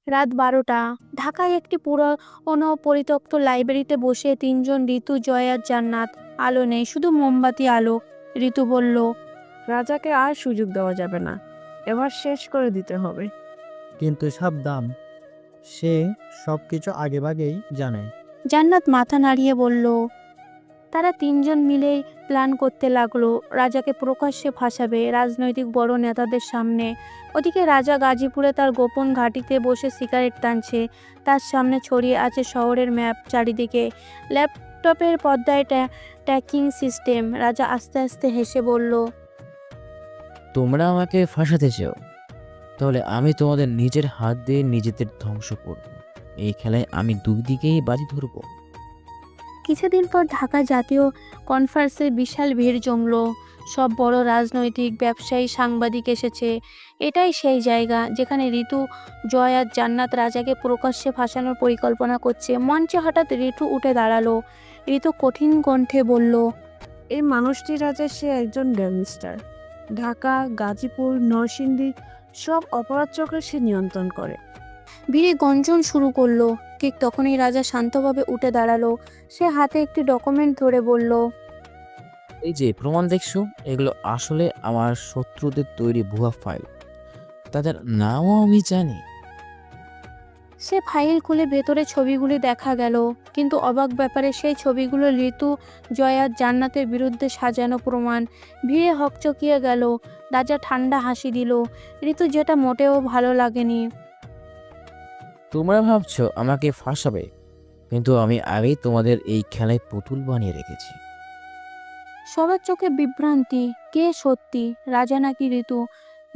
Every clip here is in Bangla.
রাত 12টা। ঢাকায় একটি পুরনো পরিত্যক্ত লাইব্রেরিতে বসে তিনজন ঋতু, জয় আর জান্নাত। আলো নেই, শুধু মোমবাতি আলো। ঋতু বলল, রাজাকে আর সুযোগ দেওয়া যাবে না, এবার শেষ করে দিতে হবে। কিন্তু সাবধান, সে সবকিছু আগেভাগেই জানে। জান্নাত মাথা নাড়িয়ে বলল। তারা তিনজন মিলেই প্ল্যান করতে লাগলো, রাজাকে প্রকাশ্যে ফাঁসাবে রাজনৈতিক বড় নেতাদের সামনে। ওদিকে রাজা গাজীপুরে তার গোপন ঘাঁটিতে বসে সিগারেট টানছে। তার সামনে ছড়িয়ে আছে শহরের ম্যাপ, চারিদিকে ল্যাপটপের পর্দায় ট্র্যাকিং সিস্টেম। রাজা আস্তে আস্তে হেসে বলল, তোমরা আমাকে ফাঁসাতে চাও, তাহলে আমি তোমাদের নিজের হাত দিয়ে নিজেদের ধ্বংস করব। এই খেলায় আমি দুই দিকেই বাজি ধরব। কিছুদিন পর ঢাকা জাতীয় কনফারেন্সে বিশাল ভিড় জমল। সব বড় রাজনৈতিক, ব্যবসায়ী, সাংবাদিক এসেছে। এটাই সেই জায়গা যেখানে ঋতু, জয় আর জান্নাত রাজাকে প্রকাশ্যে ফাঁসানোর পরিকল্পনা করছে। মঞ্চে হঠাৎ ঋতু উঠে দাঁড়ালো। ঋতু কঠিন কণ্ঠে বলল, এই মানুষটি রাজা, সে একজন গ্যাংস্টার। ঢাকা, গাজীপুর, নরসিংদী সব অপরাধ চক্রে সে নিয়ন্ত্রণ করে। ভিড়ে গঞ্জন শুরু করলো। ঠিক তখনই রাজা শান্তভাবে উঠে দাঁড়ালো। সে হাতে একটি ডকুমেন্ট ধরে বলল, এই যে প্রমাণ দেখছো, এগুলো আসলে আমার শত্রুদের তৈরি ভুয়া ফাইল। তাদের নামও আমি জানি। সে ফাইল খুলে ভেতরে ছবিগুলি দেখা গেল, কিন্তু অবাক ব্যাপারে সেই ছবিগুলো ঋতু, জয় আর জান্নাতের বিরুদ্ধে সাজানো প্রমাণ। ভিড়ে হকচকিয়ে গেল। রাজা ঠান্ডা হাসি দিল। ঋতু যেটা মোটেও ভালো লাগেনি। তোমরা ভাবছো আমাকে ফাঁসাবে, কিন্তু আমি আগেই তোমাদের এই খেলায় পুতুল বানিয়ে রেখেছি। সবার চোখে বিভ্রান্তি। কে সত্যি, রাজা নাকি ঋতু?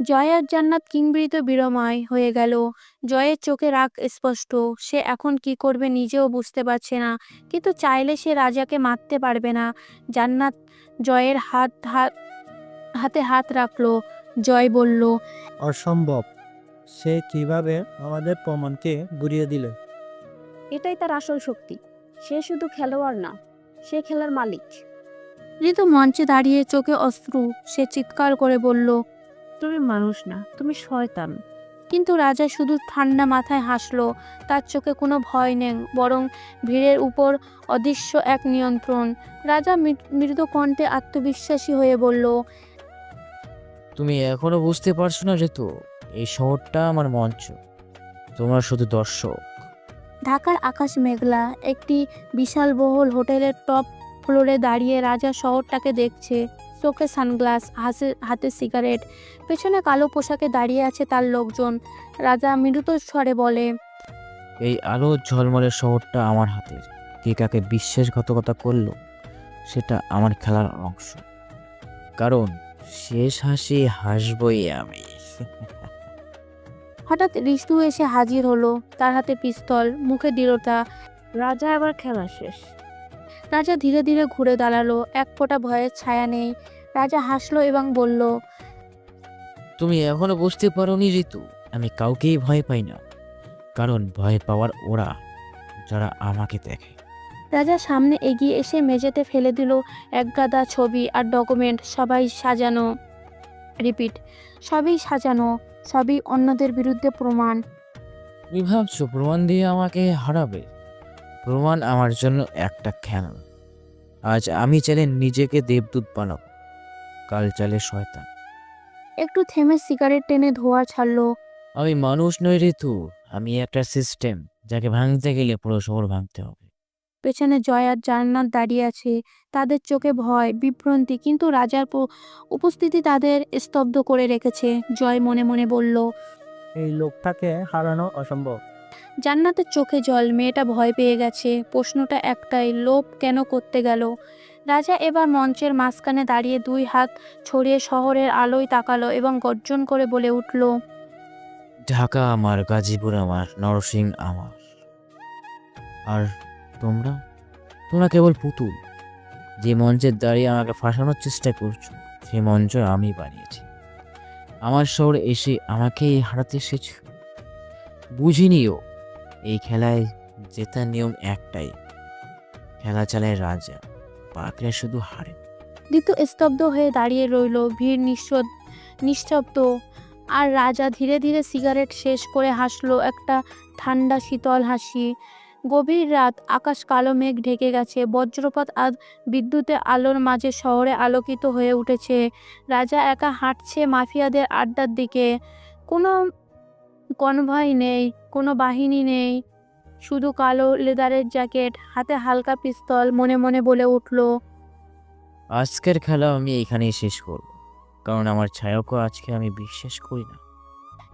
জয় আর জান্নাত কিংবৃত বিরমায় হয়ে গেল। জয়ের চোখে রাগ স্পষ্ট। সে এখন কি করবে নিজেও বুঝতে পারছে না, কিন্তু চাইলে সে রাজাকে মারতে পারবে না। জান্নাত জয়ের হাতে হাত রাখলো। জয় বলল, অসম্ভব, সে কিভাবে আমাদের প্রমাণকে ঘুরিয়ে দিল? এটাই তার আসল শক্তি। সে শুধু খেলোয়াড় না, সে খেলার মালিক। ঋতু মঞ্চে দাঁড়িয়ে চোখে অশ্রু। সে চিৎকার করে বলল, তুমি মানুষ না, তুমি শয়তান। কিন্তু রাজা শুধু ঠান্ডা মাথায় হাসলো। তার চোখে কোনো ভয় নেই, বরং ভিড়ের উপর অদৃশ্য এক নিয়ন্ত্রণ। রাজা মৃদু কণ্ঠে আত্মবিশ্বাসী হয়ে বলল, তুমি এখনো বুঝতে পারছো না ঋতু, এই শহরটা আমার মঞ্চ, তোমরা শুধু দর্শক। ঢাকার আকাশ মেঘলা। একটি বিশাল বহুল হোটেলের টপ ফ্লোরে দাঁড়িয়ে রাজা শহরটাকে দেখছে। চোখে সানগ্লাস, হাতে সিগারেট। পেছনে কালো পোশাকে দাঁড়িয়ে আছে তার লোকজন। রাজা মৃদু স্বরে বলে, এই আলো ঝলমলে শহরটা আমার হাতের। কে কাকে বিশ্বাসঘাতকতা করলো সেটা আমার খেলার অংশ, কারণ শেষ হাসি হাসবই আমি। হঠাৎ ঋতু এসে হাজির হলো। তার হাতে পিস্তল, মুখে দৃঢ়তা। রাজা, এবার খেলা শেষ। রাজা ধীরে ধীরে ঘুরে দাঁড়ালো। এক ফোঁটা ভয়ের ছায়া নেই। রাজা হাসলো এবং বলল, তুমি এখনো বুঝতে পারোনি ঋতু, আমি কাউকেই ভয় পাই না, কারণ ভয় পাওয়ার ওরা যারা আমাকে দেখে। রাজা সামনে এগিয়ে এসে মেঝেতে ফেলে দিল এক গাদা ছবি আর ডকুমেন্ট। সবাই সাজানো, রিপিট, সবই সাজানো, সবই অন্যদের বিরুদ্ধে প্রমাণ। তুমি ভাবছো প্রমাণ দিয়ে আমাকে হারাবে? প্রমাণ আমার জন্য একটা খেলা। আজ আমি চাইলে নিজেকে দেবদূত বানাবো, কাল চাইলে শয়তান। একটু থেমে সিগারেট টেনে ধোঁয়া ছাড়লো। আমি মানুষ নই ঋতু, আমি একটা সিস্টেম, যাকে ভাঙতে গেলে পুরো শহর ভাঙতে হবে। পেছনে জয় আর জান্নাত দাঁড়িয়ে আছে। তাদের চোখে ভয়, বিভ্রান্তি, কিন্তু রাজার উপস্থিতি তাদের স্তব্ধ করে রেখেছে। জয় মনে মনে বলল, এই লোকটাকে হারানো অসম্ভব। জান্নাতের চোখে জল। মেয়েটা ভয় পেয়ে গেছে। প্রশ্নটা একটাই, লোভ কেন করতে গেল? রাজা এবার মঞ্চের মাঝখানে দাঁড়িয়ে দুই হাত ছড়িয়ে শহরের আলোয় তাকালো এবং গর্জন করে বলে উঠল, ঢাকা আমার, গাজীপুর আমার, নরসিং আমার। আর তোমরা তোমরা কেবল পুতুল। যে মঞ্চে দাঁড়িয়ে আমাকে ফাঁসানোর চেষ্টা করছো, সেই মঞ্চ আমি বানিয়েছি। আমার শহরে এসে আমাকেই হারাতে এসেছ। বুঝিনিও, এই খেলায় জেতার নিয়ম একটাই, খেলা চালায় রাজা, বাকিরা শুধু হারে। দ্বিতীয় স্তব্ধ হয়ে দাঁড়িয়ে রইল। ভিড় নিঃশব্দ। আর রাজা ধীরে ধীরে সিগারেট শেষ করে হাসলো, একটা ঠান্ডা শীতল হাসি। গভীর রাত, আকাশ কালো মেঘ ঢেকে গেছে, বজ্রপাত আর বিদ্যুতের আলোর মাঝে শহরে আলোকিত হয়ে উঠেছে। রাজা একা হাঁটছে মাফিয়াদের আড্ডার দিকে। কোনো কনভয় নেই, কোনো বাহিনী নেই, শুধু কালো লেদারের জ্যাকেট, হাতে হালকা পিস্তল। মনে মনে বলে উঠল, আজকের খেলা আমি এখানেই শেষ করব, কারণ আমার ছায়াকে আজকে আমি বিশ্বাস করি না।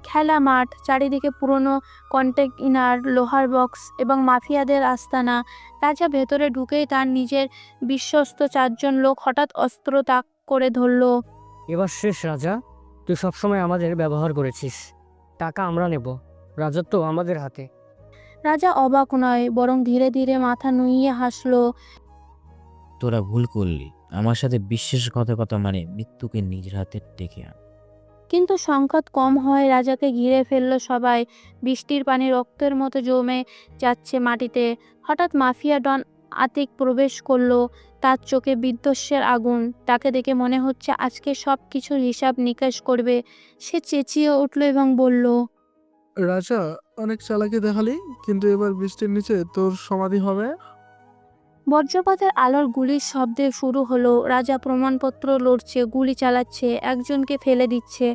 খেলা মাঠ, চারিদিকে পুরনো কন্টেইনার, লোহার বক্স এবং মাফিয়াদের আস্তানা। রাজা ভেতরে ঢুকেই তার নিজের বিশ্বস্ত 4জন লোক হঠাৎ অস্ত্র তাক করে ধরল। এবার শেষ রাজা, তুই সবসময় আমাদের ব্যবহার করেছিস। টাকা আমরা নেব, রাজত্ব আমাদের হাতে। রাজা অবাক নয়, বরং ধীরে ধীরে মাথা নুইয়ে হাসলো। তোরা ভুল করলি, আমার সাথে বিশ্বাসঘাতকতা মানে মৃত্যুকে নিজের হাতে ডেকে আন। কিন্তু সংকট কম হয়, রাজাকে ঘিরে ফেলল সবাই। বৃষ্টির পানি রক্তের মতো জমে যাচ্ছে মাটিতে। হঠাৎ মাফিয়া ডন আতিক প্রবেশ করলো, তার চোখে বিদ্বেষের আগুন। তাকে দেখে মনে হচ্ছে আজকে সব কিছুর হিসাব নিকাশ করবে। সে চেঁচিয়ে উঠল এবং বলল, রাজা, অনেক চালাকি দেখালি, কিন্তু এবার বৃষ্টির নিচে তোর সমাধি হবে। বজ্রপাতের আলোর গুলির শব্দে শুরু হলো। রাজা প্রমাণপত্র লড়ছে, গুলি চালাচ্ছে, একজনকে ফেলে দিচ্ছে।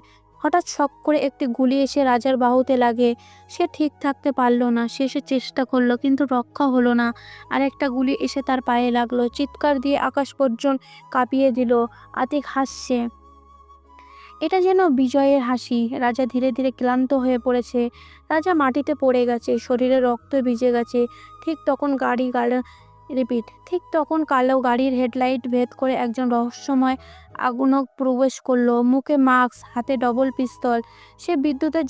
হঠাৎ শক করে একটি গুলি এসে রাজার বাহুতে লাগে। সে ঠিক থাকতে পারল না। শেষে চেষ্টা করলো, কিন্তু রক্ষা হলো না। আর একটা গুলি এসে তার পায়ে লাগলো। চিৎকার দিয়ে আকাশ পর্যন্ত কাঁপিয়ে দিল। আতিক হাসছে, এটা যেন বিজয়ের হাসি। রাজা ধীরে ধীরে ক্লান্ত হয়ে পড়েছে। রাজা মাটিতে পড়ে গেছে, শরীরে রক্ত ভিজে গেছে। ঠিক তখন কালো গাড়ির হেডলাইট ভেদ করে একজন রহস্যময় আগুনক প্রবেশ করলো। মুখে মাস্ক, হাতে ডবল পিস্তল। সে বিদ্যুতের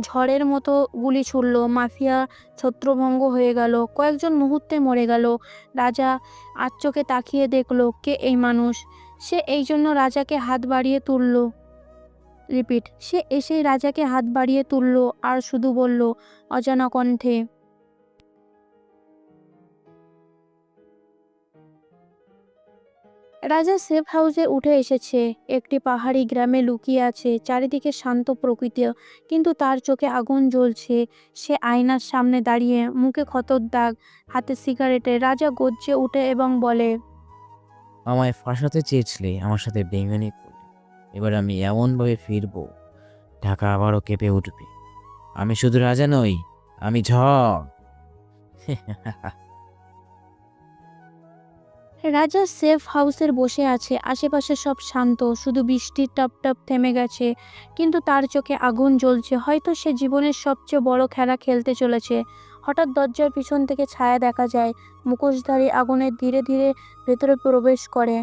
ঝড়ের মতো গুলি ছুড়ল। মাফিয়া ছত্রভঙ্গ হয়ে গেল, কয়েকজন মুহূর্তে মরে গেল। রাজা চোখে তাকিয়ে দেখলো, কে এই মানুষ? সে এই জন্য রাজাকে হাত বাড়িয়ে তুলল। সে এসেই রাজাকে হাত বাড়িয়ে তুলল আর শুধু বলল অজানা কণ্ঠে, রাজা সেফ হাউসে উঠে এসেছে। একটি পাহাড়ি গ্রামে লুকিয়ে আছে। চারিদিকে শান্ত প্রকৃতি, কিন্তু তার চোখে আগুন জ্বলছে। সে আয়নার সামনে দাঁড়িয়ে, মুখে ক্ষতর দাগ, হাতে সিগারেটে। রাজা গর্জে উঠে এবং বলে, আমায় ফাঁসাতে চেয়েছিলে, আমার সাথে বেইমানি করলে। এবার আমি এমনভাবে ফিরবো, ঢাকা আবারও কেঁপে উঠবে। আমি শুধু রাজা নই, আমি ঝড়। রাজা সেফ হাউসের বসে আছে। আশেপাশে সব শান্ত, শুধু বৃষ্টির টপ টপ থেমে গেছে। কিন্তু তার চোখে আগুন জ্বলছে। হয়তো সে জীবনের সবচেয়ে বড় খেলা খেলতে চলেছে। হঠাৎ দরজার পিছন থেকে ছায়া দেখা যায়। মুখোশধারী আগুনের ধীরে ধীরে ভেতরে প্রবেশ করে।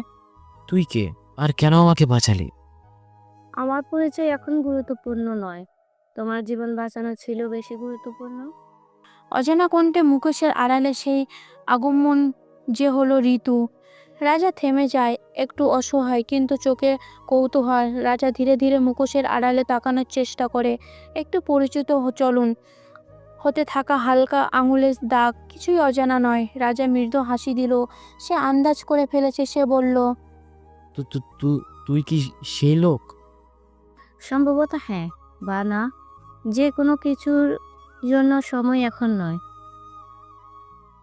তুই কে, আর কেন আমাকে বাঁচালি? আমার পরিচয় এখন গুরুত্বপূর্ণ নয়, তোমার জীবন বাঁচানো ছিল বেশি গুরুত্বপূর্ণ। অজানা কণ্ঠে মুখোশের আড়ালে সেই আগমন যে হলো ঋতু। রাজা থেমে যায়, একটু অসহায়, কিন্তু চোখে কৌতূহল। রাজা ধীরে ধীরে মুখোশের আড়ালে তাকানোর চেষ্টা করে। একটু পরিচিত চলুন হতে থাকা হালকা আঙুলের দাগ, কিছুই অজানা নয়। রাজা মৃদু হাসি দিল। সে আন্দাজ করে ফেলেছে। সে বলল, তুই কি সেই লোক? সম্ভবত হ্যাঁ বা না, যে কোনো কিছুর জন্য সময় এখন নয়।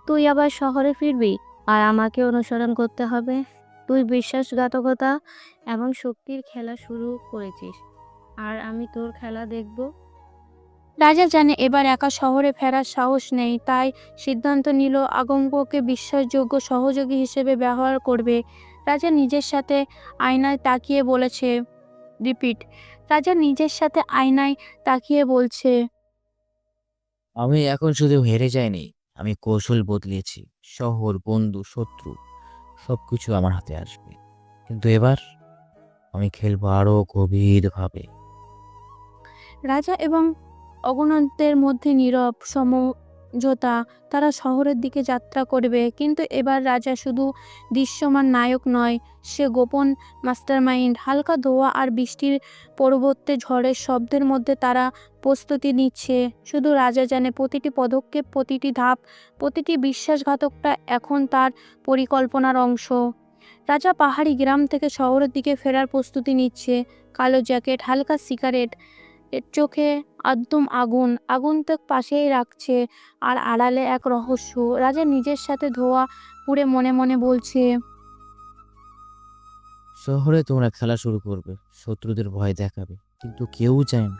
তুই আবার শহরে ফিরবি আর আমাকে অনুসরণ করতে হবে। তুই বিশ্বাসঘাতকতা এবং শক্তির খেলা শুরু করেছিস, আর আমি তোর খেলা দেখব। রাজা জানে এবার একা শহরে ফেরার সাহস নেই। তাই সিদ্ধান্ত নিল আগম্বকে বিশ্বাসযোগ্য সহযোগী হিসেবে ব্যবহার করবে। রাজা নিজের সাথে আয়নায় তাকিয়ে বলেছে, রাজা নিজের সাথে আয়নায় তাকিয়ে বলছে, আমি এখন শুধু হেরে যাইনি, আমি কৌশল বদলিয়েছি। শহর, বন্ধু, শত্রু সবকিছু আমার হাতে আসবে, কিন্তু এবার আমি খেলবো আরো গভীরভাবে। রাজা এবং অগণন্তের মধ্যে নীরব সমঝোতা। তারা শহরের দিকে যাত্রা করবে, কিন্তু এবার রাজা শুধু দৃশ্যমান নায়ক নয়, সে গোপন মাস্টারমাইন্ড। হালকা ধোঁয়া আর বৃষ্টির পরবর্তী ঝড়ের শব্দের মধ্যে তারা প্রস্তুতি নিচ্ছে। শুধু রাজা জানে প্রতিটি পদক্ষেপ, প্রতিটি ধাপ, প্রতিটি বিশ্বাসঘাতকটা এখন তার পরিকল্পনার অংশ। রাজা পাহাড়ি গ্রাম থেকে শহরের দিকে ফেরার প্রস্তুতি নিচ্ছে। কালো জ্যাকেট, হালকা সিগারেট, এর চোখে একদম আগুন তো পাশেই রাখছে, আর আড়ালে এক রহস্য। রাজা নিজের সাথে ধোয়া পুড়ে মনে মনে বলছে, শহরে তোমরা খেলা শুরু করবে, শত্রুদের ভয় দেখাবে, কিন্তু কেউ চায় না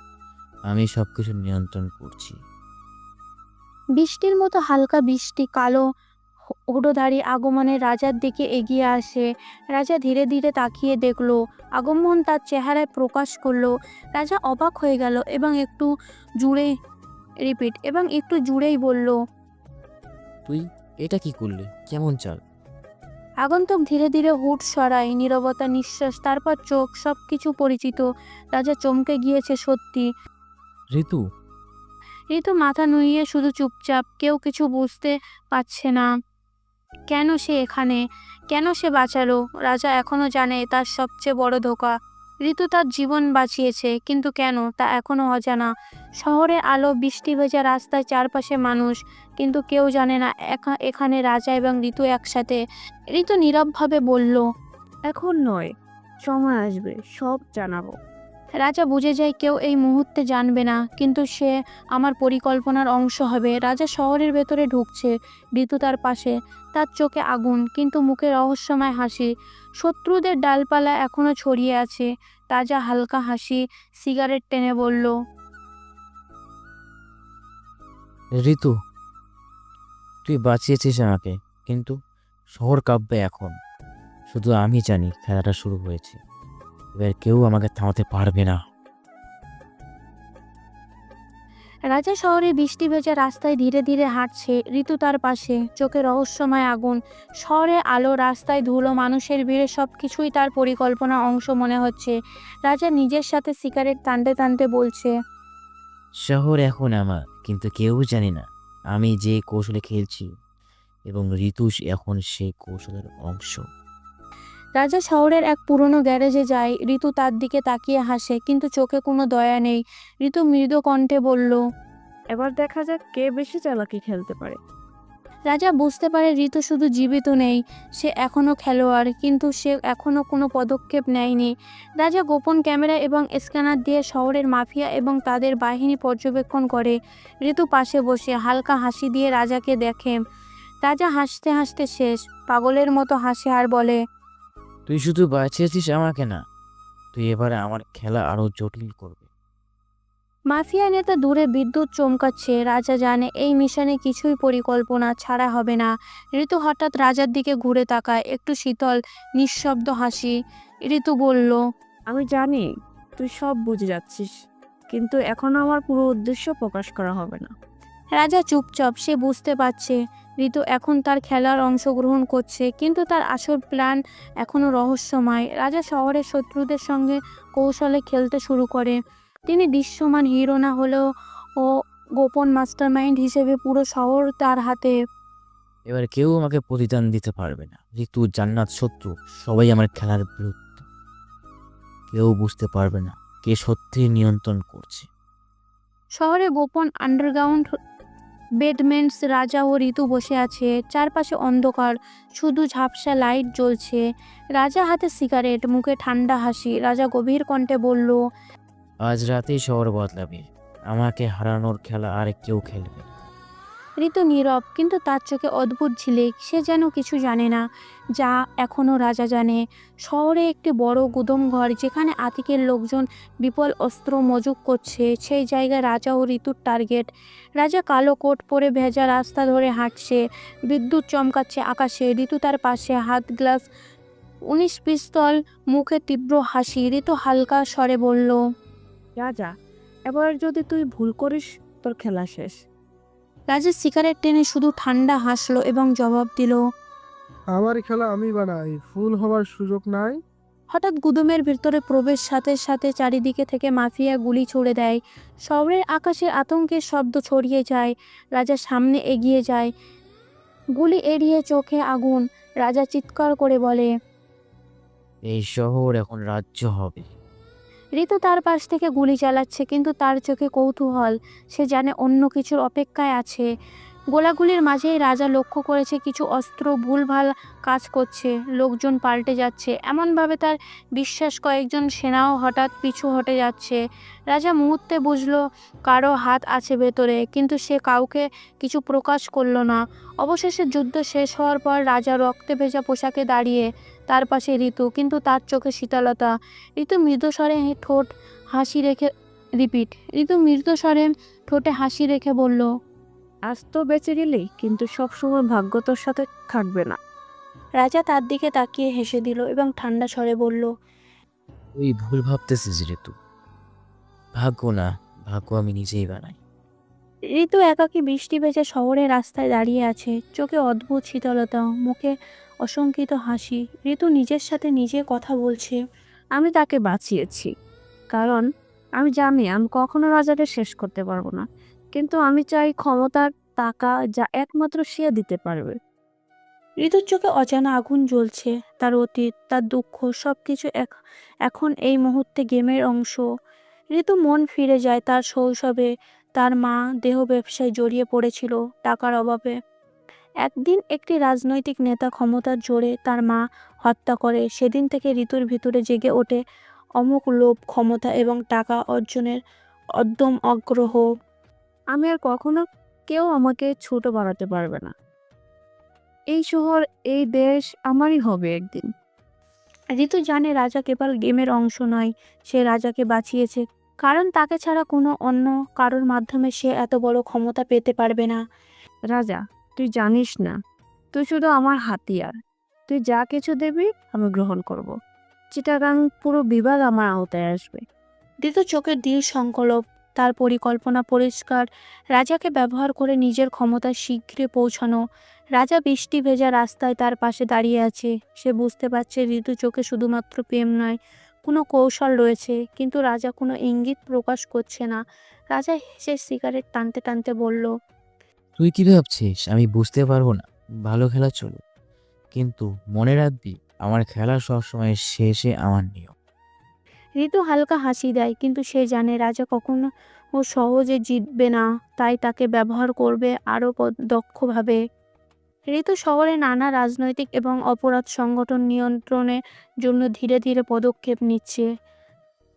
আমি সবকিছু নিয়ন্ত্রণ করছি। বৃষ্টির মতো হালকা বৃষ্টি কালো হুড়োধারী আগমনে রাজার দিকে এগিয়ে আসে। রাজা ধীরে ধীরে তাকিয়ে দেখলো, আগমন তার চেহারায় প্রকাশ করলো। রাজা অবাক হয়ে গেল এবং একটু জুড়েই বলল, তুই এটা কি করলি? কেমন চাল? আগন্তুক ধীরে ধীরে হুট সরায়, নীরবতা, নিঃশ্বাস, তারপর চোখ, সবকিছু পরিচিত। রাজা চমকে গিয়েছে সত্যি। ঋতু, ঋতু মাথা নুইয়ে শুধু চুপচাপ, কেউ কিছু বুঝতে পারছে না। কেন সে এখানে, কেন সে বাঁচালো? রাজা এখনো জানে তার সবচেয়ে বড় ধোঁকা। ঋতু তার জীবন বাঁচিয়েছে, কিন্তু কেন তা এখনো অজানা। শহরের আলো, বৃষ্টি ভেজা রাস্তায়, চারপাশে মানুষ, কিন্তু কেউ জানে না এখানে রাজা এবং ঋতু একসাথে। ঋতু নীরবভাবে বলল, এখন নয়, সময় আসবে, সব জানাবো। রাজা বুঝে যায় কেউ এই মুহূর্তে জানবে না, কিন্তু সে আমার পরিকল্পনার অংশ হবে। রাজা শহরের ভেতরে ঢুকছে, ঋতু তার পাশে, তার চোখে আগুন, কিন্তু মুখে রহস্যময় হাসি। শত্রুদের ডালপালা এখনো ছড়িয়ে আছে। তাজা হালকা হাসি, সিগারেট টেনে বলল, ঋতু, তুই বাঁচিয়েছিস আমাকে, কিন্তু শহর কাঁপবে এখন। শুধু আমি জানি খেলাটা শুরু হয়েছে, এবার কেউ আমাকে থামাতে পারবে না। রাজা শহরে বৃষ্টি ভেজা রাস্তায় ধীরে ধীরে হাঁটছে, ঋতু তার পাশে, চোখে রহস্যময় আগুন। শহরে আলো, রাস্তায় ধুলো, মানুষের ভিড়ে, সব কিছুই তার পরিকল্পনার অংশ মনে হচ্ছে। রাজা নিজের সাথে সিগারেট টানতে টানতে বলছে, শহর এখন আমার, কিন্তু কেউ জানি না আমি যে কৌশলে খেলছি, এবং ঋতু এখন সেই কৌশলের অংশ। রাজা শহরের এক পুরনো গ্যারেজে যায়। ঋতু তার দিকে তাকিয়ে হাসে, কিন্তু চোখে কোনো দয়া নেই। ঋতু মৃদু কণ্ঠে বলল, এবার দেখা যাক কে বেশি চালাকি খেলতে পারে। রাজা বুঝতে পারে ঋতু শুধু জীবিত নেই, সে এখনও খেলোয়াড়, কিন্তু সে এখনও কোনো পদক্ষেপ নেয়নি। রাজা গোপন ক্যামেরা এবং স্ক্যানার দিয়ে শহরের মাফিয়া এবং তাদের বাহিনী পর্যবেক্ষণ করে। ঋতু পাশে বসে হালকা হাসি দিয়ে রাজাকে দেখে। রাজা হাসতে হাসতে শেষ, পাগলের মতো হাসে আর বলে, তুই শুধু বাঁচিয়েছিস আমাকে না, তুই এবারে আমার খেলা আরো জটিল করবে। মাফিয়া নেতা দূরে বিদ্যুৎ চমকাচ্ছে। রাজা জানে এই মিশনে কিছুই পরিকল্পনা ছাড়া হবে না। ঋতু হঠাৎ রাজার দিকে ঘুরে তাকায়, একটু শীতল, নিঃশব্দ হাসি। ঋতু বলল, আমি জানি তুই সব বুঝে যাচ্ছিস, কিন্তু এখনো আমার পুরো উদ্দেশ্য প্রকাশ করা হবে না। রাজা চুপচাপ, সে বুঝতে পারছে ঋতু এখন তার খেলার অংশগ্রহণ করছে, কিন্তু তার আসল প্ল্যান এখনও রহস্যময়। রাজা শহরের শত্রুদের সঙ্গে কৌশলে খেলতে শুরু করে। তিনি দৃশ্যমান হিরো না হলেও গোপন মাস্টারমাইন্ড হিসেবে পুরো শহর তার হাতে। এবার কেউ আমাকে প্রতিদান দিতে পারবে না। ঋতু, জান্নাত, শত্রু সবাই আমার খেলার বিরুদ্ধে। কেউ বুঝতে পারবে না কে সত্যি নিয়ন্ত্রণ করছে। শহরে গোপন আন্ডারগ্রাউন্ড বেডমেন্টস, রাজা ও ঋতু বসে আছে। চারপাশে অন্ধকার, শুধু ঝাপসা লাইট জ্বলছে। রাজা হাতে সিগারেট, মুখে ঠান্ডা হাসি। রাজা গভীর কণ্ঠে বলল, আজ রাতেই শহর বদলাবে। আমাকে হারানোর খেলা আর কেউ খেলবে না। ঋতু নীরব, কিন্তু তার চোখে অদ্ভুত ঝিলিক। সে যেন কিছু জানে না, যা এখনও রাজা জানে। শহরে একটি বড় গুদাম ঘর, যেখানে আতিকের লোকজন বিপুল অস্ত্র মজুত করছে। সেই জায়গায় রাজা ও ঋতুর টার্গেট। রাজা কালো কোট পরে ভেজা রাস্তা ধরে হাঁটছে, বিদ্যুৎ চমকাচ্ছে আকাশে। ঋতু তার পাশে, হাত গ্লাস, 19 পিস্তল, মুখে তীব্র হাসি। ঋতু হালকা স্বরে বলল, যা, এবার যদি তুই ভুল করিস তোর খেলা শেষ। রাজা সিগারেট টেনে শুধু ঠান্ডা হাসলো এবং জবাব দিল, আমার খেলা আমি বানাই, ফুল হওয়ার সুযোগ নাই। হঠাৎ গুদুমের ভিতরে প্রবেশ, সাথে সাথে চারিদিকে থেকে মাফিয়া গুলি ছুড়ে দেয়। শহরের আকাশে আতঙ্কের শব্দ ছড়িয়ে যায়। রাজা সামনে এগিয়ে যায়, গুলি এড়িয়ে, চোখে আগুন। রাজা চিৎকার করে বলে, এই শহর এখন রাজ্য হবে। ঋতু তার পাশ থেকে গুলি চালাচ্ছে, কিন্তু তার চোখে কৌতূহল। সে জানে অন্য কিছুর অপেক্ষায় আছে। গোলাগুলির মাঝেই রাজা লক্ষ্য করেছে কিছু অস্ত্র ভুলভাল কাজ করছে, লোকজন পাল্টে যাচ্ছে। এমনভাবে তার বিশ্বাস কয়েকজন সেনাও হঠাৎ পিছু হটে যাচ্ছে। রাজা মুহূর্তে বুঝলো কারো হাত আছে ভেতরে, কিন্তু সে কাউকে কিছু প্রকাশ করলো না। অবশেষে যুদ্ধ শেষ হওয়ার পর রাজা রক্তে ভেজা পোশাকে দাঁড়িয়ে, তার পাশে ঋতু, কিন্তু তার চোখে শীতলতা। ঋতু মৃদুস্বরে ঠোঁট হাসি রেখে ঋতু মৃদুস্বরে ঠোঁটে হাসি রেখে বলল, আজ তো বেঁচে গেলি, কিন্তু সবসময় ভাগ্য তোর সাথে থাকবে না। রাজা তার দিকে তাকিয়ে হেসে দিল এবং ঠান্ডা স্বরে বলল, তুই ভুল ভাবতেছিস ঋতু। ভাগ্য না, ভাগ্য আমি নিজেই বানাই। ঋতু একাকী বৃষ্টি ভেজা শহরের রাস্তায় দাঁড়িয়ে আছে, চোখে অদ্ভুত শীতলতা, মুখে অশঙ্কিত হাসি। ঋতু নিজের সাথে নিজে কথা বলছে। আমি তাকে বাঁচিয়েছি, কারণ আমি জানি আমি কখনো রাজাকে শেষ করতে পারবো না, কিন্তু আমি চাই ক্ষমতার টাকা যা একমাত্র সে দিতে পারবে। ঋতুর চোখে অজানা আগুন জ্বলছে, তার অতীত, তার দুঃখ, সবকিছু এখন এই মুহূর্তে গেমের অংশ। ঋতু মন ফিরে যায় তার শৈশবে। তার মা দেহ ব্যবসায় জড়িয়ে পড়েছিল টাকার অভাবে। একদিন একটি রাজনৈতিক নেতা ক্ষমতার জোরে তার মা হত্যা করে। সেদিন থেকে ঋতুর ভিতরে জেগে ওঠে অমুক লোভ, ক্ষমতা এবং টাকা অর্জনের অদ্যম আগ্রহ। আমি আর কখনো কেউ আমাকে ছোট বানাতে পারবে না। এই শহর, এই দেশ আমারই হবে একদিন। ঋতু জানে রাজা কেবল গেমের অংশ নয়, সে রাজাকে বাঁচিয়েছে, কারণ তাকে ছাড়া কোনো অন্য কারোর মাধ্যমে সে এত বড় ক্ষমতা পেতে পারবে না। রাজা, তুই জানিস না, তুই শুধু আমার হাতিয়ার। তুই যা কিছু দিবি আমি গ্রহণ করব। চিটাগাং পুরো বিভাগ আমার আওতায় আসবে। ঋতু চোখের দৃঢ় সংকল্প, তার পরিকল্পনা পরিষ্কার, রাজাকে ব্যবহার করে নিজের ক্ষমতা শীঘ্রই পৌঁছানো। রাজা বৃষ্টি ভেজা রাস্তায় তার পাশে দাঁড়িয়ে আছে। সে বুঝতে পারছে ঋতু চোখে শুধুমাত্র প্রেম নয়, কোনো কৌশল রয়েছে, কিন্তু রাজা কোনো ইঙ্গিত প্রকাশ করছে না। রাজা হেসে সিগারেট টানতে টানতে বলল, তুই কি ভাবছিস আমি বুঝতে পারবো না? ভালো খেলা চলো, কিন্তু মনে রাখবি আমার খেলা সবসময় শেষে আমার নিয়ম। ঋতু হালকা হাসি দেয়, কিন্তু সে জানে রাজা কখনো সহজে জিতবে না, তাই তাকে ব্যবহার করবে আরও দক্ষভাবে। ঋতু শহরে নানা রাজনৈতিক এবং অপরাধ সংগঠন নিয়ন্ত্রণের জন্য ধীরে ধীরে পদক্ষেপ নিচ্ছে।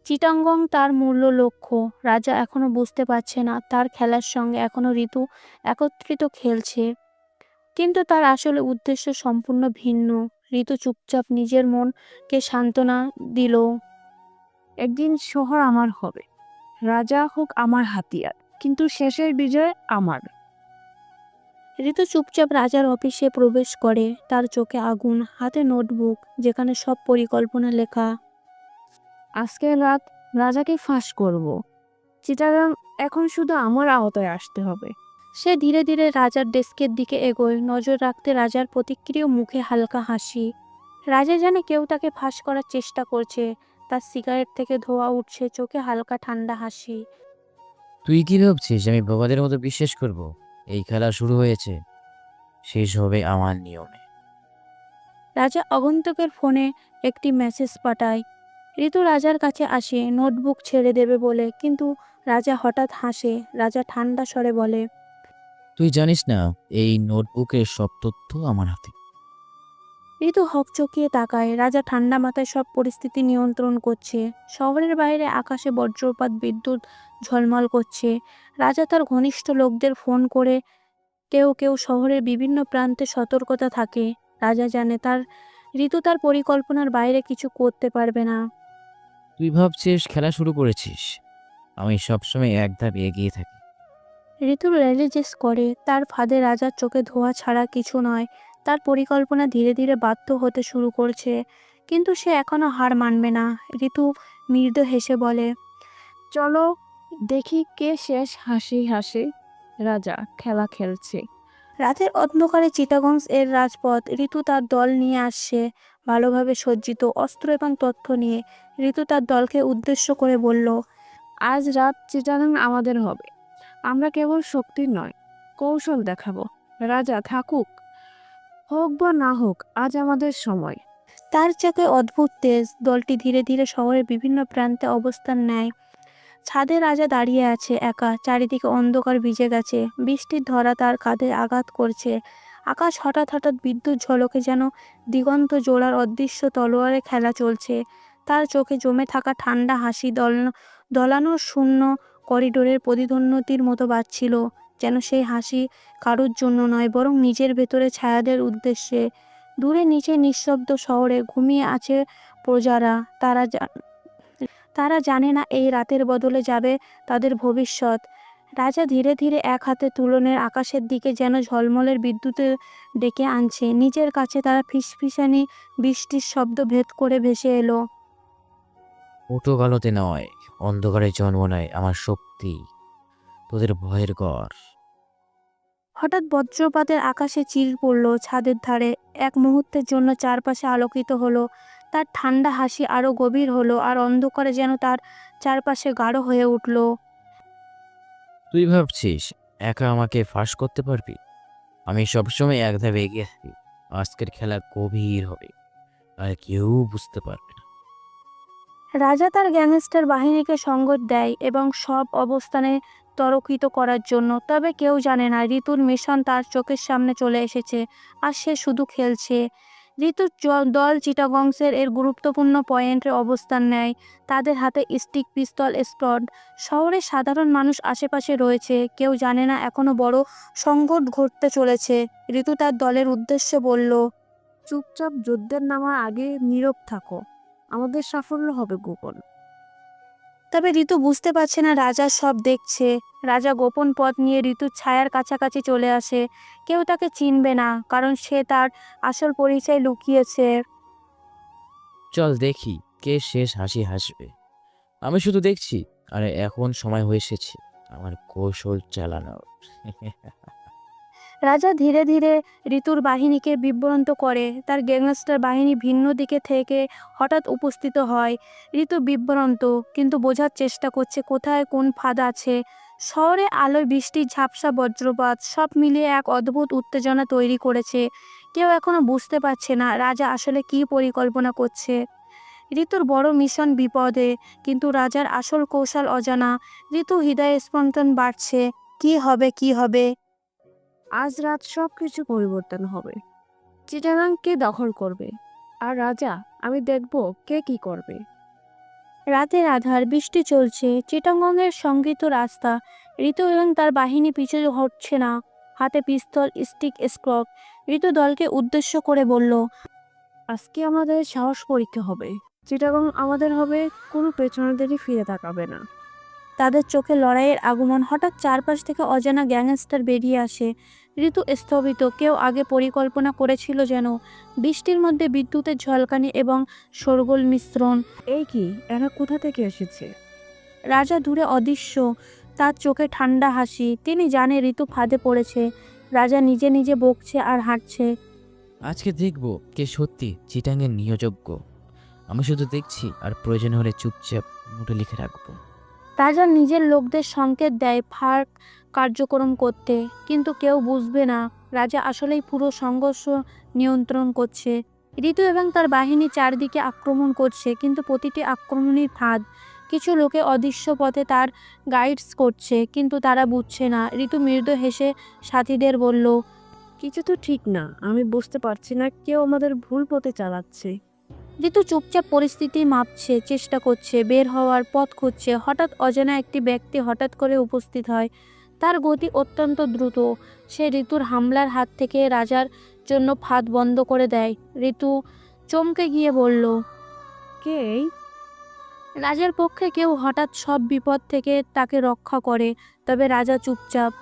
চিটাগং তার মূল্য লক্ষ্য। রাজা এখনো বুঝতে পারছে না তার খেলার সঙ্গে এখনো ঋতু একত্রিত খেলছে, কিন্তু তার আসলে উদ্দেশ্য সম্পূর্ণ ভিন্ন। ঋতু চুপচাপ নিজের মনকে সান্ত্বনা দিল। একদিন শহর আমার হবে, রাজা হোক আমার হাতিয়ার, কিন্তু শেষের বিজয় আমার। ঋতু চুপচাপ রাজার অফিসে প্রবেশ করে, তার চোখে আগুন, হাতে নোটবুক যেখানে সব পরিকল্পনা লেখা। আজকের রাত রাজাকে ফাঁস করব। চিটাগাং এখন শুধু আমার আওতায় আসতে হবে। সে ধীরে ধীরে রাজার ডেস্কের দিকে এগোয়, নজর রাখতে রাজার প্রতিক্রিয়া, মুখে হালকা হাসি। রাজা জানে কেউ তাকে ফাঁস করার চেষ্টা করছে। তার সিগারেট থেকে ধোঁয়া উঠছে, চোখে হালকা ঠান্ডা হাসি। তুই কি ভাবছিস আমি বাবাদের মতো বিশ্বাস করব? এই খেলা শুরু হয়েছে, শেষ হবে আমার নিয়মে। রাজা আগন্তুকের ফোনে একটি মেসেজ পাঠায়। ঋতু রাজার কাছে আসে নোটবুক ছেড়ে দেবে বলে, কিন্তু রাজা হঠাৎ হাসে। রাজা ঠান্ডা স্বরে বলে, তুই জানিস না এই নোটবুকের সব তথ্য আমার হাতে। ঋতু হকচকিয়ে তাকায়। রাজা ঠান্ডা মাথায় সব পরিস্থিতি নিয়ন্ত্রণ করছে। শহরের বাইরে আকাশে বজ্রপাত, বিদ্যুৎ ঝলমল করছে। রাজা তার ঘনিষ্ঠ লোকদের ফোন করে, কেউ কেউ শহরের বিভিন্ন প্রান্তে সতর্কতা থাকে। রাজা জানে ঋতু তার পরিকল্পনার বাইরে কিছু করতে পারবে না। তুই ভাবছিস খেলা শুরু করেছিস, আমি সবসময় এক ধাপ এগিয়ে থাকি। ঋতু রিয়েলাইজ করে তার ফাঁদে রাজার চোখে ধোঁয়া ছাড়া কিছু নয়। তার পরিকল্পনা ধীরে ধীরে ব্যর্থ হতে শুরু করছে, কিন্তু সে এখনো হার মানবে না। ঋতু মৃদু হেসে বলে, চলো দেখি কে শেষ হাসি হাসি। রাজা খেলা খেলছে। রাতের অন্ধকারে চিটাগং এর রাজপথ। ঋতু তার দল নিয়ে আসছে, ভালোভাবে সজ্জিত, অস্ত্র এবং তথ্য নিয়ে। ঋতু তার দলকে উদ্দেশ্য করে বলল, আজ রাত চিটাগাং আমাদের হবে। আমরা কেবল শক্তি নয়, কৌশল দেখাবো। রাজা থাকুক, হোক বা না হোক, আজ আমাদের সময়। তার চোখে অদ্ভুত তেজ। দলটি ধীরে ধীরে শহরের বিভিন্ন প্রান্তে অবস্থান নেয়। ছাদে রাজা দাঁড়িয়ে আছে একা, চারিদিকে অন্ধকার ভিজে গেছে, বৃষ্টির ধরা তার কাঁধে আঘাত করছে। আকাশ হঠাৎ হঠাৎ বিদ্যুৎ ঝলকে যেন দিগন্ত জোড়ার অদৃশ্য তলোয়ারে খেলা চলছে। তার চোখে জমে থাকা ঠান্ডা হাসি দলানো শূন্য করিডোরের প্রতিধ্বনির মতো বাজছিল, যেন সেই হাসি কারুর জন্য নয়, বরং নিজের ভেতরে ছায়াদের উদ্দেশ্যে। দূরে নিচে নিঃশব্দ শহরে ঘুমিয়ে আছে প্রজারা, তারা জানে না এই রাতের বদলে যাবে তাদের ভবিষ্যৎ। রাজা ধীরে ধীরে এক হাতে তুলনের আকাশের দিকে যেন ঝলমলের বিদ্যুতে ডেকে আনছে নিজের কাছে। তারা ফিসফিসানি বৃষ্টির শব্দ ভেদ করে ভেসে এলো। ওটো গালোতে নয়, অন্ধকারে জন্ম নেয় আমার শক্তি, তোদের ভয়ের ঘর। হঠাৎ বজ্রপাতের আকাশে চিল পড়ল ছাদের ধারে। এক মুহূর্তের জন্য চারপাশে আলোকিত হলো। তার ঠান্ডা হাসি আরো গভীর হলো, আর অন্ধকারে যেন তার চারপাশে গাঢ় হয়ে উঠল। তুই ভাবছিস একা আমাকে ফাঁস করতে পারবি? আমি সবসময় এক ধাপে এগিয়ে থাকি। আজকের খেলা গভীর হবে, আর কেউ বুঝতে পারবে না। রাজা তার গ্যাংস্টার বাহিনীকে সঙ্গত দেয় এবং সব অবস্থানে তরকিত করার জন্য। তবে কেউ জানে না ঋতুর মিশন তার চোখের সামনে চলে এসেছে, আর সে শুধু খেলছে। ঋতুর দল চিটাগংসের এর গুরুত্বপূর্ণ পয়েন্টে অবস্থান নেয়। তাদের হাতে স্টিক, পিস্তল, স্পট। শহরের সাধারণ মানুষ আশেপাশে রয়েছে, কেউ জানে না এখনো বড় সংকট ঘটতে চলেছে। ঋতু তার দলের উদ্দেশ্যে বলল, চুপচাপ যুদ্ধের নামার আগে নীরব থাকো, আমাদের সাফল্য হবে গোপন। তবে ঋতু বুঝতে পারছে না রাজা সব দেখছে। রাজা গোপন পথ নিয়ে ঋতুর ছায়ার কাছাকাছি চলে আসে। কেউ তাকে চিনবে না, কারণ সে তার আসল পরিচয় লুকিয়েছে। চল দেখি কে শেষ হাসি হাসবে। আমি শুধু দেখছি, আরে এখন সময় হয়ে এসেছে আমার কৌশল চালানোর। রাজা ধীরে ধীরে ঋতুর বাহিনীকে বিভ্রান্ত করে। তার গ্যাংস্টার বাহিনী ভিন্ন দিকে থেকে হঠাৎ উপস্থিত হয়। ঋতু বিভ্রান্ত, কিন্তু বোঝার চেষ্টা করছে কোথায় কোন ফাঁদ আছে। শহরে আলোয়, বৃষ্টির ঝাপসা, বজ্রপাত সব মিলিয়ে এক অদ্ভুত উত্তেজনা তৈরি করেছে। কেউ এখনো বুঝতে পারছে না রাজা আসলে কী পরিকল্পনা করছে। ঋতুর বড় মিশন বিপদে, কিন্তু রাজার আসল কৌশল অজানা। ঋতু হৃদয়ে স্পন্দন বাড়ছে, কি হবে কি হবে। আজ রাত সব কিছু পরিবর্তন হবে। চিটাগাং কে দখল করবে, আর রাজা আমি দেখব কে কি করবে। রাতের আধার, বৃষ্টি চলছে, চিটাগংয়ের সংগীত রাস্তা। ঋতু এবং তার বাহিনী পিছু হটছে না, হাতে পিস্তল, স্টিক, স্ক্রক। ঋতু দলকে উদ্দেশ্য করে বলল, আজকে আমাদের সাহস পরীক্ষা হবে। চিটাগাং আমাদের হবে, কোনো পেছনেদেরই ফিরে তাকাবে না। তাদের চোখে লড়াইয়ের আগমন। হঠাৎ চারপাশ থেকে অজানা গ্যাংস্টার বেরিয়ে আসে। ঋতু স্থবিত, কেউ আগে পরিকল্পনা করেছিল যেন। বৃষ্টির মধ্যে বিদ্যুতের ঝলকানি এবং শোরগোল মিশ্রণ। এই কি, এরা কোথা থেকে এসেছে? রাজা দূরে অদৃশ্য, তার চোখে ঠান্ডা হাসি। তিনি জানে ঋতু ফাঁদে পড়েছে। রাজা নিজে নিজে বকছে আর হাঁটছে। আজকে দেখব কে সত্যি চিটাংয়ের নিয়োযোগ্য। আমি শুধু দেখছি, আর প্রয়োজন হলে চুপচাপ নোটে লিখে রাখবো। রাজা নিজের লোকদের সংকেত দেয় ফাঁদ কার্যক্রম করতে, কিন্তু কেউ বুঝবে না রাজা আসলেই পুরো সংঘর্ষ নিয়ন্ত্রণ করছে। ঋতু এবং তার বাহিনী চারদিকে আক্রমণ করছে, কিন্তু প্রতিটি আক্রমণই ফাঁদ। কিছু লোকে অদৃশ্য পথে তার গাইডস করছে, কিন্তু তারা বুঝছে না। ঋতু মৃদু হেসে সাথীদের বলল, কিছু তো ঠিক না, আমি বুঝতে পারছি না কেউ আমাদের ভুল পথে চালাচ্ছে। ঋতু চুপচাপ পরিস্থিতি মাপছে, চেষ্টা করছে, বের হওয়ার পথ খুঁজছে। হঠাৎ অজানা একটি ব্যক্তি হঠাৎ করে উপস্থিত হয়। তার গতি অত্যন্ত দ্রুত। সে ঋতুর হামলার হাত থেকে রাজার জন্য ফাঁদ বন্ধ করে দেয়। ঋতু চমকে গিয়ে বলল, কে এই? রাজার পক্ষে কেউ হঠাৎ সব বিপদ থেকে তাকে রক্ষা করে। তবে রাজা চুপচাপ,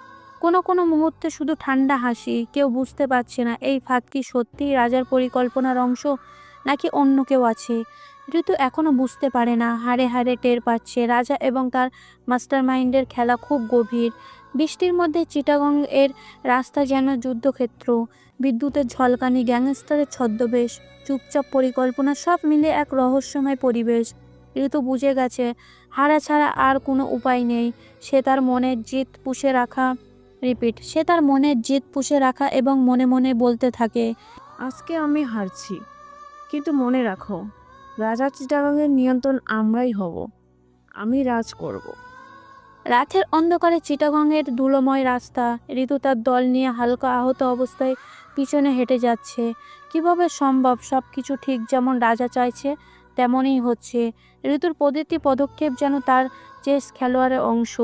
কোনো কোনো মুহূর্তে শুধু ঠান্ডা হাসি। কেউ বুঝতে পারছে না এই ফাঁদ কি সত্যিই রাজার পরিকল্পনার অংশ, নাকি অন্য কেউ আছে। ঋতু এখনো বুঝতে পারে না, হাড়ে হাড়ে টের পাচ্ছে রাজা এবং তার মাস্টারমাইন্ডের খেলা খুব গভীর। বৃষ্টির মধ্যে চিটাগং এর রাস্তা যেন যুদ্ধক্ষেত্র। বিদ্যুতের ঝলকানি, গ্যাংস্টারের ছদ্মবেশ, চুপচাপ পরিকল্পনা সব মিলে এক রহস্যময় পরিবেশ। ঋতু বুঝে গেছে হারা ছাড়া আর কোনো উপায় নেই। সে তার মনের জিদ পুষে রাখা এবং মনে মনে বলতে থাকে, আজকে আমি হারছি, কিন্তু মনে রাখো রাজা চিটাগাংয়ের নিয়ন্ত্রণ আমরাই হব। আমি রাজ করব। রাতের অন্ধকারে চিটাগংয়ের ধুলোময় রাস্তা। ঋতু তার দল নিয়ে হালকা আহত অবস্থায় পিছনে হেঁটে যাচ্ছে। কিভাবে সম্ভব সব কিছু ঠিক যেমন রাজা চাইছে তেমনই হচ্ছে। ঋতুর প্রতিটি পদক্ষেপ যেন তার চেস খেলোয়াড়ের অংশ।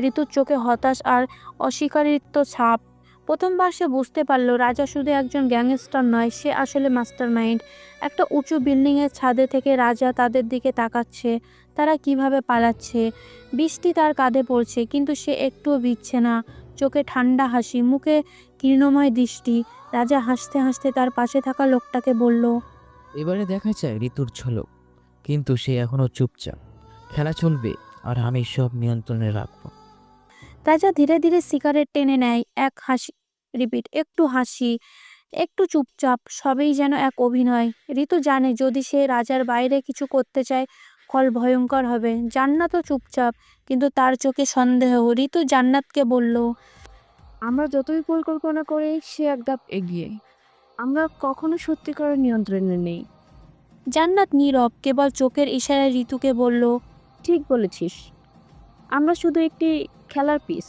ঋতুর চোখে হতাশ আর অস্বীকারিত্ব ছাপ। প্রথমবার সে বুঝতে পারল রাজা শুধু একজন গ্যাংস্টার নয়, সে আসলে মাস্টারমাইন্ড। একটা উঁচু বিল্ডিংয়ের ছাদে থেকে রাজা তাদের দিকে তাকাচ্ছে। তারা কিভাবে পালাচ্ছে। বৃষ্টি তার কাঁধে পড়ছে কিন্তু সে একটুও ভিজছে না। চোখে ঠান্ডা হাসি, মুখে কৃষ্ণময় দৃষ্টি। রাজা হাসতে হাসতে তার পাশে থাকা লোকটাকে বলল, এবারে দেখা যায় ঋতুর ঝলক, কিন্তু সে এখনো চুপচাপ। খেলা চলবে আর আমি সব নিয়ন্ত্রণে রাখবো। রাজা ধীরে ধীরে সিগারেট টেনে নেয়। এক হাসি, রিপিট, একটু হাসি, একটু চুপচাপ, সবই যেন এক অভিনয়। ঋতু জানে যদি সে রাজার বাইরে কিছু করতে চায় ফল ভয়ঙ্কর হবে। জান্নাতও চুপচাপ, কিন্তু তার চোখে সন্দেহ। ঋতু জান্নাতকে বলল, আমরা যতই পরিকল্পনা করি সে এক ধাপ এগিয়ে। আমরা কখনো সত্যিকারের নিয়ন্ত্রণে নেই। জান্নাত নীরব, কেবল চোখের ইশারায় ঋতুকে বলল, ঠিক বলেছিস, আমরা শুধু একটি খেলার পিস।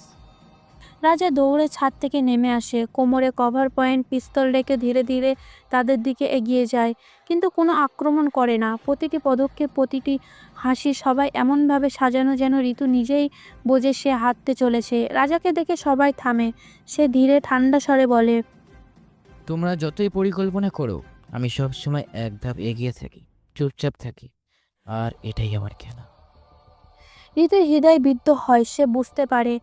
রাজা দৌড়ে ছাদ থেকে নেমে আসে। কোমরে কভার পয়েন্ট, পিস্তল রেখে ধীরে ধীরে তাদের দিকে এগিয়ে যায়, কিন্তু কোনো আক্রমণ করে না। প্রতিটি পদক্ষেপ, প্রতিটি হাসি, সবাই এমনভাবে সাজানো যেন ঋতু নিজেই বোঝে সে হাঁটতে চলেছে। রাজাকে দেখে সবাই থামে। সে ধীরে ঠান্ডা স্বরে বলে, তোমরা যতই পরিকল্পনা করো আমি সবসময় এক ধাপ এগিয়ে থাকি, চুপচাপ থাকি, আর এটাই আমার খেলা। ঋতু হৃদয় বিদ্ধ হয়। সে বুঝতে পারে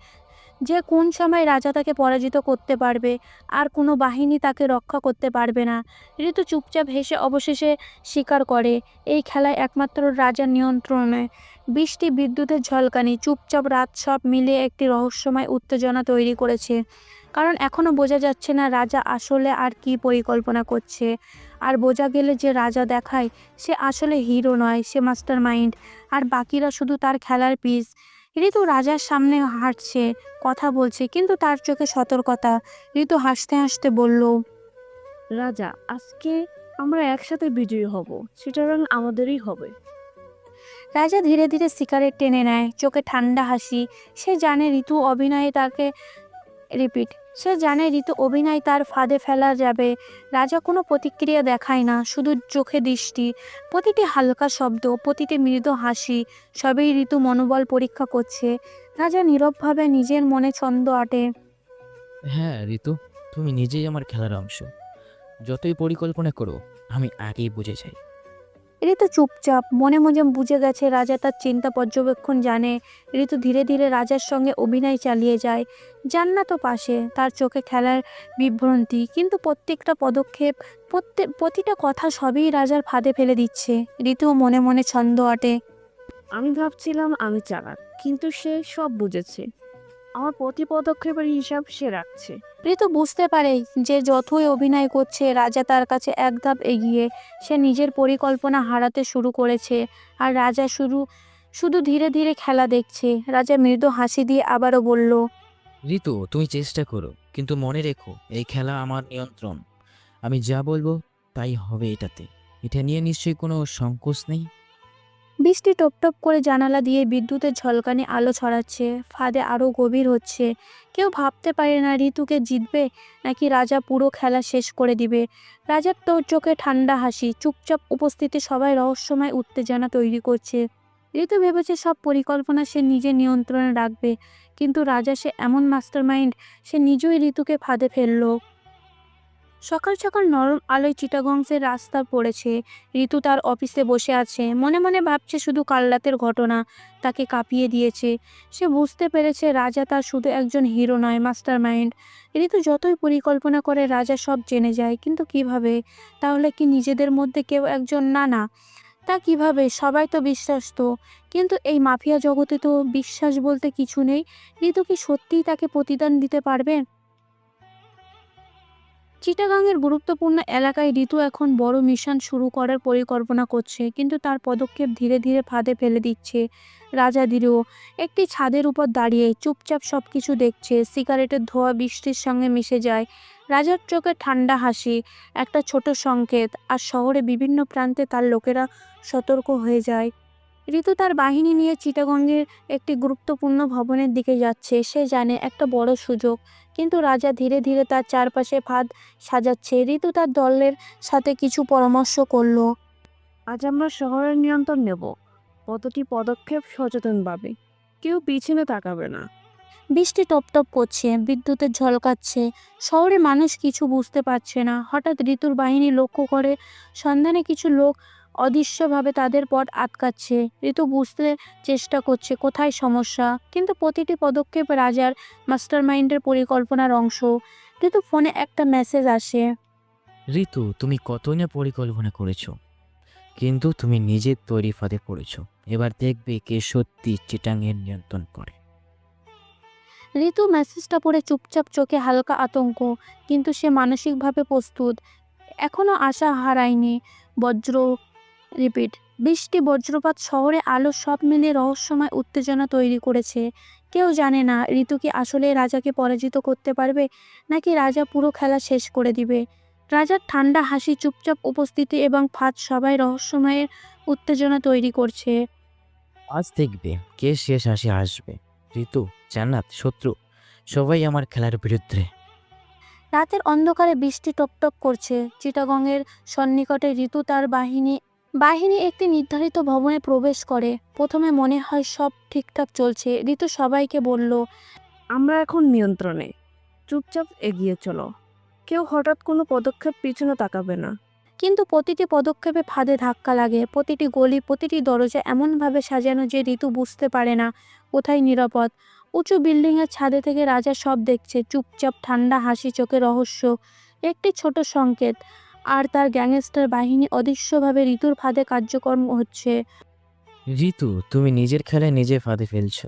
যে কোন সময় রাজা তাকে পরাজিত করতে পারবে আর কোনো বাহিনী তাকে রক্ষা করতে পারবে না। ঋতু চুপচাপ হেসে অবশেষে স্বীকার করে, এই খেলায় একমাত্র রাজার নিয়ন্ত্রণে। বৃষ্টি, বিদ্যুতের ঝলকানি, চুপচাপ রাত, সব মিলিয়ে একটি রহস্যময় উত্তেজনা তৈরি করেছে। কারণ এখনও বোঝা যাচ্ছে না রাজা আসলে আর কি পরিকল্পনা করছে। আর বোঝা গেলে যে রাজা দেখায় সে আসলে হিরো নয়, সে মাস্টার মাইন্ড, আর বাকিরা শুধু তার খেলার পিস। ঋতু রাজার সামনে হাঁটছে, কথা বলছে, কিন্তু তার চোখে সতর্কতা। ঋতু হাসতে হাসতে বলল, রাজা, আজকে আমরা একসাথে বিজয়ী হব, চিটাগাং আমাদেরই হবে। রাজা ধীরে ধীরে সিগারেট টেনে নেয়, চোখে ঠান্ডা হাসি। সে জানে ঋতু অভিনয়ে তাকে, রিপিট, সে জানে ঋতু অভিনয় তার ফাঁদে ফেলা যাবে। রাজা কোনো প্রতিক্রিয়া দেখায় না, শুধু চোখে দৃষ্টি। প্রতিটি হালকা শব্দ, প্রতিটি মৃদু হাসি, সবই ঋতু মনোবল পরীক্ষা করছে। রাজা নীরবভাবে নিজের মনে ছন্দ আঁটে। হ্যাঁ ঋতু, তুমি নিজেই আমার খেলার অংশ। যতই পরিকল্পনা করো আমি আগেই বুঝে যাই। ঋতু চুপচাপ, মনে মনে বুঝে গেছে রাজা তার চিন্তা পর্যবেক্ষণ জানে। ঋতু ধীরে ধীরে রাজার সঙ্গে অভিনয় চালিয়ে যায়। জান্নাতও পাশে, তার চোখে খেলার বিভ্রান্তি, কিন্তু প্রত্যেকটা পদক্ষেপ, প্রতিটা কথা সবই রাজার ফাঁদে ফেলে দিচ্ছে। ঋতুও মনে মনে ছন্দ আঁটে। আমি ভাবছিলাম আমি চালাক, কিন্তু সে সব বুঝেছে। আমার প্রতি পদক্ষেপের হিসাব সে রাখছে। ঋতু বুঝতে পারে যে যতই অভিনয় করছে রাজা তার কাছে এক ধাপ এগিয়ে। সে নিজের পরিকল্পনা হারাতে শুরু করেছে, আর রাজা শুধু শুধু ধীরে ধীরে খেলা দেখছে। রাজা মৃদু হাসি দিয়ে আবারও বলল, ঋতু, তুমি চেষ্টা করো, কিন্তু মনে রেখো এই খেলা আমার নিয়ন্ত্রণ। আমি যা বলবো তাই হবে এটাতে। এটা নিয়ে নিশ্চয়ই কোনো সংকোচ নেই। বৃষ্টি টপটপ করে জানালা দিয়ে বিদ্যুতের ঝলকানি আলো ছড়াচ্ছে। ফাঁদে আরও গভীর হচ্ছে। কেউ ভাবতে পারে না ঋতুকে জিতবে নাকি রাজা পুরো খেলা শেষ করে দিবে। রাজার তোর চোখে ঠান্ডা হাসি, চুপচাপ উপস্থিতি, সবাই রহস্যময় উত্তেজনা তৈরি করছে। ঋতু ভেবেছে সব পরিকল্পনা সে নিজে নিয়ন্ত্রণে রাখবে, কিন্তু রাজা সে এমন মাস্টারমাইন্ড, সে নিজেই ঋতুকে ফাঁদে ফেললো। সকাল সকাল নরম আলোয় চিটাগংসের রাস্তা পড়েছে। ঋতু তার অফিসে বসে আছে, মনে মনে ভাবছে শুধু কাল রাতের ঘটনা তাকে কাঁপিয়ে দিয়েছে। সে বুঝতে পেরেছে রাজা তার শুধু একজন হিরো নয়, মাস্টার মাইন্ড। ঋতু যতই পরিকল্পনা করে রাজা সব জেনে যায়, কিন্তু কিভাবে? তাহলে কি নিজেদের মধ্যে কেউ একজন? না না, তা কিভাবে? সবাই তো বিশ্বাস, কিন্তু এই মাফিয়া জগতে তো বিশ্বাস বলতে কিছু নেই। ঋতু কি সত্যিই তাকে প্রতিদান দিতে পারবে? চিটাগাংয়ের গুরুত্বপূর্ণ এলাকায় ঋতু এখন বড় মিশন শুরু করার পরিকল্পনা করছে, কিন্তু তার পদক্ষেপ ধীরে ধীরে ফাঁদে ফেলে দিচ্ছে। রাজা দৃঢ়, একটি ছাদের উপর দাঁড়িয়ে চুপচাপ সবকিছু দেখছে। সিগারেটের ধোঁয়া বৃষ্টির সঙ্গে মিশে যায়। রাজার চোখে ঠান্ডা হাসি, একটা ছোট সংকেত, আর শহরে বিভিন্ন প্রান্তে তার লোকেরা সতর্ক হয়ে যায়। ঋতু তার বাহিনী নিয়ে চিটাগংয়ের একটি গুরুত্বপূর্ণ ভবনের দিকে যাচ্ছে। সে জানে একটা বড় সুযোগ, কিন্তু রাজা ধীরে ধীরে তার চারপাশে ফাঁদ সাজাচ্ছে। ঋতু তার দলের সাথে কিছু পরামর্শ করলো। আজ আমরা শহরের নিয়ন্ত্রণ নেব, প্রতিটি পদক্ষেপ সচেতনভাবে, কেউ পিছনে তাকাবে না। বৃষ্টি টপটপ করছে, বিদ্যুতের ঝলকাচ্ছে। শহরে মানুষ কিছু বুঝতে পারছে না। হঠাৎ ঋতুর বাহিনী লক্ষ্য করে সন্ধানে কিছু লোক অদৃশ্যভাবে তাদের পথ আটকাচ্ছে। ঋতু বুঝতে চেষ্টা করছে কোথায় সমস্যা, কিন্তু প্রতিটি পদক্ষেপ রাজার মাস্টারমাইন্ডের পরিকল্পনার অংশ। ঋতু ফোনে একটা মেসেজ আসে। ঋতু, তুমি কতই না পরিকল্পনা করেছো, কিন্তু তুমি নিজের তৈরি ফাঁদে পড়েছো। এবার দেখবে কে সত্যি চিটাংয়ের নিয়ন্ত্রণ করে। ঋতু মেসেজটা পড়ে চুপচাপ, চোখে হালকা আতঙ্ক, কিন্তু সে মানসিকভাবে প্রস্তুত। এখনো আশা হারায়নি। বজ্র রিপিট, বৃষ্টি, বজ্রপাত, শহরে আলো, সব মিলে রহস্যময় উত্তেজনা তৈরি করেছে। কেউ জানে না ঋতু কি আসলে রাজাকে পরাজিত করতে পারবে, নাকি রাজা পুরো খেলা শেষ করে দিবে। রাজার ঠান্ডা হাসি, চুপচাপ উপস্থিতি এবং ফাঁদ সবাই রহস্যময়ের উত্তেজনা তৈরি করছে। আজ দেখবে কে শেষ হাসি আসবে। ঋতু, জান্নাত, শত্রু, সবাই আমার খেলার বিরুদ্ধে। রাতের অন্ধকারে বৃষ্টি টপটপ করছে। চিটাগংয়ের সন্নিকটে ঋতু তার বাহিনী একটি নির্ধারিত ভবনে প্রবেশ করে। প্রথমে মনে হয় সব ঠিকঠাক চলছে। ঋতু সবাইকে বলল, আমরা এখন নিয়ন্ত্রণে, চুপচাপ এগিয়ে চলো, কেউ হঠাৎ কোনো পদক্ষেপ পিছনে তাকাবে না। কিন্তু প্রতিটি পদক্ষেপে ফাঁদে ধাক্কা লাগে। প্রতিটি গলি, প্রতিটি দরজা এমনভাবে সাজানো যে ঋতু বুঝতে পারে না কোথায় নিরাপদ। উঁচু বিল্ডিংয়ের ছাদে থেকে রাজা সব দেখছে, চুপচাপ, ঠান্ডা হাসি, চোখে রহস্য। একটি ছোট সংকেত, আর তার গ্যাংস্টার বাহিনী অদৃশ্যভাবে ঋতুর ফাঁদে কার্যক্রম হচ্ছে। ঋতু, তুমি নিজের খেলায় নিজে ফাঁদে ফেলছো।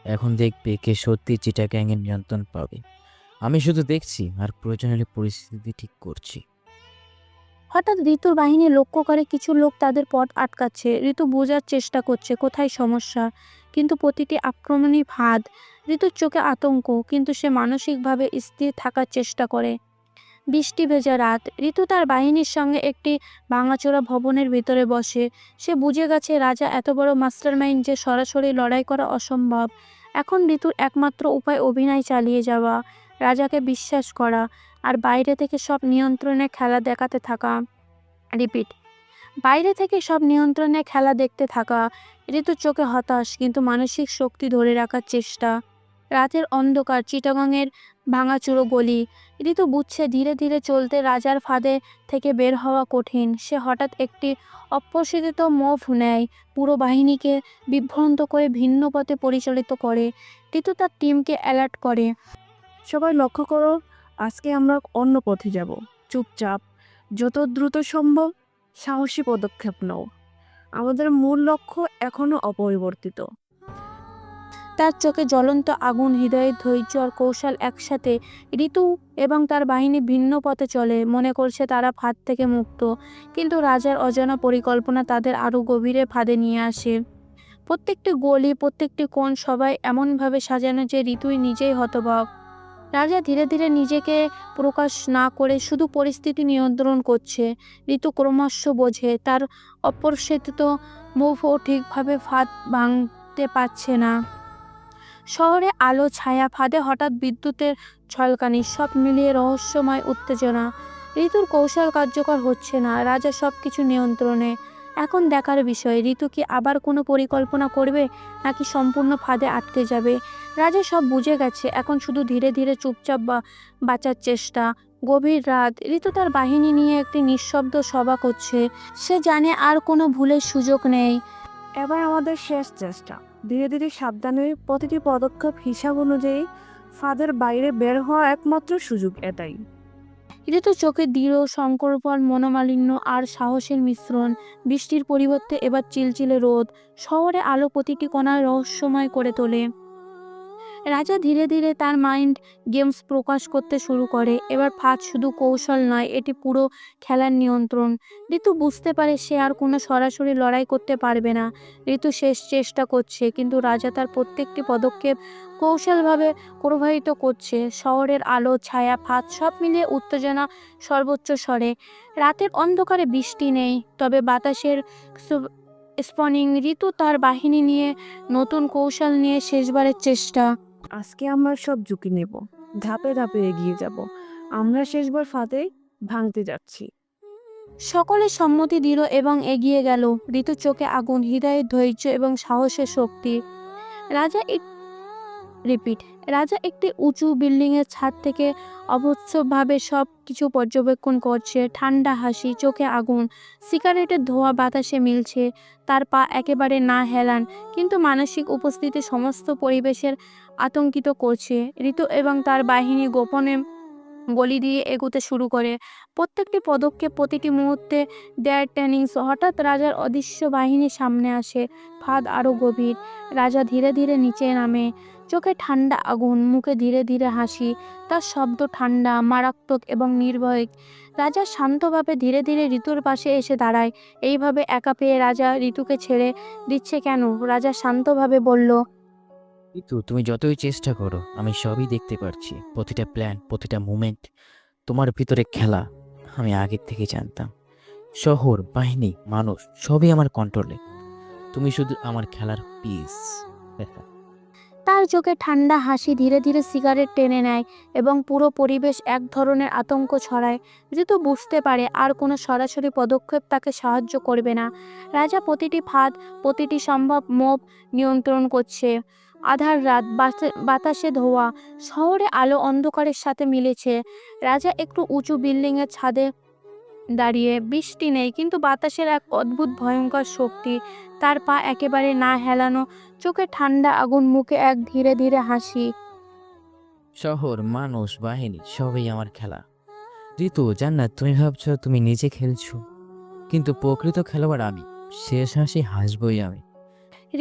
এখন দেখবে কে সত্যি চিটাগ্যাংয়ের নিয়ন্ত্রণ পাবে। আমি শুধু দেখছি আর প্রয়োজন হলে পরিস্থিতি ঠিক করছি। হঠাৎ ঋতুর বাহিনী লক্ষ্য করে কিছু লোক তাদের পথ আটকাচ্ছে। ঋতু বোঝার চেষ্টা করছে কোথায় সমস্যা, কিন্তু প্রতিটি আক্রমণই ফাঁদ। ঋতুর চোখে আতঙ্ক, কিন্তু সে মানসিকভাবে স্থির থাকার চেষ্টা করে। বৃষ্টি ভেজা রাত। ঋতু তার বাহিনীর সঙ্গে একটি ভাঙাচোরা ভবনের ভিতরে বসে। সে বুঝে গেছে রাজা এত বড় মাস্টারমাইন্ড যে সরাসরি লড়াই করা অসম্ভব। এখন ঋতুর একমাত্র উপায় অভিনয় চালিয়ে যাওয়া, রাজাকে বিশ্বাস করা, আর বাইরে থেকে সব নিয়ন্ত্রণে খেলা দেখাতে থাকা। রিপিট, বাইরে থেকে সব নিয়ন্ত্রণে খেলা দেখতে থাকা। ঋতুর চোখে হতাশ, কিন্তু মানসিক শক্তি ধরে রাখার চেষ্টা। রাতের অন্ধকার, চিটাগংয়ের ভাঙাচুরো গলি। ঋতু বুঝছে ধীরে ধীরে চলতে রাজার ফাঁদে থেকে বের হওয়া কঠিন। সে হঠাৎ একটি অপ্রশিদিত মুভ নেয়, পুরো বাহিনীকে বিভ্রান্ত করে ভিন্ন পথে পরিচালিত করে। ঋতু তার টিমকে অ্যালার্ট করে। সবাই লক্ষ্য করো, আজকে আমরা অন্য পথে যাব। চুপচাপ, যত দ্রুত সম্ভব সাহসী পদক্ষেপ নাও। আমাদের মূল লক্ষ্য এখনো অপরিবর্তিত। তার চোখে জ্বলন্ত আগুন, হৃদয়ের ধৈর্য আর কৌশল একসাথে। ঋতু এবং তার বাহিনী ভিন্ন পথে চলে, মনে করছে তারা ফাঁদ থেকে মুক্ত, কিন্তু রাজার অজানা পরিকল্পনা তাদের আরও গভীরে ফাঁদে নিয়ে আসে। প্রত্যেকটি গলি, প্রত্যেকটি কোণ, সবাই এমনভাবে সাজানো যে ঋতুই নিজেই হতবাক। রাজা ধীরে ধীরে নিজেকে প্রকাশ না করে শুধু পরিস্থিতি নিয়ন্ত্রণ করছে। ঋতু ক্রমশ বোঝে তার অপ্রশিক্ষিত মুভও ঠিকভাবে ফাঁদ ভাঙতে পারছে না। শহরে আলো, ছায়া, ফাঁদে হঠাৎ বিদ্যুতের ঝলকানি, সব মিলিয়ে রহস্যময় উত্তেজনা। ঋতুর কৌশল কার্যকর হচ্ছে না, রাজা সব কিছু নিয়ন্ত্রণে। এখন দেখার বিষয় ঋতু কি আবার কোনো পরিকল্পনা করবে, নাকি সম্পূর্ণ ফাঁদে আটকে যাবে। রাজা সব বুঝে গেছে, এখন শুধু ধীরে ধীরে চুপচাপ বাঁচার চেষ্টা। গভীর রাত। ঋতু তার বাহিনী নিয়ে একটি নিঃশব্দ সভা করছে। সে জানে আর কোনো ভুলের সুযোগ নেই। এবার আমাদের শেষ চেষ্টা, ধীরে ধীরে সাবধানে, প্রতিটি পদক্ষেপ হিসাব অনুযায়ী। ফাঁদের বাইরে বের হওয়া একমাত্র সুযোগ এটাই। ঋতু চোখে দৃঢ় সংকল্পন, মনোমালিন্য আর সাহসের মিশ্রণ। বৃষ্টির পরিবর্তে এবার চিলচিলে রোদ। শহরে আলো প্রতিটি কোণায় রহস্যময় করে তোলে। রাজা ধীরে ধীরে তার মাইন্ড গেমস প্রকাশ করতে শুরু করে। এবার ফাঁদ শুধু কৌশল নয়, এটি পুরো খেলার নিয়ন্ত্রণ। ঋতু বুঝতে পারে সে আর কোনো সরাসরি লড়াই করতে পারবে না। ঋতু শেষ চেষ্টা করছে, কিন্তু রাজা তার প্রত্যেকটি পদক্ষেপ কৌশলভাবে প্রবাহিত করছে। শহরের আলো, ছায়া, ফাঁদ সব মিলিয়ে উত্তেজনা সর্বোচ্চ স্বরে। রাতের অন্ধকারে বৃষ্টি নেই, তবে বাতাসের স্পনিং ঋতু তার বাহিনী নিয়ে নতুন কৌশল নিয়ে শেষবারের চেষ্টা। আজকে আমরা সব ঝুঁকি নেব, ধাপে ধাপে এগিয়ে যাব। আমরা শেষবার ফাঁদে ভাঙতে যাচ্ছি। সকলে সম্মতি দিল এবং এগিয়ে গেল। ঋতুর চোখে আগুন, হৃদয়ের ধৈর্য এবং সাহসের শক্তি। রাজা রাজা একটি উঁচু বিল্ডিং এর ছাদ থেকে অবশ্যভাবে সব কিছু পর্যবেক্ষণ করছে। ঠান্ডা হাসি, চোখে আগুন, সিগারেটের ধোঁয়া বাতাসে মিলছে। তার পা একেবারে না হেলান, কিন্তু মানসিক উপস্থিতি সমস্ত পরিবেশের আতঙ্কিত করছে। ঋতু এবং তার বাহিনী গোপনে গলি দিয়ে এগোতে শুরু করে। প্রত্যেকটি পদক্ষেপ, প্রতিটি মুহূর্তে দেয়ার টেনিংস। হঠাৎ রাজার অদৃশ্য বাহিনী সামনে আসে। ফাঁদ আরো গভীর। রাজা ধীরে ধীরে নিচে নামে, চোখে ঠান্ডা আগুন, মুখে ধীরে ধীরে হাসি। তার শব্দ ঠান্ডা, মারাত্মক এবং নির্ভয়। রাজা শান্তভাবে ধীরে ধীরে ঋতুর পাশে এসে দাঁড়ায়। এইভাবে একা পেয়ে রাজা ঋতুকে ছেড়ে দিচ্ছে কেন? রাজা শান্তভাবে বলল, কিন্তু তুমি যতই চেষ্টা করো, আমি সবই দেখতে পারছি। প্রতিটা প্ল্যান, প্রতিটা মুভমেন্ট তোমার ভিতরে খেলা। আমি আগের থেকে জানতাম। শহর, বাহিনী, মানুষ সবই আমার কন্ট্রোলে। তুমি শুধু আমার খেলার পিস। তার চোখে ঠান্ডা হাসি ধীরে ধীরে সিগারেট টেনে নেয় এবং পুরো পরিবেশ এক ধরনের আতঙ্ক ছড়ায়। ঋতু বুঝতে পারে আর কোনো সরাসরি পদক্ষেপ তাকে সাহায্য করবে না। রাজা প্রতিটি ফাঁদ, প্রতিটি সম্ভব মোভ নিয়ন্ত্রণ করছে। আধার রাত, বাতাসে ধোঁয়া, শহরে আলো অন্ধকারের সাথে মিলেছে। রাজা একটু উঁচু বিল্ডিংয়ের ছাদে দাঁড়িয়ে। বৃষ্টি নেই, কিন্তু বাতাসের এক অদ্ভুত ভয়ঙ্কর শক্তি। তার পা একেবারে না হেলানো, চোখে ঠান্ডা আগুন, মুখে এক ধীরে ধীরে হাসি। শহর, মানুষ, বাহিনী সবই আমার খেলা। ঋতু, জান্নাত, তুমি ভাবছো তুমি নিজে খেলছো, কিন্তু প্রকৃত খেলোয়াড় আমি। শেষ হাসি হাসবই আমি।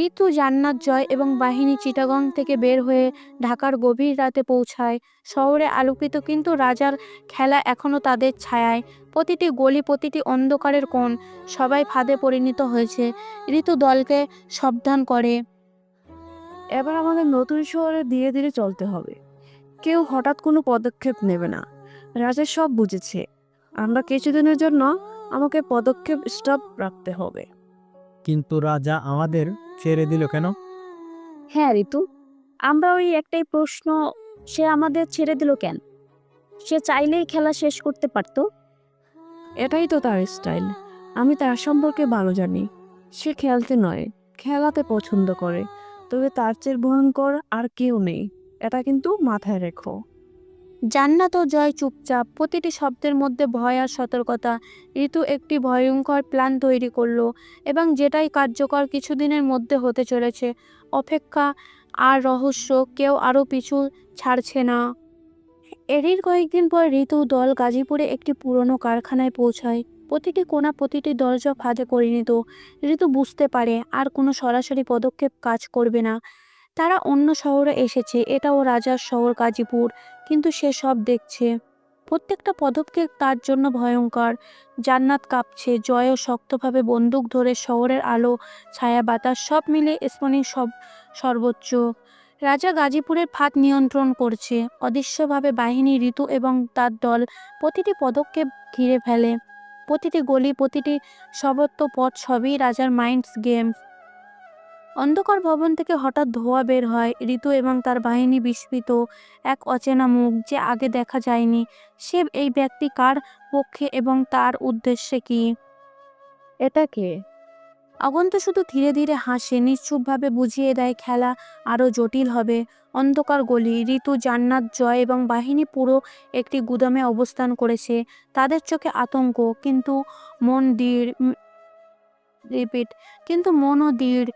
ঋতু, জান্নাত, জয় এবং বাহিনী চিটাগং থেকে বের হয়ে ঢাকার গভীর রাতে পৌঁছায়। শহরে আলোকিত, কিন্তু রাজার খেলা এখনো তাদের ছায়ায়। প্রতিটি গলি, প্রতিটি অন্ধকারের কোণ, সবাই ফাঁদে পরিণত হয়েছে। ঋতু দলকে সাবধান করে, এবার আমাদের নতুন শহরে ধীরে ধীরে চলতে হবে। কেউ হঠাৎ কোনো পদক্ষেপ নেবে না। রাজা সব বুঝেছে। আমরা কিছুদিনের জন্য আমাকে পদক্ষেপ স্টপ রাখতে হবে। কিন্তু রাজা আমাদের ছেড়ে দিল কেন? হ্যাঁ ঋতু, আমরা ওই একটাই প্রশ্ন, সে আমাদের ছেড়ে দিল কেন? সে চাইলেই খেলা শেষ করতে পারতো। এটাই তো তার স্টাইল। আমি তার সম্পর্কে ভালো জানি। সে খেলতে নয়, খেলাতে পছন্দ করে। তবে তার চেয়ে ভয়ঙ্কর আর কেউ নেই, এটা কিন্তু মাথায় রেখো। জান্নাত ও জয় চুপচাপ, প্রতিটি শব্দের মধ্যে ভয় আর সতর্কতা। ঋতু একটি ভয়ঙ্কর প্ল্যান তৈরি করলো, এবং যেটাই কার্যকর কিছুদিনের মধ্যে হতে চলেছে। অপেক্ষা আর রহস্য, কেউ আরও পিছু ছাড়ছে না। এরই কয়েকদিন পর ঋতু দল গাজীপুরে একটি পুরনো কারখানায় পৌঁছায়। প্রতিটি কোণা, প্রতিটি দরজা ফাঁদে পরিণত। ঋতু বুঝতে পারে আর কোনো সরাসরি পদক্ষেপ কাজ করবে না। তারা অন্য শহরে এসেছে, এটাও রাজার শহর গাজীপুর, কিন্তু সে সব দেখছে। প্রত্যেকটা পদক্ষেপ তার জন্য ভয়ঙ্কর। জান্নাত কাঁপছে, জয়ও শক্তভাবে বন্দুক ধরে। শহরের আলো, ছায়া, বাতাস সব মিলে স্পনিং সর্বোচ্চ। রাজা গাজীপুরের ফাঁদ নিয়ন্ত্রণ করছে। অদৃশ্যভাবে বাহিনী, ঋতু এবং তার দল প্রতিটি পদক্ষেপ ঘিরে ফেলে। প্রতিটি গলি, প্রতিটি সর্বত্র পথ, সবই রাজার মাইন্ডস গেম। অন্ধকার ভবন থেকে হঠাৎ ধোঁয়া বের হয়। ঋতু এবং তার বাহিনী বিস্মিত। এক অচেনা মুখ, যে আগে দেখা যায়নি। সে এই ব্যক্তি কার পক্ষে এবং তার উদ্দেশ্যে কি? এটা কে? আগন্তুক শুধু ধীরে ধীরে হাসে, নিশ্চুপভাবে বুঝিয়ে দেয় খেলা আরও জটিল হবে। অন্ধকার গলি, ঋতু, জান্নাত, জয় এবং বাহিনী পুরো একটি গুদামে অবস্থান করেছে। তাদের চোখে আতঙ্ক, কিন্তু মন দৃঢ়। কিন্তু মনও দৃঢ়।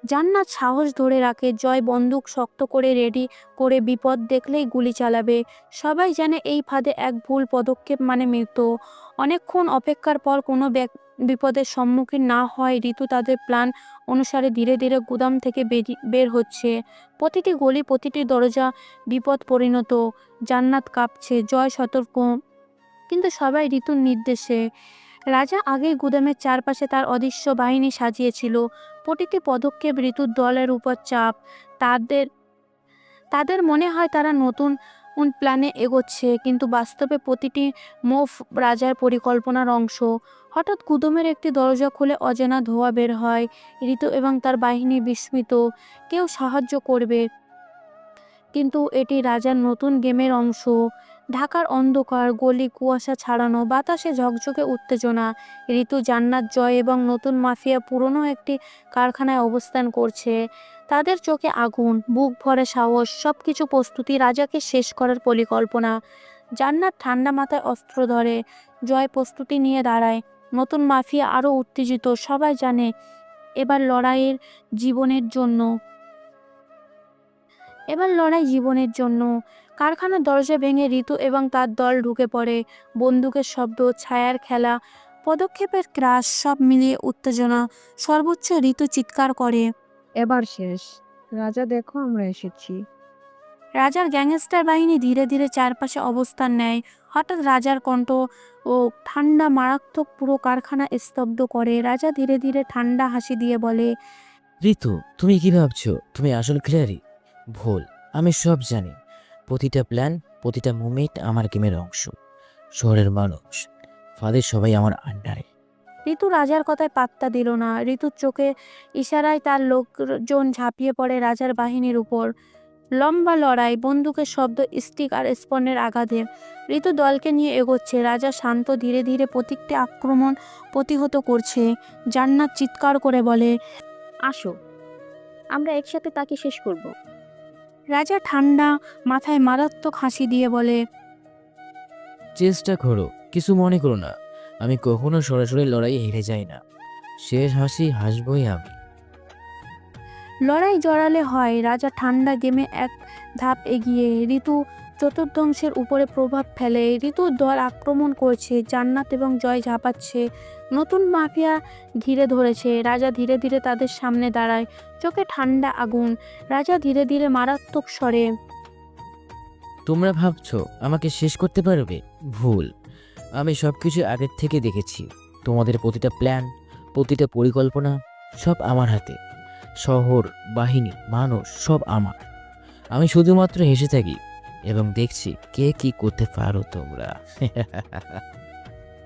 জান্নাত সাহস ধরে রাখে, জয় বন্দুক শক্ত করে রেডি করে বিপদ দেখলেই গুলি চালাবে। সবাই জানে এই ফাঁদে এক ভুল পদক্ষেপ মানে মৃত্যু। অনেকক্ষণ অপেক্ষার পর কোনো বিপদের সম্মুখীন না হয় ঋতু তাদের প্ল্যান অনুসারে ধীরে ধীরে গুদাম থেকে বের হচ্ছে। প্রতিটি গলি, প্রতিটি দরজা বিপদ পরিণত। জান্নাত কাঁপছে, জয় সতর্ক, কিন্তু সবাই ঋতুর নির্দেশে। রাজা আগেই গুদামের চারপাশে তার অদৃশ্য বাহিনী সাজিয়েছিল। প্রতিটি পদক্ষেপ ঋতুর দলের উপর চাপ। তাদের মনে হয় তারা নতুন প্ল্যানে এগোচ্ছে, কিন্তু বাস্তবে প্রতিটি মুভ রাজার পরিকল্পনার অংশ। হঠাৎ গুদমের একটি দরজা খুলে অজানা ধোঁয়া বের হয়। ঋতু এবং তার বাহিনী বিস্মিত, কেউ সাহায্য করবে, কিন্তু এটি রাজার নতুন গেমের অংশ। ঢাকার অন্ধকার, গলি, কুয়াশা ছাড়ানো, বাতাসে ঝকঝকে উত্তেজনা। ঋতু, জান্নাত, জয় এবং নতুন মাফিয়া পুরনো একটি কারখানায় অবস্থান করছে। তাদের চোখে আগুন, বুক ভরে সাহস, সবকিছু প্রস্তুতি রাজাকে শেষ করার পরিকল্পনা। জান্নাত ঠান্ডা মাথায় অস্ত্র ধরে, জয় প্রস্তুতি নিয়ে দাঁড়ায়। নতুন মাফিয়া আরও উত্তেজিত, সবাই জানে এবার লড়াইয়ের জীবনের জন্য। এবার লড়াই জীবনের জন্য। কারখানার দরজা ভেঙে ঋতু এবং তার দল ঢুকে পড়ে। বন্দুকের শব্দ, ছায়ার খেলা, পদক্ষেপের ক্রাশ, সব মিলিয়ে উত্তেজনা। সর্বোচ্চ ঋতু চিৎকার করে, এবার শেষ। রাজা দেখো, আমরা এসেছি। রাজার গ্যাংস্টার বাহিনী ধীরে ধীরে চারপাশে অবস্থান নেয়। হঠাৎ রাজার কণ্ঠ ও ঠান্ডা মারাত্মক পুরো কারখানা স্তব্ধ করে। রাজা ধীরে ধীরে ঠান্ডা হাসি দিয়ে বলে, ঋতু, তুমি কি ভাবছো তুমি আসল খেলাড়ি? ভুল। আমি সব জানি। প্রতিটা প্ল্যান, প্রতিটা মুভমেন্ট আমার গেমের অংশ। শহরের মানুষ, ফাদের সবাই আমার আন্ডারে। ঋতু রাজার কথায় পাত্তা দিল না। ঋতুর চোখে ইশারায় তার লোকজন ঝাঁপিয়ে পড়ে রাজার বাহিনীর উপর। লম্বা লড়াই, বন্দুকের শব্দ, স্টিক আর স্পনের আঘাতে। ঋতু দলকে নিয়ে এগোচ্ছে। রাজা শান্ত, ধীরে ধীরে প্রত্যেকটি আক্রমণ প্রতিহত করছে। জান্নাত চিৎকার করে বলে, আসো, আমরা একসাথে তাকে শেষ করব। রাজা ঠান্ডা মাথায় মারাত্মক হাসি দিয়ে বলে, চেষ্টা করো, কিছু মনে করো না। আমি কখনো সরাসরি লড়াই হেরে যাই না। শেষ হাসি হাসবই আমি। লড়াই জড়ালে হয়। রাজা ঠান্ডা গেমে এক ধাপ এগিয়ে। ঋতু চতুর্দংশের উপরে প্রভাব ফেলে। ঋতুর দল আক্রমণ করছে, জান্নাত এবং জয় ঝাঁপাচ্ছে। নতুন মাফিয়া ঘিরে ধরেছে। রাজা ধীরে ধীরে তাদের সামনে দাঁড়ায়, চোখে ঠান্ডা আগুন। রাজা ধীরে ধীরে মারাত্মক স্বরে, তোমরা ভাবছো আমাকে শেষ করতে পারবে? ভুল। আমি সবকিছু আগের থেকে দেখেছি। তোমাদের প্রতিটা প্ল্যান, প্রতিটা পরিকল্পনা সব আমার হাতে। শহর, বাহিনী, মানুষ সব আমার। আমি শুধুমাত্র হেসে থাকি এবং দেখছি কে কি করতে পারো তোমরা।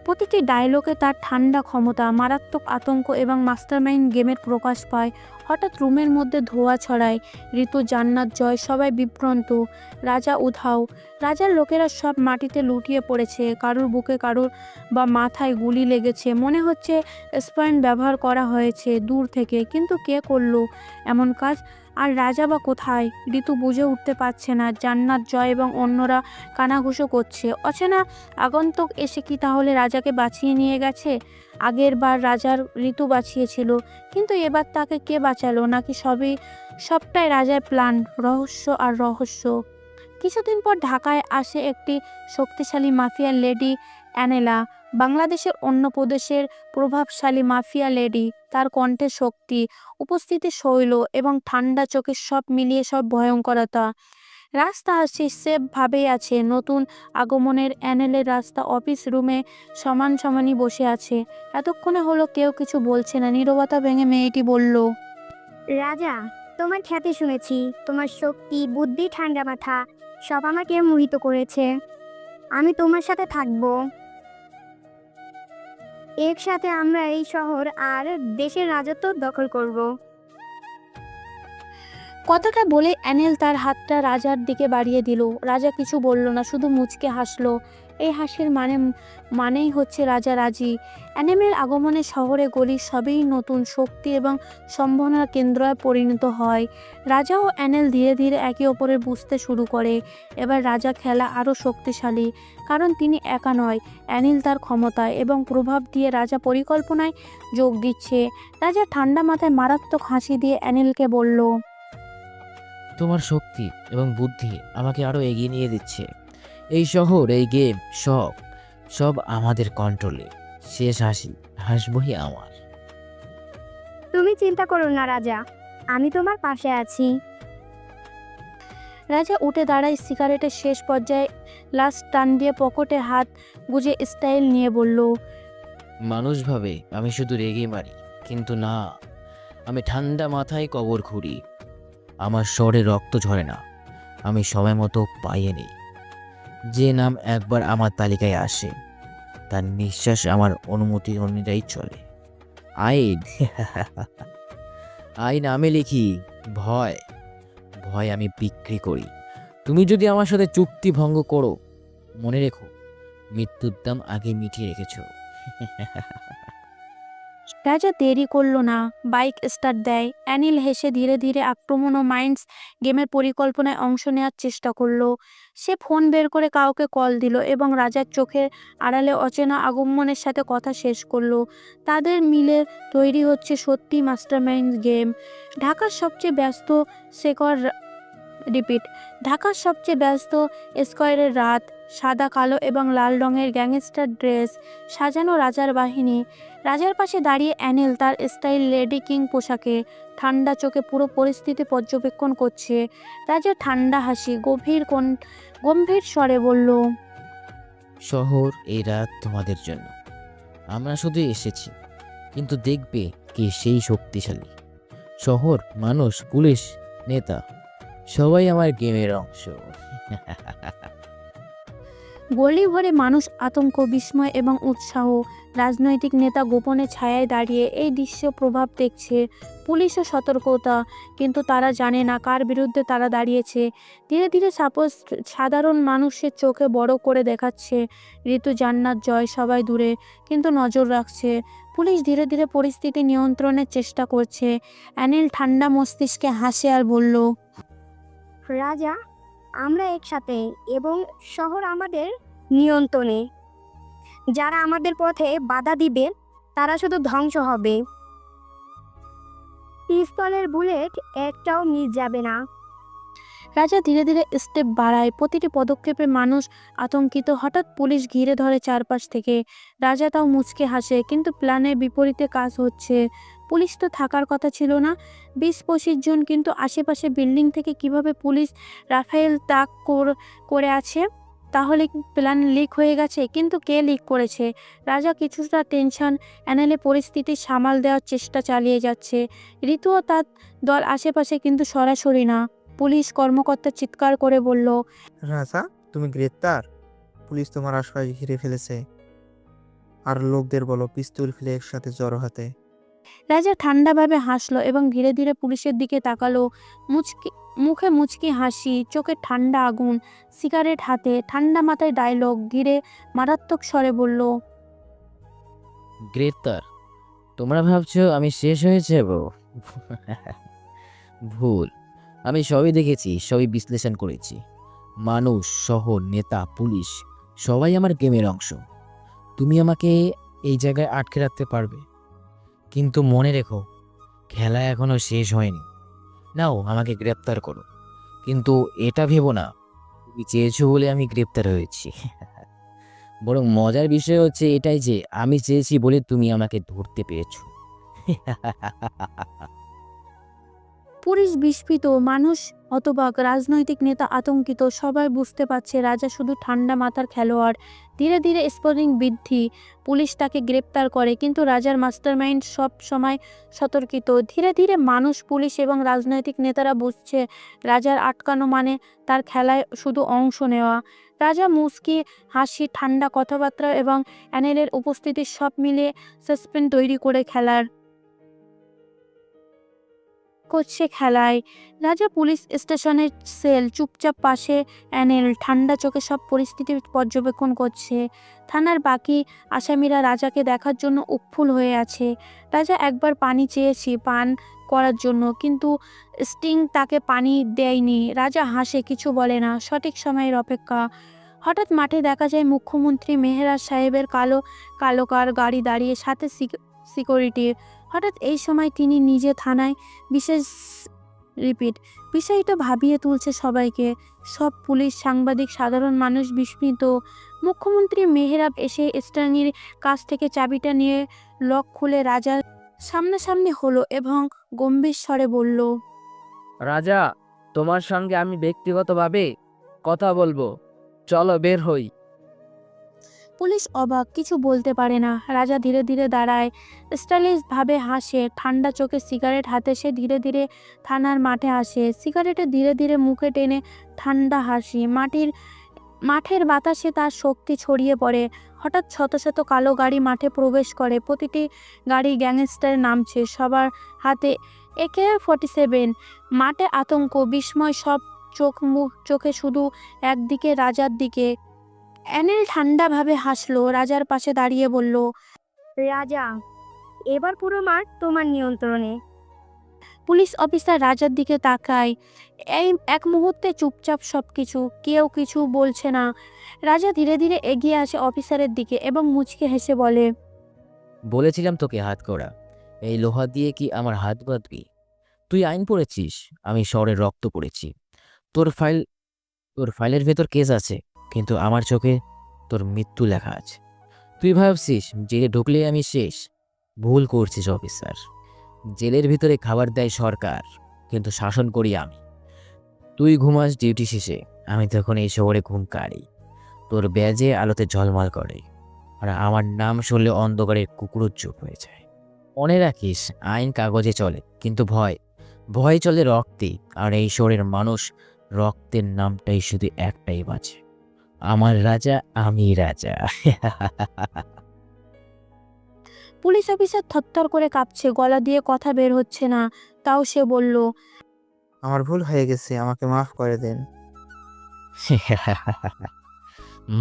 প্রতিটি ডায়লগে তার ঠান্ডা ক্ষমতা, মারাত্মক আতঙ্ক এবং মাস্টারমাইন্ড গেমের প্রকাশ পায়। হঠাৎ রুমের মধ্যে ধোঁয়া ছড়ায়। ঋতু, জান্নাত, জয় সবাই বিভ্রান্ত। রাজা উধাও। রাজার লোকেরা সব মাটিতে লুটিয়ে পড়েছে। কারুর বুকে, কারুর বা মাথায় গুলি লেগেছে। মনে হচ্ছে স্পয়েন্ট ব্যবহার করা হয়েছে দূর থেকে, কিন্তু কে করলো এমন কাজ? আর রাজা বা কোথায়? ঋতু বুঝে উঠতে পারছে না। জান্নাত, জয় এবং অন্যরা কানাঘুষো করছে। অচেনা আগন্তুক এসে কি তাহলে রাজাকে বাঁচিয়ে নিয়ে গেছে? আগের বার রাজার ঋতু বাঁচিয়েছিল, কিন্তু এবার তাকে কে বাঁচালো? নাকি সবটাই রাজার প্ল্যান? রহস্য আর রহস্য। কিছুদিন পর ঢাকায় আসে একটি শক্তিশালী মাফিয়া, লেডি অ্যানেলা। বাংলাদেশের অন্য প্রদেশের প্রভাবশালী মাফিয়া লেডি। তার কণ্ঠে শক্তি, উপস্থিতি শৈল এবং ঠান্ডা চোখে সব মিলিয়ে সব ভয়ঙ্করতা। রাস্তা সেফ ভাবেই আছে। নতুন আগমনের অ্যানেলের রাস্তা অফিস রুমে সমানই বসে আছে। এতক্ষণে হলো কেউ কিছু বলছে না। নীরবতা ভেঙে মেয়েটি বলল, রাজা, তোমার খ্যাতি শুনেছি। তোমার শক্তি, বুদ্ধি, ঠান্ডা মাথা সব আমাকে মোহিত করেছে। আমি তোমার সাথে থাকবো। একসাথে আমরা এই শহর আর দেশের রাজত্ব দখল করব। কথাটা বলে অ্যানেল তার হাতটা রাজার দিকে বাড়িয়ে দিল। রাজা কিছু বলল না, শুধু মুচকে হাসলো। এই হাসির মানেই হচ্ছে রাজা রাজি। অ্যানেলের আগমনে শহরে গলি সবই নতুন শক্তি এবং সম্ভাবনার কেন্দ্রে পরিণত হয়। রাজা ও অ্যানেল ধীরে ধীরে একে অপরের বুঝতে শুরু করে। এবার রাজা খেলা আরও শক্তিশালী, কারণ তিনি একা নয়। অ্যানেল তার ক্ষমতায় এবং প্রভাব দিয়ে রাজা পরিকল্পনায় যোগ দিচ্ছে। রাজা ঠান্ডা মাথায় মারাত্মক হাসি দিয়ে অ্যানেলকে বলল, তোমার শক্তি এবং বুদ্ধি আমাকে আরো এগিয়ে নিয়ে দিচ্ছে। এই শহর, এই গেম সব আমাদের কন্ট্রোলে। শেষ হাসি হাসবই আমার। তুমি চিন্তা করো না রাজা, আমি তোমার পাশে আছি। রাজা উঠে দাঁড়ায়। সিগারেটের শেষ পর্যায়ে লাস্ট টান দিয়ে পকেটে হাত গুজে স্টাইল নিয়ে বলল, মানুষ ভাবে আমি শুধু রেগে মারি, কিন্তু না, আমি ঠান্ডা মাথায় কবর খুঁড়ি। আমার স্বরে রক্ত ঝরে না, আমি সময় মতো পাইয়ে নিই। যে নাম একবার আমার তালিকায় আসে তার নিঃশ্বাস আমার অনুমতি অনুযায়ী চলে। আইন আইন আমি লিখি, ভয় ভয় আমি বিক্রি করি। তুমি যদি আমার সাথে চুক্তি ভঙ্গ করো, মনে রেখো মৃত্যুর দাম আগে মিটিয়ে রেখেছো। রাজা দেরি করলো না, বাইক স্টার্ট দেয়। অ্যানিল হেসে ধীরে ধীরে আক্রমণ ও মাইন্ডস গেমের পরিকল্পনায় অংশ নেওয়ার চেষ্টা করলো। সে ফোন বের করে কাউকে কল দিল এবং রাজার চোখের আড়ালে অচেনা আগমনের সাথে কথা শেষ করলো। তাদের মিলে তৈরি হচ্ছে সত্যি মাস্টারমাইন্ড গেম। ঢাকার সবচেয়ে ব্যস্ত ঢাকার সবচেয়ে ব্যস্ত স্কয়ারের রাত। সাদা কালো এবং লাল রঙের গ্যাংস্টার ড্রেস সাজানো রাজার বাহিনী। রাজার পাশে দাঁড়িয়ে অ্যানেল তার স্টাইল লেডি কিং পোশাকে ঠান্ডা চোখে পুরো পরিস্থিতি পর্যবেক্ষণ করছে। রাজা ঠান্ডা হাসি গম্ভীর স্বরে বলল, শহর এই রাত তোমাদের জন্য। আমরা শুধু এসেছি, কিন্তু দেখবে কে সেই শক্তিশালী। শহর, মানুষ, পুলিশ, নেতা সবাই আমার গেমের অংশ। গলি ভরে মানুষ, আতঙ্ক, বিস্ময় এবং উৎসাহ। রাজনৈতিক নেতা গোপনে ছায়ায় দাঁড়িয়ে এই দৃশ্য প্রভাব দেখছে। পুলিশও সতর্কতা, কিন্তু তারা জানে না কার বিরুদ্ধে তারা দাঁড়িয়েছে। ধীরে ধীরে সাধারণ মানুষের চোখে বড় করে দেখাচ্ছে। ঋতু, জান্নাত, জয় সবাই দূরে কিন্তু নজর রাখছে। পুলিশ ধীরে ধীরে পরিস্থিতি নিয়ন্ত্রণের চেষ্টা করছে। অ্যানিল ঠান্ডা মস্তিষ্কে হাসে আর বলল, রাজা, আমরা একসাথে এবং শহর আমাদের নিয়ন্ত্রণে। যারা আমাদের পথে বাধা দিবে তারা শুধু ধ্বংস হবে। পিস্তলের বুলেট একটাও মিস যাবে না। রাজা ধীরে ধীরে স্টেপ বাড়ায়। প্রতিটি পদক্ষেপে মানুষ আতঙ্কিত। হঠাৎ পুলিশ ঘিরে ধরে চারপাশ থেকে। রাজা তাও মুচকে হাসে, কিন্তু প্ল্যানের বিপরীতে কাজ হচ্ছে। পুলিশ তো থাকার কথা ছিল না, 20-25 জন, কিন্তু আশেপাশে বিল্ডিং থেকে কিভাবে পুলিশ রাফায়েল তাক করে আছে? তাহলে প্ল্যান লিক হয়ে গেছে, কিন্তু কে লিক করেছে? রাজা কিছুটা টেনশন। অ্যানেলে পরিস্থিতি সামাল দেওয়ার চেষ্টা চালিয়ে যাচ্ছে। ঋতু ও তার দল আশেপাশে, কিন্তু সরাসরি না। পুলিশ কর্মকর্তা চিৎকার করে বলল, রাজা, তুমি গ্রেপ্তার। পুলিশ তোমার আশপাশ ঘিরে ফেলেছে। আর লোকদের বলো পিস্তল ফেলে একসাথে জড়ো হাতে। রাজা ঠান্ডাভাবে হাসলো এবং ধীরে ধীরে পুলিশের দিকে তাকালো। মুখে মুচকি হাসি, চোখে ঠান্ডা আগুন, সিগারেট হাতে, ঠান্ডা মাথায় ডায়লগ। ধীরে মারাত্মক স্বরে বলল, গ্রেপ্তার? তোমরা ভাবছো আমি শেষ হয়ে যাব? ভুল। আমি সবই দেখেছি, সবই বিশ্লেষণ করেছি। মানুষ, শহর, নেতা, পুলিশ সবাই আমার গেমের অংশ। তুমি আমাকে এই জায়গায় আটকে রাখতে পারবে, কিন্তু মনে রেখো খেলা এখনো শেষ হয়নি। নাও, আমাকে গ্রেপ্তার করো, কিন্তু এটা ভেবো না তুমি চেয়েছো বলে আমি গ্রেপ্তার হয়েছি। বরং মজার বিষয় হচ্ছে এটাই যে আমি চেয়েছি বলে তুমি আমাকে ধরতে পেরেছো। পুলিশ বিস্মিত, মানুষ হতবাক, রাজনৈতিক নেতা আতঙ্কিত। সবাই বুঝতে পারছে রাজা শুধু ঠান্ডা মাথার খেলোয়াড়। ধীরে ধীরে স্পোর্টিং বৃদ্ধি। পুলিশ তাকে গ্রেপ্তার করে, কিন্তু রাজার মাস্টারমাইন্ড সব সময় সতর্কিত। ধীরে ধীরে মানুষ, পুলিশ এবং রাজনৈতিক নেতারা বুঝছে রাজার আটকানো মানে তার খেলায় শুধু অংশ নেওয়া। রাজা মুস্কি হাসি, ঠান্ডা কথাবার্তা এবং অ্যানেলের উপস্থিতি সব মিলিয়ে সাসপেন্স তৈরি করে খেলায়। রাজা পুলিশ স্টেশনের সেল, চুপচাপ পাশে অ্যানেল ঠান্ডা চোখে সব পরিস্থিতি পর্যবেক্ষণ করছে। থানার বাকি আসামিরা রাজাকে দেখার জন্য উৎফুল্ল হয়ে আছে। রাজা একবার পানি চেয়েছি পান করার জন্য, কিন্তু স্টিং তাকে পানি দেয়নি। রাজা হাসে, কিছু বলে না। সঠিক সময়ের অপেক্ষা। হঠাৎ মাঠে দেখা যায় মুখ্যমন্ত্রী মেহরাজ সাহেবের কালো কার গাড়ি দাঁড়িয়ে, সাথে সিকিউরিটি। হঠাৎ এই সময় তিনি নিজে থানায়। বিষয়টা ভাবিয়ে তুলছে সবাইকে। সব পুলিশ, সাংবাদিক, সাধারণ মানুষ বিস্মিত। মুখ্যমন্ত্রী মেহরাব এসে স্টার্নির কাছ থেকে চাবিটা নিয়ে লক খুলে রাজার সামনাসামনি হলো এবং গম্ভীর স্বরে বলল, রাজা, তোমার সঙ্গে আমি ব্যক্তিগতভাবে কথা বলবো। চলো বের হই। পুলিশ অবাক, কিছু বলতে পারে না। রাজা ধীরে ধীরে দাঁড়ায়, স্টাইলিশ ভাবে হাসে, ঠান্ডা চোখে সিগারেট হাতে সে ধীরে ধীরে থানার মাঠে আসে। সিগারেটে ধীরে ধীরে মুখে টেনে ঠান্ডা হাসি। মাঠের বাতাসে তার শক্তি ছড়িয়ে পড়ে। হঠাৎ শত শত কালো গাড়ি মাঠে প্রবেশ করে, প্রতিটি গাড়ি গ্যাংস্টারে নামছে, সবার হাতে AK-47। মাঠে আতঙ্ক, বিস্ময়, সব চোখে শুধু একদিকে, রাজার দিকে। অ্যানেল ঠান্ডাভাবে হাসলো, রাজার পাশে দাঁড়িয়ে বলল, রাজা, এবার পুরো মাঠ তোমার নিয়ন্ত্রণে। পুলিশ অফিসার রাজার দিকে তাকায়। এই এক মুহূর্তে চুপচাপ সবকিছু, কেউ কিছু বলছে না। রাজা ধীরে ধীরে এগিয়ে আসে অফিসারের দিকে এবং মুচকে হেসে বলে, বলেছিলাম তোকে হাত করা, এই লোহা দিয়ে কি আমার হাত বাঁধবি? তুই আইন পড়েছিস, আমি শহরের রক্ত পড়েছি। তোর ফাইলের ভেতর কেস আছে, কিন্তু আমার চোখে তোর মৃত্যু লেখা আছে। তুই ভাবছিস জেলে ঢুকলে আমি শেষ? ভুল করছিস অফিসার। জেলের ভিতরে খাবার দেয় সরকার, কিন্তু শাসন করি আমি। তুই ঘুমাস ডিউটি শেষে, আমি তখন এই শহরে ঘুম কাড়ি। তোর ব্যাজে আলোতে ঝলমল করে, আর আমার নাম শুনলে অন্ধকারের কুকুরও চুপ হয়ে যায়। মনে রাখিস, আইন কাগজে চলে, কিন্তু ভয় চলে রক্তে। আর এই শহরের মানুষ রক্তের নামটাই শুধু একটাই বাঁচে, আমার রাজা, আমি রাজা। পুলিশ অফিসার থরথর করে কাঁপছে, গলা দিয়ে কথা বের হচ্ছে না। তাও সে বলল, আমার ভুল হয়ে গেছে, আমাকে মাফ করে দেন।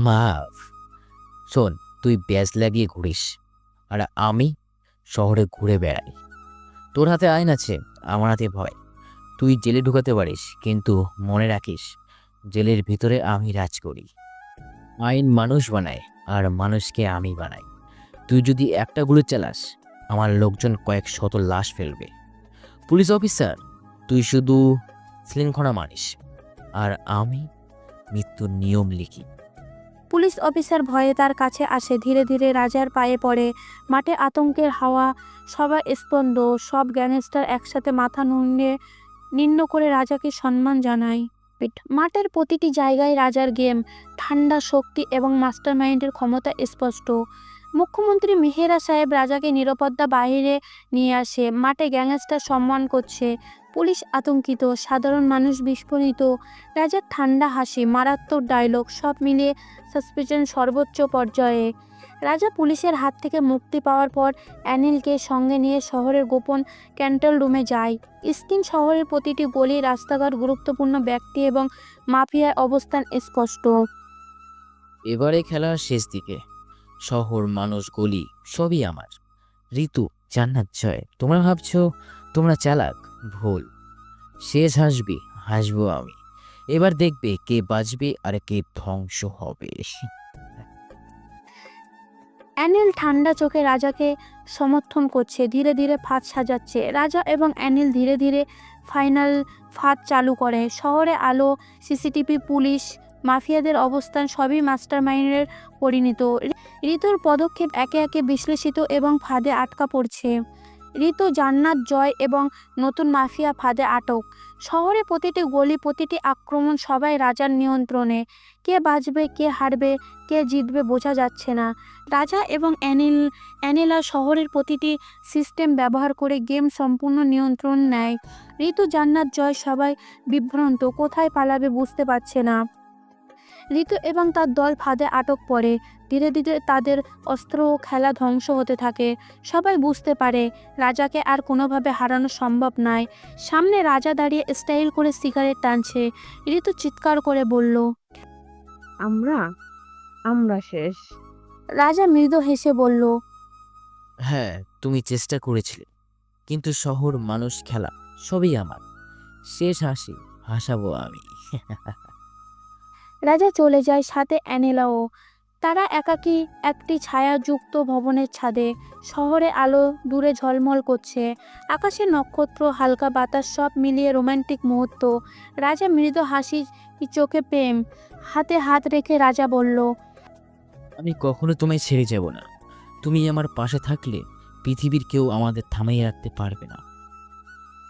মাফ? শোন, তুই ব্যাজ লাগিয়ে ঘুরিস, আর আমি শহরে ঘুরে বেড়াই। তোর হাতে আইন আছে, আমার হাতে ভয়। তুই জেলে ঢুকাতে পারিস, কিন্তু মনে রাখিস, জেলের ভিতরে আমি রাজ করি। আইন মানুষ বানায়, আর মানুষকে আমি বানাই। তুই যদি একটা গুলি চালাস, আমার লোকজন কয়েক শত লাশ ফেলবে। পুলিশ অফিসার, তুই শুধু শৃঙ্খলা মানিস, আর আমি মৃত্যুর নিয়ম লিখি। পুলিশ অফিসার ভয়ে তার কাছে আসে, ধীরে ধীরে রাজার পায়ে পড়ে। মাঠে আতঙ্কের হাওয়া, সবার স্পন্দ, সব গ্যাংস্টার একসাথে মাথা নিম্ন করে রাজাকে সম্মান জানায়। মাঠের প্রতিটি জায়গায় রাজার গেম, ঠান্ডা শক্তি এবং মাস্টারমাইন্ডের ক্ষমতা স্পষ্ট। মুখ্যমন্ত্রী মেহেরা সাহেব রাজাকে নিরাপত্তা বাইরে নিয়ে আসে। মাঠে গ্যাংস্টার সম্মান করছে, পুলিশ আতঙ্কিত, সাধারণ মানুষ বিস্ফোরিত। রাজার ঠান্ডা হাসি, মারাত্মক ডায়লগ, সব মিলিয়ে সাসপেন্স সর্বোচ্চ পর্যায়ে। রাজা পুলিশের হাত থেকে মুক্তি পাওয়ার পর অ্যানিলকে সঙ্গে নিয়ে শহরের গোপন কন্ট্রোল রুমে যায়। স্ক্রিন শহরের প্রতিটি গলি, রাস্তাঘাট, গুরুত্বপূর্ণ ব্যক্তি এবং মাফিয়ার অবস্থান স্পষ্ট। এবারে খেলার শেষ দিকে, শহর, মানুষ, গলি সবই আমার। ঋতু, জান্নাত, জয়। তোমরা ভাবছো তোমরা চালাক, ভুল। শেষ হাসবো আমি। এবার দেখবে কে বাঁচবে আর কে ধ্বংস হবে। অ্যানিল ঠান্ডা চোখে রাজাকে সমর্থন করছে, ধীরে ধীরে ফাঁদ সাজাচ্ছে। রাজা এবং অ্যানিল ধীরে ধীরে ফাইনাল ফাঁদ চালু করে। শহরে আলো, সিসিটিভি, পুলিশ, মাফিয়াদের অবস্থান, সবই মাস্টারমাইন্ডের পরিণত। ঋতুর পদক্ষেপ একে একে বিশ্লেষিত এবং ফাঁদে আটকা পড়ছে। ঋতু, জান্নাত, জয় এবং নতুন মাফিয়া ফাঁদে আটক। শহরে প্রতিটি গলি, প্রতিটি আক্রমণ, সবাই রাজার নিয়ন্ত্রণে। কে বাঁচবে, কে হারবে, কে জিতবে বোঝা যাচ্ছে না। রাজা এবং অ্যানিলা শহরের প্রতিটি সিস্টেম ব্যবহার করে গেম সম্পূর্ণ নিয়ন্ত্রণ নেয়। ঋতু, জান্নাত, জয় সবাই বিভ্রান্ত, কোথায় পালাবে বুঝতে পারছে না। ঋতু এবং তার দল ফাঁদে আটক পড়ে। ধীরে ধীরে তাদের অস্ত্র ও খেলা ধ্বংস হতে থাকে। সবাই বুঝতে পারে রাজাকে আর কোনোভাবে হারানো সম্ভব নয়। সামনে রাজা দাঁড়িয়ে স্টাইল করে সিগারেট টানছে। ঋতু চিৎকার করে বলল, আমরা শেষ। রাজা মৃদু হেসে বলল, হ্যাঁ, তুমি চেষ্টা করেছিলে, কিন্তু শহর, মানুষ, খেলা সবই আমার। শেষ হাসাবো আমি। রাজা চলে যায়, সাথে অ্যানেলাও। তারা একাকী একটি ছায়াযুক্ত ভবনের ছাদে। শহরে আলো দূরে ঝলমল করছে, আকাশে নক্ষত্র, হালকা বাতাস, সব মিলিয়ে রোমান্টিক মুহূর্ত। রাজা মৃদু হাসি, চোখে প্রেম। হাতে হাত রেখে রাজা বলল, আমি কখনো তোমায় ছেড়ে যাব না। তুমি আমার পাশে থাকলে পৃথিবীর কেউ আমাদের থামিয়ে রাখতে পারবে না।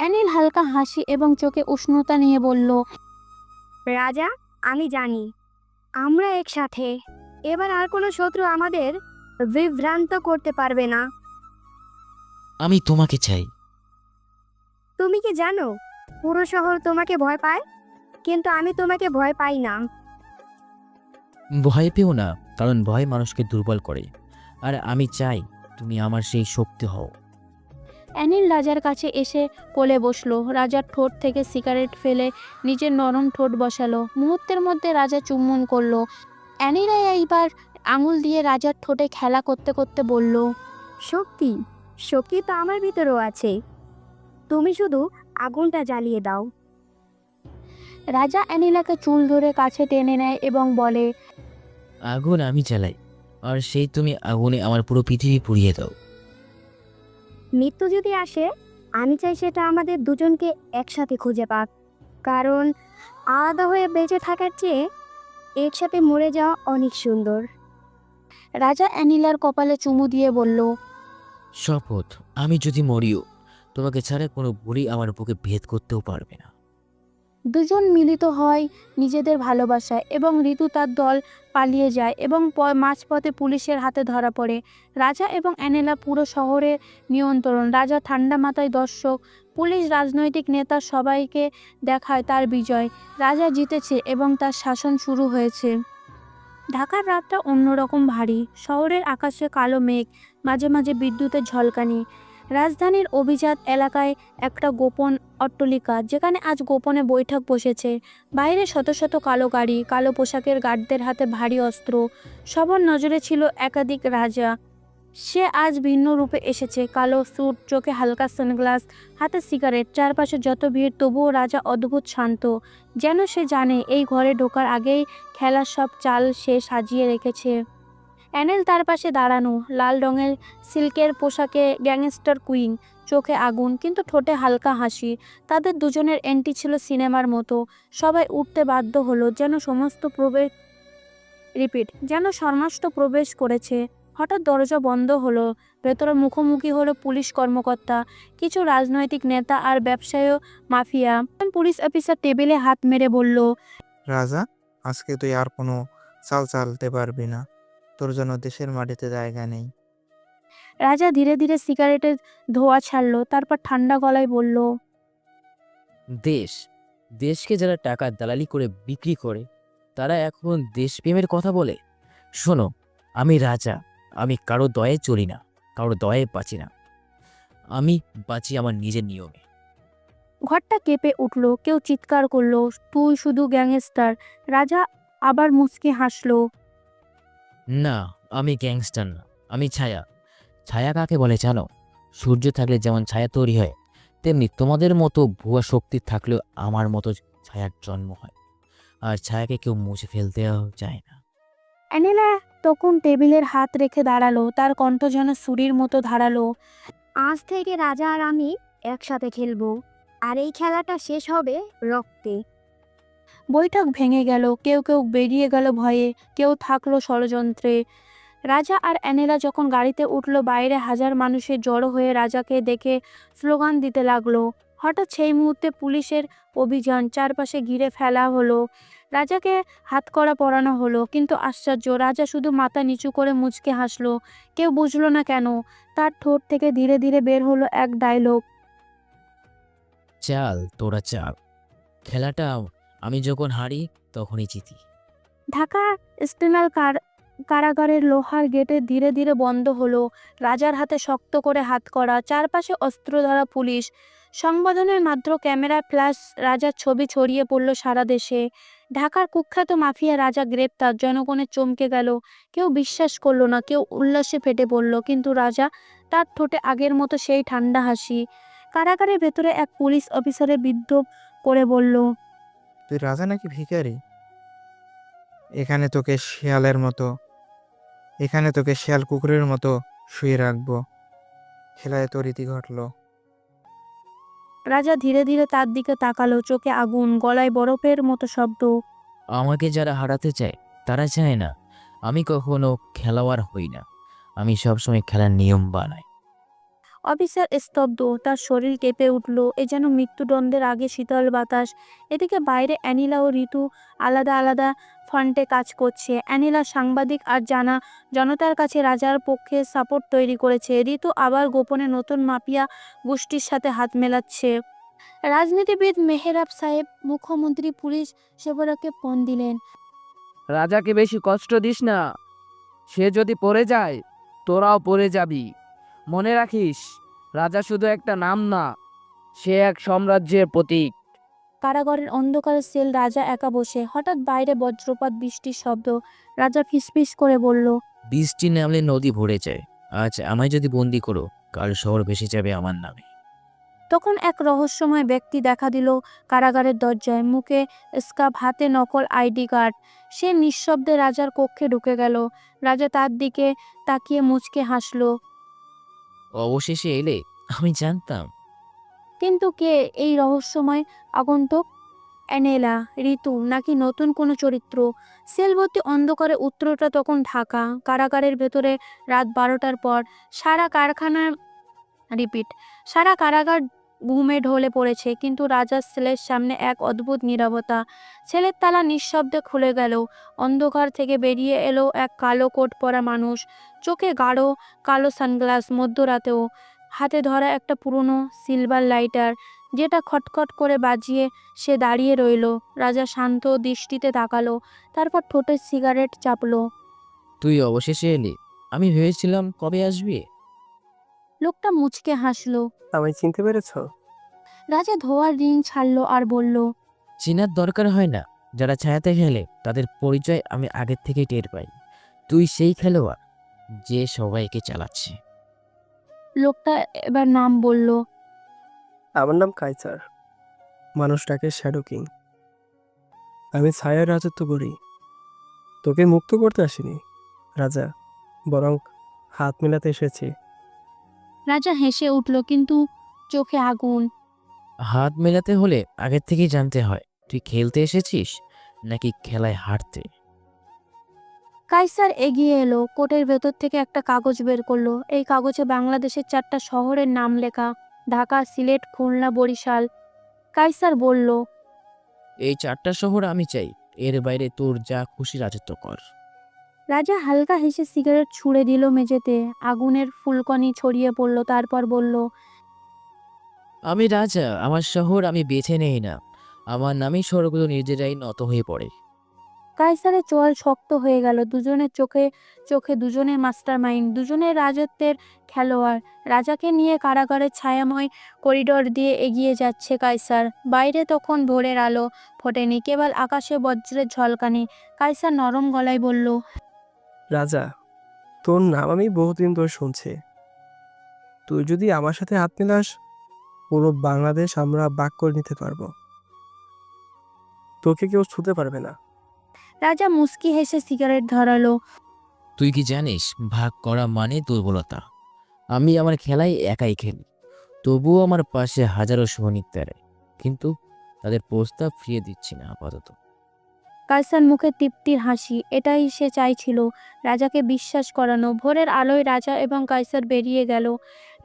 অ্যানিল হালকা হাসি এবং চোখে উষ্ণতা নিয়ে বলল, রাজা, আমি জানি আমরা একসাথে। এবার আর কোনো শত্রু আমাদের বিভ্রান্ত করতে পারবে না। আমি তোমাকে চাই। তুমি কি জানো, পুরো শহর তোমাকে ভয় পায়, কিন্তু আমি তোমাকে ভয় পাই না। ভয় পেও না, কারণ ভয় মানুষকে দুর্বল করে। আর আমি চাই তুমি আমার সেই শক্তি হও। অ্যানিল রাজার কাছে এসে কোলে বসলো। রাজার ঠোঁট থেকে সিগারেট ফেলে নিজের নরম ঠোঁট বসালো। মুহূর্তের মধ্যে রাজা চুম্বন করলো। অ্যানিলা এইবার আঙুল দিয়ে রাজার ঠোঁটে খেলা করতে করতে বলল, শক্তি শক্তি তো আমার ভিতরেও আছে, তুমি শুধু আগুনটা জ্বালিয়ে দাও। রাজা অ্যানিলাকে চুল ধরে কাছে টেনে নেয় এবং বলে, আগুন আমি জ্বালাই, আর সেই তুমি আগুনে আমার পুরো পৃথিবী পুড়িয়ে দাও। মৃত্যু যদি আসে, আমি চাই সেটা আমাদের দুজনকে একসাথে খুঁজে পাক, কারণ আলাদা হয়ে বেঁচে থাকার চেয়ে একসাথে মরে যাওয়া অনেক সুন্দর। রাজা অ্যানিলার কপালে চুমু দিয়ে বলল, শপথ, আমি যদি মরিও, তোমাকে ছাড়া কোনো বুড়ি আমার বুকে ভেদ করতেও পারবে না। দুজন মিলিত হয় নিজেদের ভালোবাসায় এবং ঋতু তার দল পালিয়ে যায় এবং মাঝপথে পুলিশের হাতে ধরা পড়ে। রাজা এবং অ্যানেলা পুরো শহরের নিয়ন্ত্রণ। রাজা ঠান্ডা মাথায় দর্শক, পুলিশ, রাজনৈতিক নেতা সবাইকে দেখায় তার বিজয়। রাজা জিতেছে এবং তার শাসন শুরু হয়েছে। ঢাকার রাতটা অন্যরকম ভারী। শহরের আকাশে কালো মেঘ, মাঝে মাঝে বিদ্যুতের ঝলকানি। রাজধানীর অভিজাত এলাকায় একটা গোপন অট্টালিকা, যেখানে আজ গোপনে বৈঠক বসেছে। বাইরে শত শত কালো গাড়ি, কালো পোশাকের গার্ডদের হাতে ভারী অস্ত্র। সবার নজরে ছিল একাধিক রাজা। সে আজ ভিন্ন রূপে এসেছে, কালো স্যুট, চোখে হালকা সানগ্লাস, হাতে সিগারেট। চারপাশে যত ভিড়, তবুও রাজা অদ্ভুত শান্ত, যেন সে জানে এই ঘরে ঢোকার আগেই খেলার সব চাল সে সাজিয়ে রেখেছে। অ্যানেল তার পাশে দাঁড়ানো, লাল রঙের সিল্কের পোশাকে, গ্যাংস্টার কুইন, চোখে আগুন কিন্তু ঠোঁটে হালকা হাসি। তাদের দুজনের এন্ট্রি ছিল সিনেমার মতো। সবাই উঠতে বাধ্য হলো, যেন সমস্ত প্রবেশ করেছে। হঠাৎ দরজা বন্ধ হলো। ভেতরে মুখোমুখি হলো পুলিশ কর্মকর্তা, কিছু রাজনৈতিক নেতা আর ব্যবসায়ী মাফিয়া। পুলিশ অফিসার টেবিলে হাত মেরে বলল, রাজা, আজকে তুই আর কোনো চাল চালতে পারবি না, তোর জন্য দেশের মাটিতে জায়গা নেই। রাজা ধীরে ধীরে সিগারেটের ধোঁয়া ছাড়লো, তারপর ঠান্ডা গলায় বলল, দেশকে যারা টাকা দালালি করে বিক্রি করে, তারা এখন দেশপ্রেমের কথা বলে? শোনো, আমি রাজা, আমি কারো দয়ে চলি না, কারো দয়ে বাঁচি না, আমি বাঁচি আমার নিজের নিয়মে। ঘরটা কেঁপে উঠল। কেউ চিৎকার করলো, তুই শুধু গ্যাংস্টার। রাজা আবার মুচকি হাসলো। না, আমি গ্যাংস্টার না, আমি ছায়া। ছায়া কাকে বলে জানো? সূর্য থাকলে যেমন ছায়া তৈরি হয়, তেমনি তোমাদের মতো ভুয়া শক্তি থাকলেও আমার মতো ছায়ার জন্ম হয়। আর ছায়াকে কেউ মুছে ফেলতেও যায় না। অ্যানেলা তখন টেবিলের হাত রেখে দাঁড়ালো, তার কণ্ঠ যেন ছুরির মতো ধারালো। আজ থেকে রাজা আর আমি একসাথে খেলবো, আর এই খেলাটা শেষ হবে রক্তে। বৈঠক ভেঙে গেল। কেউ কেউ বেরিয়ে গেল ভয়ে, কেউ থাকলো ষড়যন্ত্রে। রাজা আর অ্যানেলা যখন গাড়িতে উঠলো, বাইরে হাজার মানুষের জড়ো হয়ে রাজাকে দেখে স্লোগান দিতে লাগলো। হঠাৎ সেই মুহূর্তে পুলিশের অভিযান, চারপাশে ঘিরে ফেলা হলো। রাজাকে হাতকড়া পরানো হলো, কিন্তু আশ্চর্য, রাজা শুধু মাথা নিচু করে মুচকে হাসলো। কেউ বুঝলো না কেন। তার ঠোঁট থেকে ধীরে ধীরে বের হলো এক ডায়লগ, চাল তোরা চাল, খেলাটা আমি যখন হারি তখনই জিতি। ঢাকা স্টেনাল কারাগারের লোহার গেটে ধীরে ধীরে বন্ধ হলো। রাজার হাতে শক্ত করে হাতকড়া, চারপাশে অস্ত্র ধরা পুলিশ। সংবাদনের মাত্র ক্যামেরা ফ্ল্যাশ, রাজার ছবি ছড়িয়ে পড়ল সারা দেশে। ঢাকার কুখ্যাত মাফিয়া রাজা গ্রেপ্তার। জনগণের চমকে গেল, কেউ বিশ্বাস করলো না, কেউ উল্লাসে ফেটে পড়ল। কিন্তু রাজা, তার ঠোঁটে আগের মতো সেই ঠান্ডা হাসি। কারাগারের ভেতরে এক পুলিশ অফিসারের বিদ্ধ করে বলল, তুই রাজা নাকি ভিখারি? এখানে তোকে শিয়াল কুকুরের মতো শুয়ে রাখবো। খেলায় তোর রীতি ঘটলো। রাজা ধীরে ধীরে তার দিকে তাকালো, চোখে আগুন, গলায় বরফের মতো শব্দ। আমাকে যারা হারাতে চায় তারা চায় না আমি কখনো খেলোয়াড় হই না, আমি সবসময় খেলার নিয়ম বানাই। অফিসার স্তব্ধ, তার শরীর কেঁপে উঠল। এ যেন মৃত্যুদণ্ডের আগে শীতল বাতাস। এদিকে বাইরে অ্যানিলা ও ঋতু আলাদা আলাদা ফ্রন্টে কাজ করছে। অ্যানিলা সাংবাদিক আর জনতার কাছে রাজার পক্ষে সাপোর্ট তৈরি করেছে। ঋতু আবার গোপনে নতুন মাফিয়া গোষ্ঠীর সাথে হাত মেলাচ্ছে। রাজনীতিবিদ মেহরাব সাহেব, মুখ্যমন্ত্রী, পুলিশ সেবককে ফোন দিলেন। রাজাকে বেশি কষ্ট দিস না। সে যদি পড়ে যায় তোরাও পড়ে যাবি। মনে রাখিস, রাজা শুধু একটা নাম না, সে এক সাম্রাজ্যের প্রতীক। কারাগারের অন্ধকারে সেল রাজা একা বসে। হঠাৎ বাইরে বজ্রপাত বৃষ্টির শব্দ। রাজা ফিসফিস করে বলল, বৃষ্টি নামলে নদী ভরে যায়। আজ আমায় যদি বন্দি করো, কাল শহর ভেসে যাবে আমার নামে। তখন এক রহস্যময় ব্যক্তি দেখা দিল কারাগারের দরজায়, মুখে স্কার্ফ, হাতে নকল আইডি কার্ড। সে নিঃশব্দে রাজার কক্ষে ঢুকে গেল। রাজা তার দিকে তাকিয়ে মুচকে হাসলো। অবশেষে এলে, আমি জানতাম। কিন্তু কে এই রহস্যময় আগন্তুক? অ্যানেলা, ঋতু, নাকি নতুন কোনো চরিত্র? সেলভর্তি অন্ধকারে উত্তরটা তখন ঢাকা। কারাগারের ভেতরে রাত 12টার পর সারা কারাগার ঘুমে ঢলে পড়েছে, কিন্তু রাজার সেলের সামনে এক অদ্ভুত নীরবতা। ছেলের তালা নিঃশব্দে খুলে গেল। অন্ধকার থেকে বেরিয়ে এলো এক কালো কোট পরা মানুষ, চোখে গাঢ় কালো সানগ্লাস, মধ্যরাতেও হাতে ধরা একটা পুরনো সিলভার লাইটার, যেটা খটখট করে বাজিয়ে সে দাঁড়িয়ে রইল। রাজা শান্ত দৃষ্টিতে তাকালো, তারপর ঠোঁটে সিগারেট চাপলো। তুই অবশেষে এলি। আমি ভেবেছিলাম কবে আসবি। লোকটা মুচকে হাসলো। আমায় চিনতে পেরেছ? রাজা ধোয়ার রিং ছাড়লো আর বলল, চেনার দরকার হয় না। যারা ছায়াতে খেলে তাদের পরিচয় আমি আগের থেকে টের পাই। তুই সেই খেলোয়াড় যে সবাইকে চালাচ্ছে। লোকটা এবার নাম বলল। আমার নাম কাইসার, মানুষটাকে শ্যাডো কিং। আমি ছায়ার রাজত্ব করি। তোকে মুক্ত করতে আসিনি রাজা, বরং হাত মেলাতে এসেছি। রাজা হেসে উঠল, কিন্তু চোখে আগুন। হাত মেলাতে হলে আগের থেকেই জানতে হয় তুই খেলতে এসেছিস নাকি খেলায় হারতে। কাইসার এগিয়ে এলো, কোটের ভেতর থেকে একটা কাগজ বের করলো। এই কাগজে বাংলাদেশের 4টা শহরের নাম লেখা, ঢাকা, সিলেট, খুলনা, বরিশাল। কাইসার বলল, এই 4টা শহর আমি চাই, এর বাইরে তোর যা খুশি রাজত্ব কর। রাজা হালকা হেসে সিগারেট ছুঁড়ে দিল মেঝেতে। আগুনের ফুলকণি ছড়িয়ে পড়ল। তারপর বলল, আমি রাজা, আমার শহর আমি বেছে নেই না, আমার নামেই শহরগুলো নিজেরাই নত হয়ে পড়ে। কাইসারের চোয়াল শক্ত হয়ে গেল। দুজনের চোখে চোখে দুজনের মাস্টার মাইন্ড, দুজনের রাজত্বের খেলোয়াড়। রাজাকে নিয়ে কারাগারের ছায়াময় করিডোর দিয়ে এগিয়ে যাচ্ছে কাইসার। বাইরে তখন ভোরের আলো ফোটেনি, কেবল আকাশে বজ্রের ঝলকানি। কাইসার নরম গলায় বলল, রাজা, তোর নাম আমি বহুদিন ধরে শুনছি। তুই যদি আমার সাথে হাত মেলাস, পুরো বাংলাদেশ আমরা ভাগ করে নিতে পারবো। তোকে কেউ ছুতে পারবে না। রাজা মুস্কি হেসে সিগারেট ধরালো। তুই কি জানিস, ভাগ করা মানে দুর্বলতা। আমি আমার খেলায় একাই খেলি, তবুও আমার পাশে হাজারো সৈনিক দাঁড়ায়, কিন্তু তাদের প্রস্তাব ফিরিয়ে দিচ্ছি না আপাতত। কাইসার মুখে তৃপ্তির হাসি। এটাই সে চাইছিল, রাজাকে বিশ্বাস করানো। ভোরের আলোয় রাজা এবং কাইসার বেরিয়ে গেল।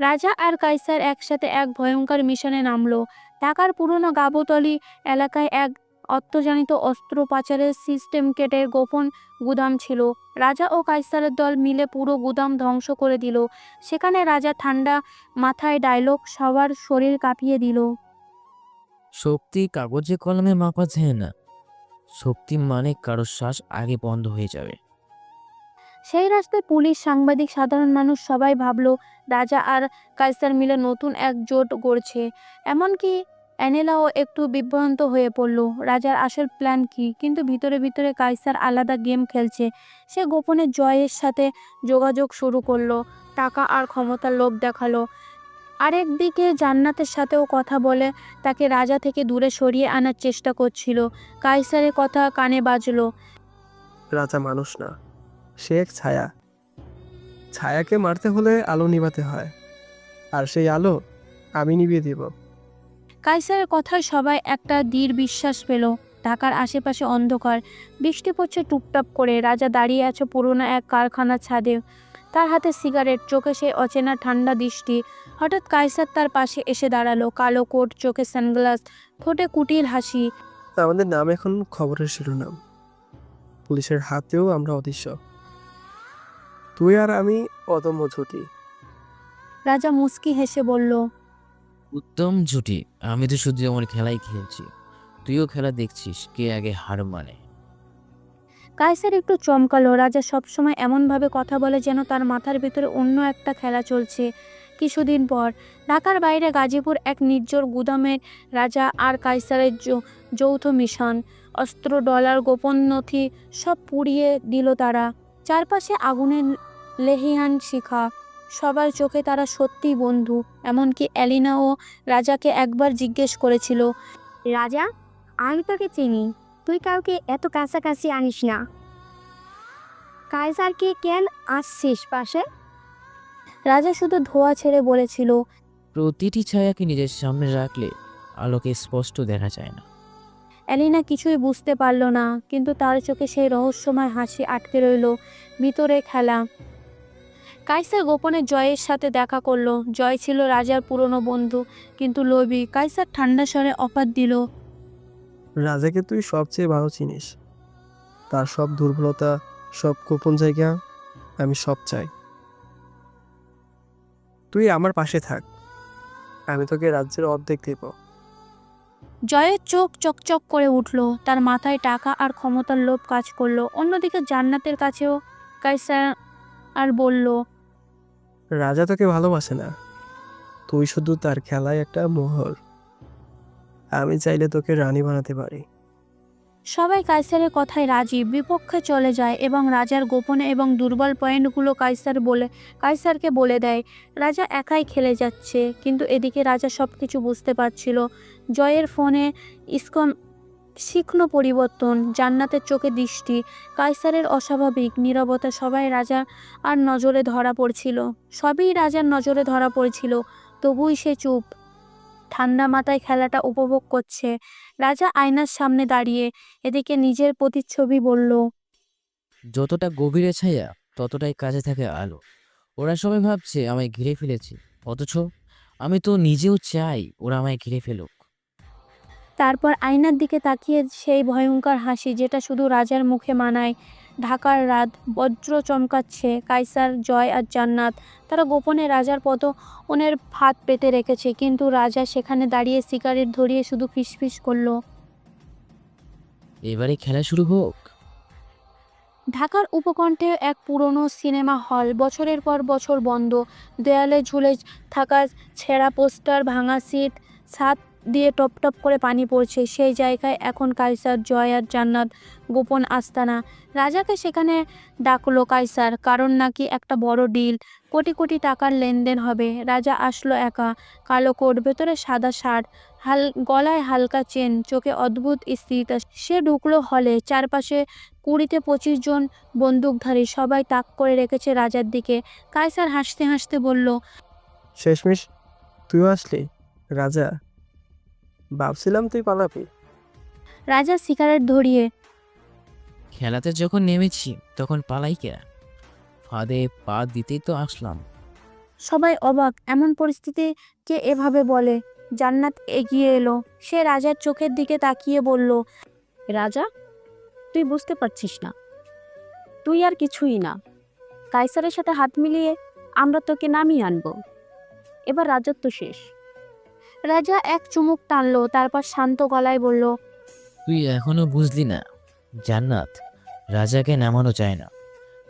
রাজা আর কাইসার একসাথে এক ভয়ঙ্কর মিশনে নামলো। ঢাকার পুরনো গাবতলী এলাকায় এক অত্যাধুনিক অস্ত্র পাচারের সিস্টেমকেটের গোপন গুদাম ছিল। রাজা ও কাইসারের দল মিলে পুরো গুদাম ধ্বংস করে দিল। সেখানে রাজা ঠান্ডা মাথায় ডায়লগ সবার শরীর কাঁপিয়ে দিল। শক্তি কাগজে কলমে মাপা যায় না, শক্তি মানে কারো শ্বাস আগে বন্ধ হয়ে যাবে। সেই রাস্তায় পুলিশ, সাংবাদিক, সাধারণ মানুষ সবাই ভাবলো রাজা আর কাইসার মিলে নতুন এক জোট গড়ছে। এমনকি অ্যানেলাও একটু বিভ্রান্ত হয়ে পড়ল, রাজার আসল প্ল্যান কি। কিন্তু ভিতরে ভিতরে কাইসার আলাদা গেম খেলছে। সে গোপনে জয়ের সাথে যোগাযোগ শুরু করলো, টাকা আর ক্ষমতার লোভ দেখালো। আরেকদিকে জান্নাতের সাথেও কথা বলে তাকে রাজা থেকে দূরে সরিয়ে আনার চেষ্টা করছিল। কাইসারের কথা কানে বাজলো। রাজা মানুষ না, সে এক ছায়া। ছায়াকে মারতে হলে আলো নিভাতে হয়, আর সেই আলো আমি নিভিয়ে দিব। কাইসারের কথায় সবাই একটা দৃঢ় বিশ্বাস পেল। ঢাকার আশেপাশে অন্ধকার, বৃষ্টি পড়ছে টুপটাপ করে। রাজা দাঁড়িয়ে আছে পুরোনো এক কারখানার ছাদে, তার হাতে সিগারেট, চোখে সেই অচেনা ঠান্ডা দৃষ্টি। হঠাৎ কাইসার তার পাশে এসে দাঁড়ালো, কালো কোট, চোখে সানগ্লাস, ঠোঁটে কুটিল হাসি। আমাদের নাম এখন খবরের শিরোনাম, পুলিশের হাতেও আমরা অদৃশ্য। তুই আর আমি অদম্য জুটি। রাজা মুস্কি হেসে বলল, উত্তম জুটি। আমি তো শুধু আমার খেলাই খেলছি, তুইও খেলা দেখছিস, কে আগে হার মানে। কায়সার একটু চমকালো। রাজা সবসময় এমনভাবে কথা বলে যেন তার মাথার ভিতরে অন্য একটা খেলা চলছে। কিছুদিন পর ঢাকার বাইরে গাজীপুর এক নির্জন গুদামে রাজা আর কায়সারের যৌথ মিশন। অস্ত্র, ডলার, গোপন নথি সব পুড়িয়ে দিল তারা। চারপাশে আগুনের লেহিয়ান শিখা। সবার চোখে তারা সত্যিই বন্ধু। এমনকি এলিনা ও রাজাকে একবার জিজ্ঞেস করেছিল, রাজা, আমি তোকে চিনি, তুই কাউকে এত কাছাকাছি আনিস না। কায়সারকে কেন আসছিস পাশে? রাজা শুধু ধোঁয়া ছেড়ে বলেছিল, প্রতিটি ছায়াকে নিজের সামনে রাখলে আলোকে স্পষ্ট দেখা যায় না। এলিনা কিছুই বুঝতে পারল না, কিন্তু তার চোখে সেই রহস্যময় হাসি আটকে রইল। ভিতরে খেলা। কায়সার গোপনে জয়ের সাথে দেখা করলো। জয় ছিল রাজার পুরনো বন্ধু, কিন্তু লোভী। কায়সার ঠান্ডা স্বরে অফার দিল, রাজাকে তুই সবচেয়ে ভালো চিনিস, তার সব দুর্বলতা, সব গোপন জায়গা আমি সব চাই। তুই আমার পাশে থাক, আমি তোকে রাজ্যের অর্ধেক দেব। জয়ের চোখ চকচক করে উঠল। তার মাথায় টাকা আর ক্ষমতার লোভ কাজ করলো। অন্যদিকে জান্নাতের কাছেও কায়সার আর বলল, রাজা তোকে ভালোবাসে না, তুই শুধু তার খেলায় একটা মোহর। আমি চাইলে তোকে রানী বানাতে পারি। সবাই কায়সারের কথায় রাজি। বিপক্ষে চলে যায় এবং রাজার গোপনে এবং দুর্বল পয়েন্টগুলো কায়সারকে বলে দেয়। রাজা একাই খেলে যাচ্ছে, কিন্তু এদিকে রাজা সব কিছু বুঝতে পারছিল। জয়ের ফোনে শিক্ষণ পরিবর্তন, জান্নাতের চোখে দৃষ্টি, কায়সারের অস্বাভাবিক নীরবতা, সবই রাজার নজরে ধরা পড়ছিল। তবুই সে চুপ, ঠান্ডা মাথায় খেলাটা উপভোগ করছে। রাজা আয়নার সামনে দাঁড়িয়ে এদিকে নিজের প্রতিচ্ছবি বলল, যতটা গভীরে ছায়া ততটাই কাছে থাকে আলো। ওরা সবাই ভাবছে আমায় ঘিরে ফেলেছে, অথচ আমি তো নিজেও চাই ওরা আমায় ঘিরে ফেলুক। তারপর আয়নার দিকে তাকিয়ে সেই ভয়ঙ্কর হাসি যেটা শুধু রাজার মুখে মানায়। ঢাকার রাত, বজ্র চমকাচ্ছে। কায়সার, জয় আর জান্নাত তারা গোপনে রাজার পতনের ফাঁদ পেতে রেখেছে, কিন্তু রাজা সেখানে দাঁড়িয়ে সিগারেট ধরিয়ে শুধু ফিসফিস করলো, এবারে খেলা শুরু হোক। ঢাকার উপকণ্ঠে এক পুরনো সিনেমা হল, বছরের পর বছর বন্ধ। দেয়ালে ঝুলে থাকা ছেঁড়া পোস্টার, ভাঙা সিট, ছাদ দিয়ে টপ টপ করে পানি পড়ছে। সেই জায়গায় এখন কায়সার, জয় আর জান্নাত গোপন আস্তানা। রাজাকে সেখানে ডাকলো কায়সার, কারণ নাকি একটা বড় ডিল, কোটি কোটি টাকার লেনদেন হবে। রাজা আসলো একা, কালো কোট, ভেতরে সাদা শার্ট, গলায় হালকা চেন, চোখে অদ্ভুত স্থিরতা। সে ঢুকলো হলে। চারপাশে 20-25 জন বন্দুকধারী, সবাই তাক করে রেখেছে রাজার দিকে। কায়সার হাসতে হাসতে বলল, শেষমেশ তুইও আসলি রাজা, ভাবছিলাম তুই পালাবি। রাজা সিগারেট ধরিয়ে, খেলাতে যখন নেমেছি তখন পালাই কে? ফাঁদে পা দিতেই তো আসলাম। সবাই অবাক, এমন পরিস্থিতি কে এভাবে বলে। জান্নাত এগিয়ে এলো। সে রাজার চোখের দিকে তাকিয়ে বলল, রাজা, তুই বুঝতে পারছিস না, তুই আর কিছুই না। কায়সারের সাথে হাত মিলিয়ে আমরা তোকে নামিয়ে আনবো। এবার রাজত্ব শেষ। রাজা এক চুমুক টানলো, তারপর শান্ত গলায় বলল, তুই এখনো বুঝলি না জান্নাত, রাজাকে নামানো যায় না,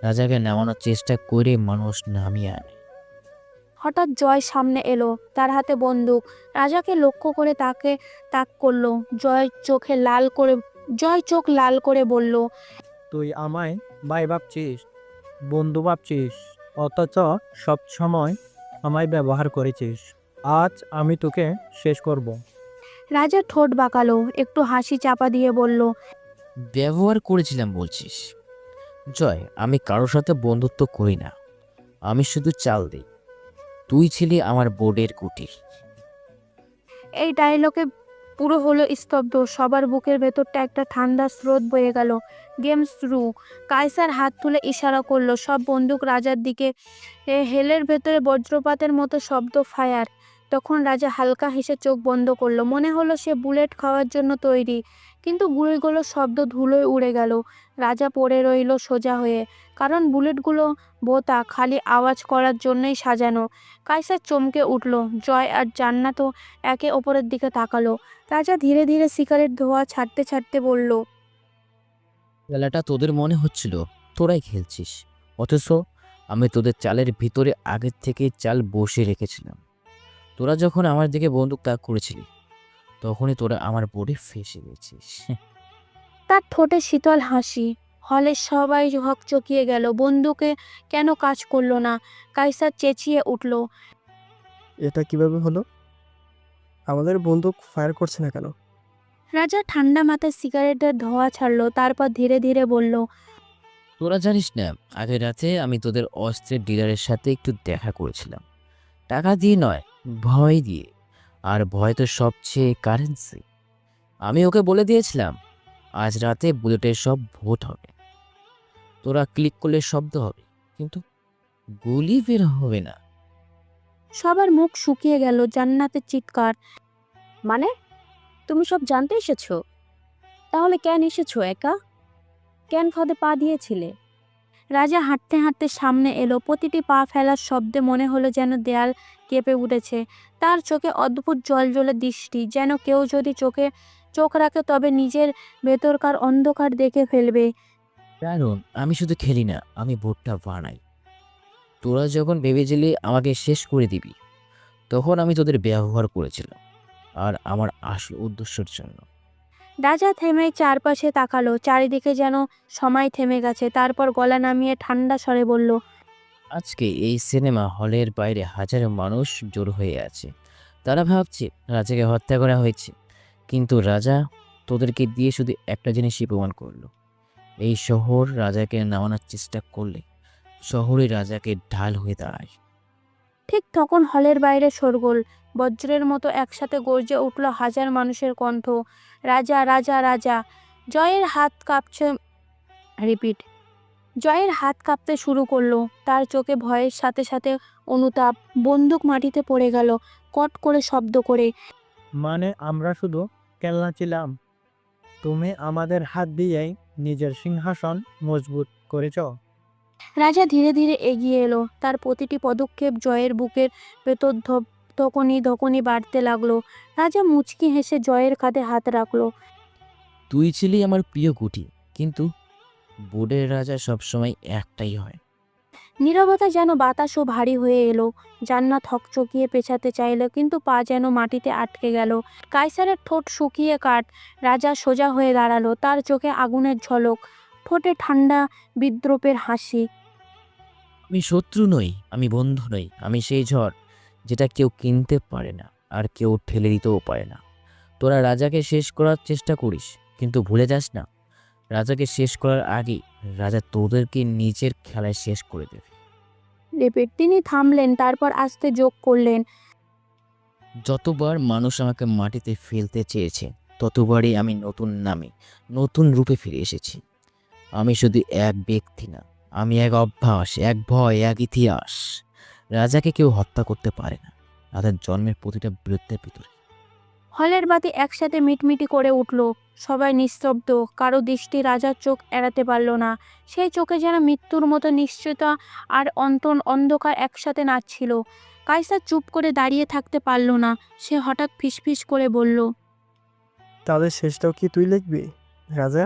রাজাকে নামানোর চেষ্টা করে মানুষ নামিয়ে আনে। হঠাৎ জয় সামনে এলো, তার হাতে বন্দুক। রাজাকে লক্ষ্য করে তাক করলো। জয় চোখ লাল করে বলল, তুই আমায় ভাই ভাবছিস, বন্ধু ভাবছিস, অথচ সব সময় আমায় ব্যবহার করেছিস। আজ আমি তোকে শেষ করব। রাজা ঠোঁট বাঁকালো, একটু হাসি চাপা দিয়ে বলল, ব্যবহার করেছিলাম বলছিস? জয়, আমি কারোর সাথে বন্ধুত্ব করি না, আমি শুধু চাল দিই। তুই ছিলি আমার বোর্ডের গুটি। এই ডায়লগে পুরো হলো স্তব্ধ। সবার বুকের ভেতরটা একটা ঠান্ডা স্রোত বয়ে গেল। গেম শুরু। কায়সার হাত তুলে ইশারা করলো, সব বন্দুক রাজার দিকে। হেলের ভেতরে বজ্রপাতের মতো শব্দ, ফায়ার। তখন রাজা হালকা হেসে চোখ বন্ধ করলো। মনে হলো সে বুলেট খাওয়ার জন্য তৈরি, কিন্তু গুলিগুলোর শব্দ ধুলোয় উড়ে গেল। রাজা পড়ে রইল সোজা হয়ে, কারণ বুলেটগুলো বোতা, খালি আওয়াজ করার জন্যই সাজানো। কায়সার চমকে উঠল। জয় আর জান্নাতও একে অপরের দিকে তাকালো। রাজা ধীরে ধীরে সিগারেট ধোঁয়া ছাড়তে ছাড়তে বলল, খেলাটা তোদের মনে হচ্ছিল তোরাই খেলছিস, অথচ আমি তোদের চালের ভিতরে আগের থেকে চাল বসে রেখেছিলাম। তোরা যখন আমার দিকে বন্দুক তাক করেছিলি তখনই তোরা আমার বোর্ডে ফেসে গেছিস। তার ঠোঁটে শীতল হাসি। হলের সবাই হকচকিয়ে গেল। বন্দুকে কেন কাজ করলো না? কাইসার চেঁচিয়ে উঠল। এটা কিভাবে হলো? আমাদের বন্দুক ফায়ার করছে না কেন? রাজা ঠান্ডা মাথায় সিগারেটের ধোঁয়া ছাড়লো, তারপর ধীরে ধীরে বলল, তোরা জানিস না, আগের রাতে আমি তোদের অস্ত্রের ডিলারের সাথে একটু দেখা করেছিলাম। টাকা দিয়ে নয়, ভয় দিয়ে। আর ভয় তো সবচেয়ে কারেন্সি। আমি ওকে বলে দিয়েছিলাম আজ রাতে বুলেটের সব ভোট হবে। তোরা ক্লিক করলে শব্দ হবে, কিন্তু গুলি বের হবে না। সবার মুখ শুকিয়ে গেল। জান্নাতের চিৎকার, মানে তুমি সব জানতে এসেছো? তাহলে কেন এসেছো একা? কেন ফাঁদে পা দিয়েছিলে? রাজা হাঁটতে হাঁটতে সামনে এলো। প্রতিটি পা ফেলার শব্দে মনে হলো যেন দেয়াল কেঁপে উঠেছে। তার চোখে অদ্ভুত জলজলে দৃষ্টি, যেন কেউ যদি চোখ রাখে তবে নিজের ভেতরকার অন্ধকার দেখে ফেলবে। কারণ আমি শুধু খেলি না, আমি বোর্ডটা বানাই। তোরা যখন ভেবেছিলি আমাকে শেষ করে দিবি, তখন আমি তোদের ব্যবহার করেছিলাম, আর আমার আসল উদ্দেশ্যের জন্য। রাজা থেমে চারপাশে তাকালো। চারিদিকে যেন সময় থেমে গেছে। তারপর গলা নামিয়ে ঠান্ডা স্বরে বলল, আজকে এই সিনেমা হলের বাইরে হাজারো মানুষ জড়ো হয়ে আছে। তারা ভাবছে রাজাকে হত্যা করা হয়েছে, কিন্তু রাজা তোদেরকে দিয়ে শুধু একটা জিনিসই প্রমাণ করলো, এই শহর রাজাকে নামানোর চেষ্টা করলে শহরে রাজাকে ঢাল হয়ে দাঁড়ায়। ঠিক তখন হলের বাইরে শোরগোল। বজ্রের মতো একসাথে গর্জে উঠল হাজার মানুষের কণ্ঠ, রাজা রাজা রাজা। জয়ের হাত কাঁপছে। রিপিট। জয়ের হাত কাঁপতে শুরু করলো। তার চোখে ভয়ের সাথে সাথে অনুতাপ। বন্দুক মাটিতে পড়ে গেল কট করে শব্দ করে। মানে আমরা শুধু খেলনা ছিলাম? তুমি আমাদের হাত দিয়েই নিজের সিংহাসন মজবুত করেছ। রাজা ধীরে ধীরে এগিয়ে এলো। তার প্রতিটি পদক্ষেপ জয়ের বুকের ভেতর ধকনি ধকনি বাড়তে লাগলো। রাজা মুচকি হেসে জয়ের কাঁধে হাত রাখলো। তুই ছিলি আমার প্রিয় গুটি, কিন্তু বোর্ডের রাজা সবসময় একটাই হয়। নীরবতা যেন বাতাসও ভারী হয়ে এলো। জান্নাত হকচকিয়ে পেছাতে চাইল, কিন্তু পা যেন মাটিতে আটকে গেল। কায়সারের ঠোঁট শুকিয়ে কাঠ। রাজা সোজা হয়ে দাঁড়ালো। তার চোখে আগুনের ঝলক, ঠোঁটে ঠান্ডা বিদ্রুপের হাসি। আমি শত্রু নই, আমি বন্ধু নই, আমি সেই ঝড় যেটা কেউ কিনতে পারে না আর কেউ ঠেলে দিতেও পারে না। তোরা রাজাকে শেষ করার চেষ্টা করিস, কিন্তু ভুলে যাস না, রাজাকে শেষ করার আগে রাজা তোদেরকে নিজের খেলায় শেষ করে দেবে। রিপিট। তিনি থামলেন, তারপর আস্তে যোগ করলেন, যতবার মানুষ আমাকে মাটিতে ফেলতে চেয়েছে ততবারই আমি নতুন নামে নতুন রূপে ফিরে এসেছি। আমি শুধু এক ব্যক্তি না, আমি এক অভ্যাস, এক ভয়, এক ইতিহাস। রাজাকে কেউ হত্যা করতে পারে না, তাদের জন্মের প্রতিটা বীরত্বের ভিতরে। হলের বাতি একসাথে মিটমিটি করে উঠল। সবাই নিস্তব্ধ। কারো দৃষ্টি রাজার চোখ এড়াতে পারল না। সেই চোখে যেন মৃত্যুর মতো নিশ্চয়তা আর অন্ধকার একসাথে নাচছিল। কায়সার চুপ করে দাঁড়িয়ে থাকতে পারল না। সে হঠাৎ ফিসফিস করে বলল, তাদের শেষটাও কি তুই লিখবি রাজা?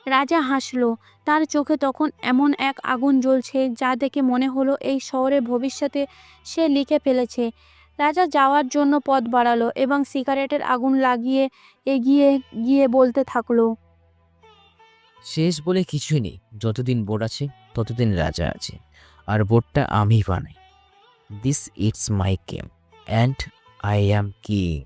রাজা হাসলো। তার চোখে তখন এমন এক আগুন জ্বলছে যা দেখে মনে হলো এই শহরের ভবিষ্যতে সে লিখে ফেলেছে। রাজা যাওয়ার জন্য পথ বাড়ালো এবং সিগারেটের আগুন লাগিয়ে এগিয়ে গিয়ে বলতে থাকলো, শেষ বলে কিছুই নেই। যতদিন বোর্ড আছে ততদিন রাজা আছে, আর বোর্ডটা আমি বানাই। This it's my game and I am king.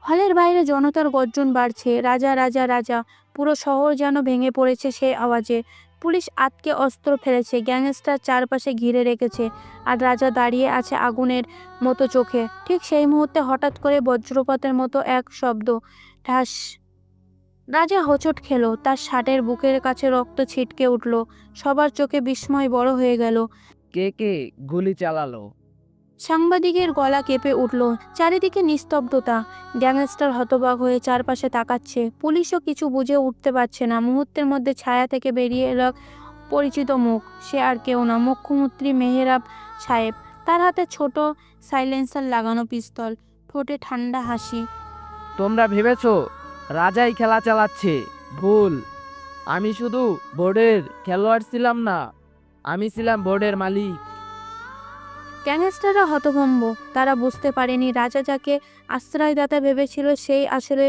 হলের বাইরে জনতার গর্জন বাড়ছে, রাজা রাজা রাজা। পুরো শহর যেন ভেঙে পড়েছে সেই আওয়াজে। পুলিশ আটকে অস্ত্র ফেলেছে, গ্যাংস্টার চারপাশে ঘিরে রেখেছে, আর রাজা দাঁড়িয়ে আছে আগুনের মতো চোখে। ঠিক সেই মুহূর্তে হঠাৎ করে বজ্রপাতের মতো এক শব্দ, ঠাস। রাজা হোঁচট খেলো। তার শার্টের বুকের কাছে রক্ত ছিটকে উঠল। সবার চোখে বিস্ময় বড় হয়ে গেল। কে কে গুলি চালালো? সাংবাদিকের গলা কেঁপে উঠল। চারিদিকে নিস্তব্ধতা। গ্যাংস্টার হতবাক হয়ে চারপাশে তাকাচ্ছে। পুলিশও কিছু বুঝে উঠতে পারছে না। মুহূর্তের মধ্যে ছায়া থেকে বেরিয়ে এলো পরিচিত মুখ। সে আর কেউ না, মুখ্যমন্ত্রী মেহরাব সাহেব। তার হাতে ছোট সাইলেন্সার লাগানো পিস্তল, ঠোঁটে ঠান্ডা হাসি। তোমরা ভেবেছো রাজাই খেলা চালাচ্ছে। ভুল। আমি শুধু বোর্ডের খেলোয়াড় ছিলাম না, আমি ছিলাম বোর্ডের মালিক। গ্যাংস্টাররা হতভম্ব। তারা বুঝতে পারেনি রাজা যাকে আশ্রয়দাতা ভেবেছিল সেই আসলে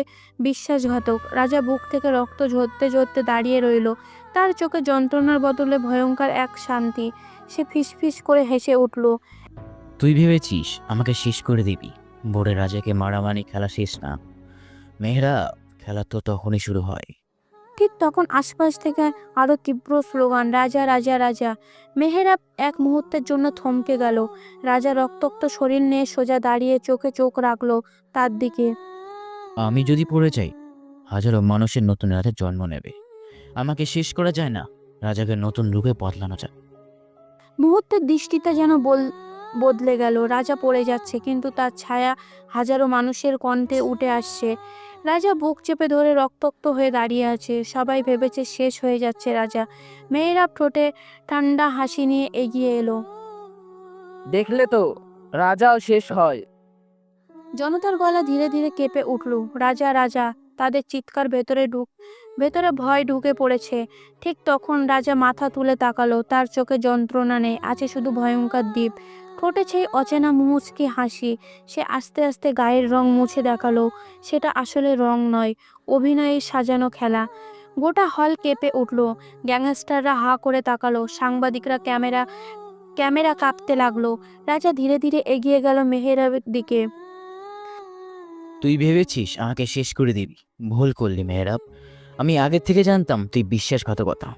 বিশ্বাসঘাতক। রাজা বুক থেকে রক্ত ঝরতে ঝরতে দাঁড়িয়ে রইল। তার চোখে যন্ত্রণার বদলে ভয়ঙ্কর এক শান্তি। সে ফিসফিস করে হেসে উঠল। তুই ভেবেছিস আমাকে শেষ করে দিবি? বোর্ডের রাজাকে মারামারি খেলা শেষ না মেহরা, খেলা তো তখনই শুরু হয়। ঠিক তখন আশপাশ থেকে আরো তীব্র স্লোগান, রাজা রাজা রাজা। মেহেরাব এক মুহূর্তের জন্য থমকে গেল। রাজা রক্তাক্ত শরীর নিয়ে সোজা দাঁড়িয়ে চোখে চোখ রাখলো তার দিকে। আমি যদি পড়ে যাই, হাজারো মানুষের নতুন রাজার জন্ম নেবে। আমাকে শেষ করা যায় না, রাজাকে নতুন রূপে বদলানো যায়। মুহূর্তের দৃষ্টিটা যেন বদলে গেল। রাজা পড়ে যাচ্ছে, কিন্তু তার ছায়া হাজারো মানুষের কণ্ঠে উঠে আসছে। রাজা বুক চেপে ধরে রক্তাক্ত হয়ে দাঁড়িয়ে আছে। সবাই ভেবেছে শেষ হয়ে যাচ্ছে রাজা। মেয়েরা ঠোঁটে ঠান্ডা হাসি নিয়ে এগিয়ে এলো। দেখলে তো, রাজাও শেষ হয়। জনতার গলা ধীরে ধীরে কেঁপে উঠল। রাজা রাজা, তাদের চিৎকার ভেতরে ভয় ঢুকে পড়েছে। ঠিক তখন রাজা মাথা তুলে তাকালো। তার চোখে যন্ত্রণা নেই, আছে শুধু ভয়ঙ্কর দ্বীপ। ঠোঁটে সেই অচেনা মুচকি হাসি। সে আস্তে আস্তে গায়ের রং মুছে দেখালো। সেটা আসলে রং নয়, অভিনয়ে সাজানো খেলা। গোটা হল কেঁপে উঠল। গ্যাংস্টাররা হা করে তাকালো। সাংবাদিকরা ক্যামেরা কাঁপতে লাগলো। রাজা ধীরে ধীরে এগিয়ে গেল মেহেরাবের দিকে। তুই ভেবেছিস আমাকে শেষ করে দিবি? ভুল করলি মেহরাব। আমি আগে থেকে জানতাম তুই বিশ্বাসঘাতকতা,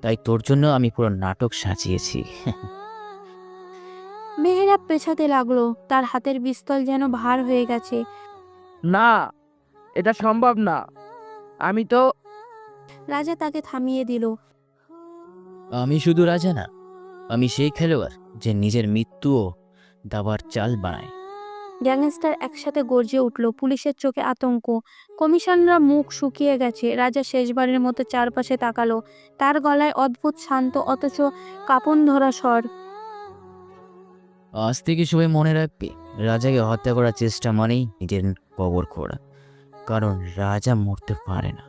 তাই তোর জন্য আমি পুরো নাটক সাজিয়েছি। মেহেরাব পেছাতে লাগলো। তার হাতের পিস্তল যেন ভার হয়ে গেছে। না, এটা সম্ভব না। আমি তো রাজা তাকে থামিয়ে দিল। আমি শুধু রাজা না, আমি সেই খেলোয়াড় যে নিজের মৃত্যুও দাবার চাল বানায়। গ্যাংস্টার একসাথে গর্জে উঠল। পুলিশের চোখে আতঙ্ক, কমিশনাররা মুখ শুকিয়ে গেছে। রাজা শেষবারের মতো চারপাশে তাকালো। তার গলায় অদ্ভুত শান্ত অথচ কাঁপন ধরা স্বর। আজ থেকে সবাই মনে রাখবে, রাজাকে হত্যা করার চেষ্টা মানেই নিজের কবর খোঁড়া, কারণ রাজা মরতে পারে না।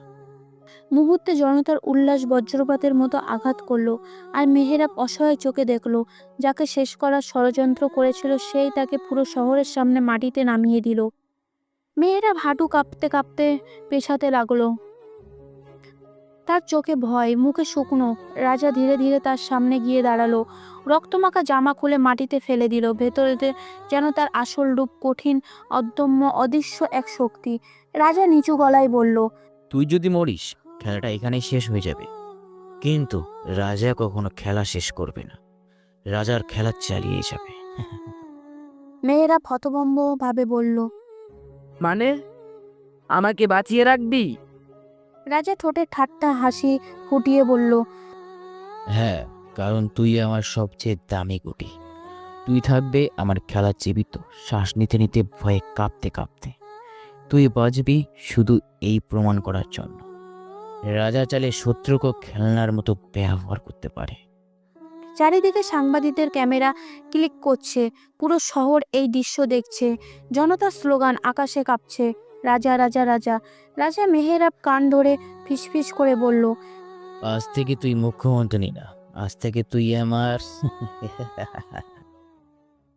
মুহূর্তে জনতার উল্লাস বজ্রপাতের মতো আঘাত করলো। আর মেহেরাব অসহায় চোখে দেখলো, যাকে শেষ করার ষড়যন্ত্র করেছিল সেই তাকে পুরো শহরের সামনে মাটিতে নামিয়ে দিল। মেহেরাব হাঁটু কাঁপতে কাঁপতে পেছাতে লাগলো। তার চোখে ভয়, মুখে শুকনো। রাজা ধীরে ধীরে তার সামনে গিয়ে দাঁড়ালো। রক্তমাখা জামা খুলে মাটিতে ফেলে দিল। ভেতরেতে যেন তার আসল রূপ, কঠিন, অদম্য, অদৃশ্য এক শক্তি। রাজা নিচু গলায় বলল, তুই যদি মরিস, খেলাটা এখানেই শেষ হয়ে যাবে। কিন্তু রাজা কখনো খেলা শেষ করবে না, রাজার খেলা চালিয়ে যাবে। মেয়েরা হতভম্ব ভাবে বলল। মানে, আমাকে বাঁচিয়ে রাখবি? রাজা ঠোঁটে ঠাট্টা হাসি ফুটিয়ে বলল, হ্যাঁ, কারণ তুই আমার সবচেয়ে দামি গুটি। তুই থাকবে আমার খেলা জীবিত, শ্বাস নিতে নিতে ভয়ে কাঁপতে কাঁপতে। তুই বাঁচবি শুধু এই প্রমাণ করার জন্য রাজা চাইলে শত্রুকে খেলনার মতো ব্যবহার করতে পারে। চারিদিকে সাংবাদিকদের ক্যামেরা ক্লিক করছে। পুরো শহর এই দৃশ্য দেখছে। জনতার স্লোগান আকাশে কাঁপছে, রাজা রাজা রাজা। রাজা মেহেরাব কান ধরে ফিসফিস করে বলল, আজ থেকে তুই মুখ্যমন্ত্রী না, আজ থেকে তুই আমার।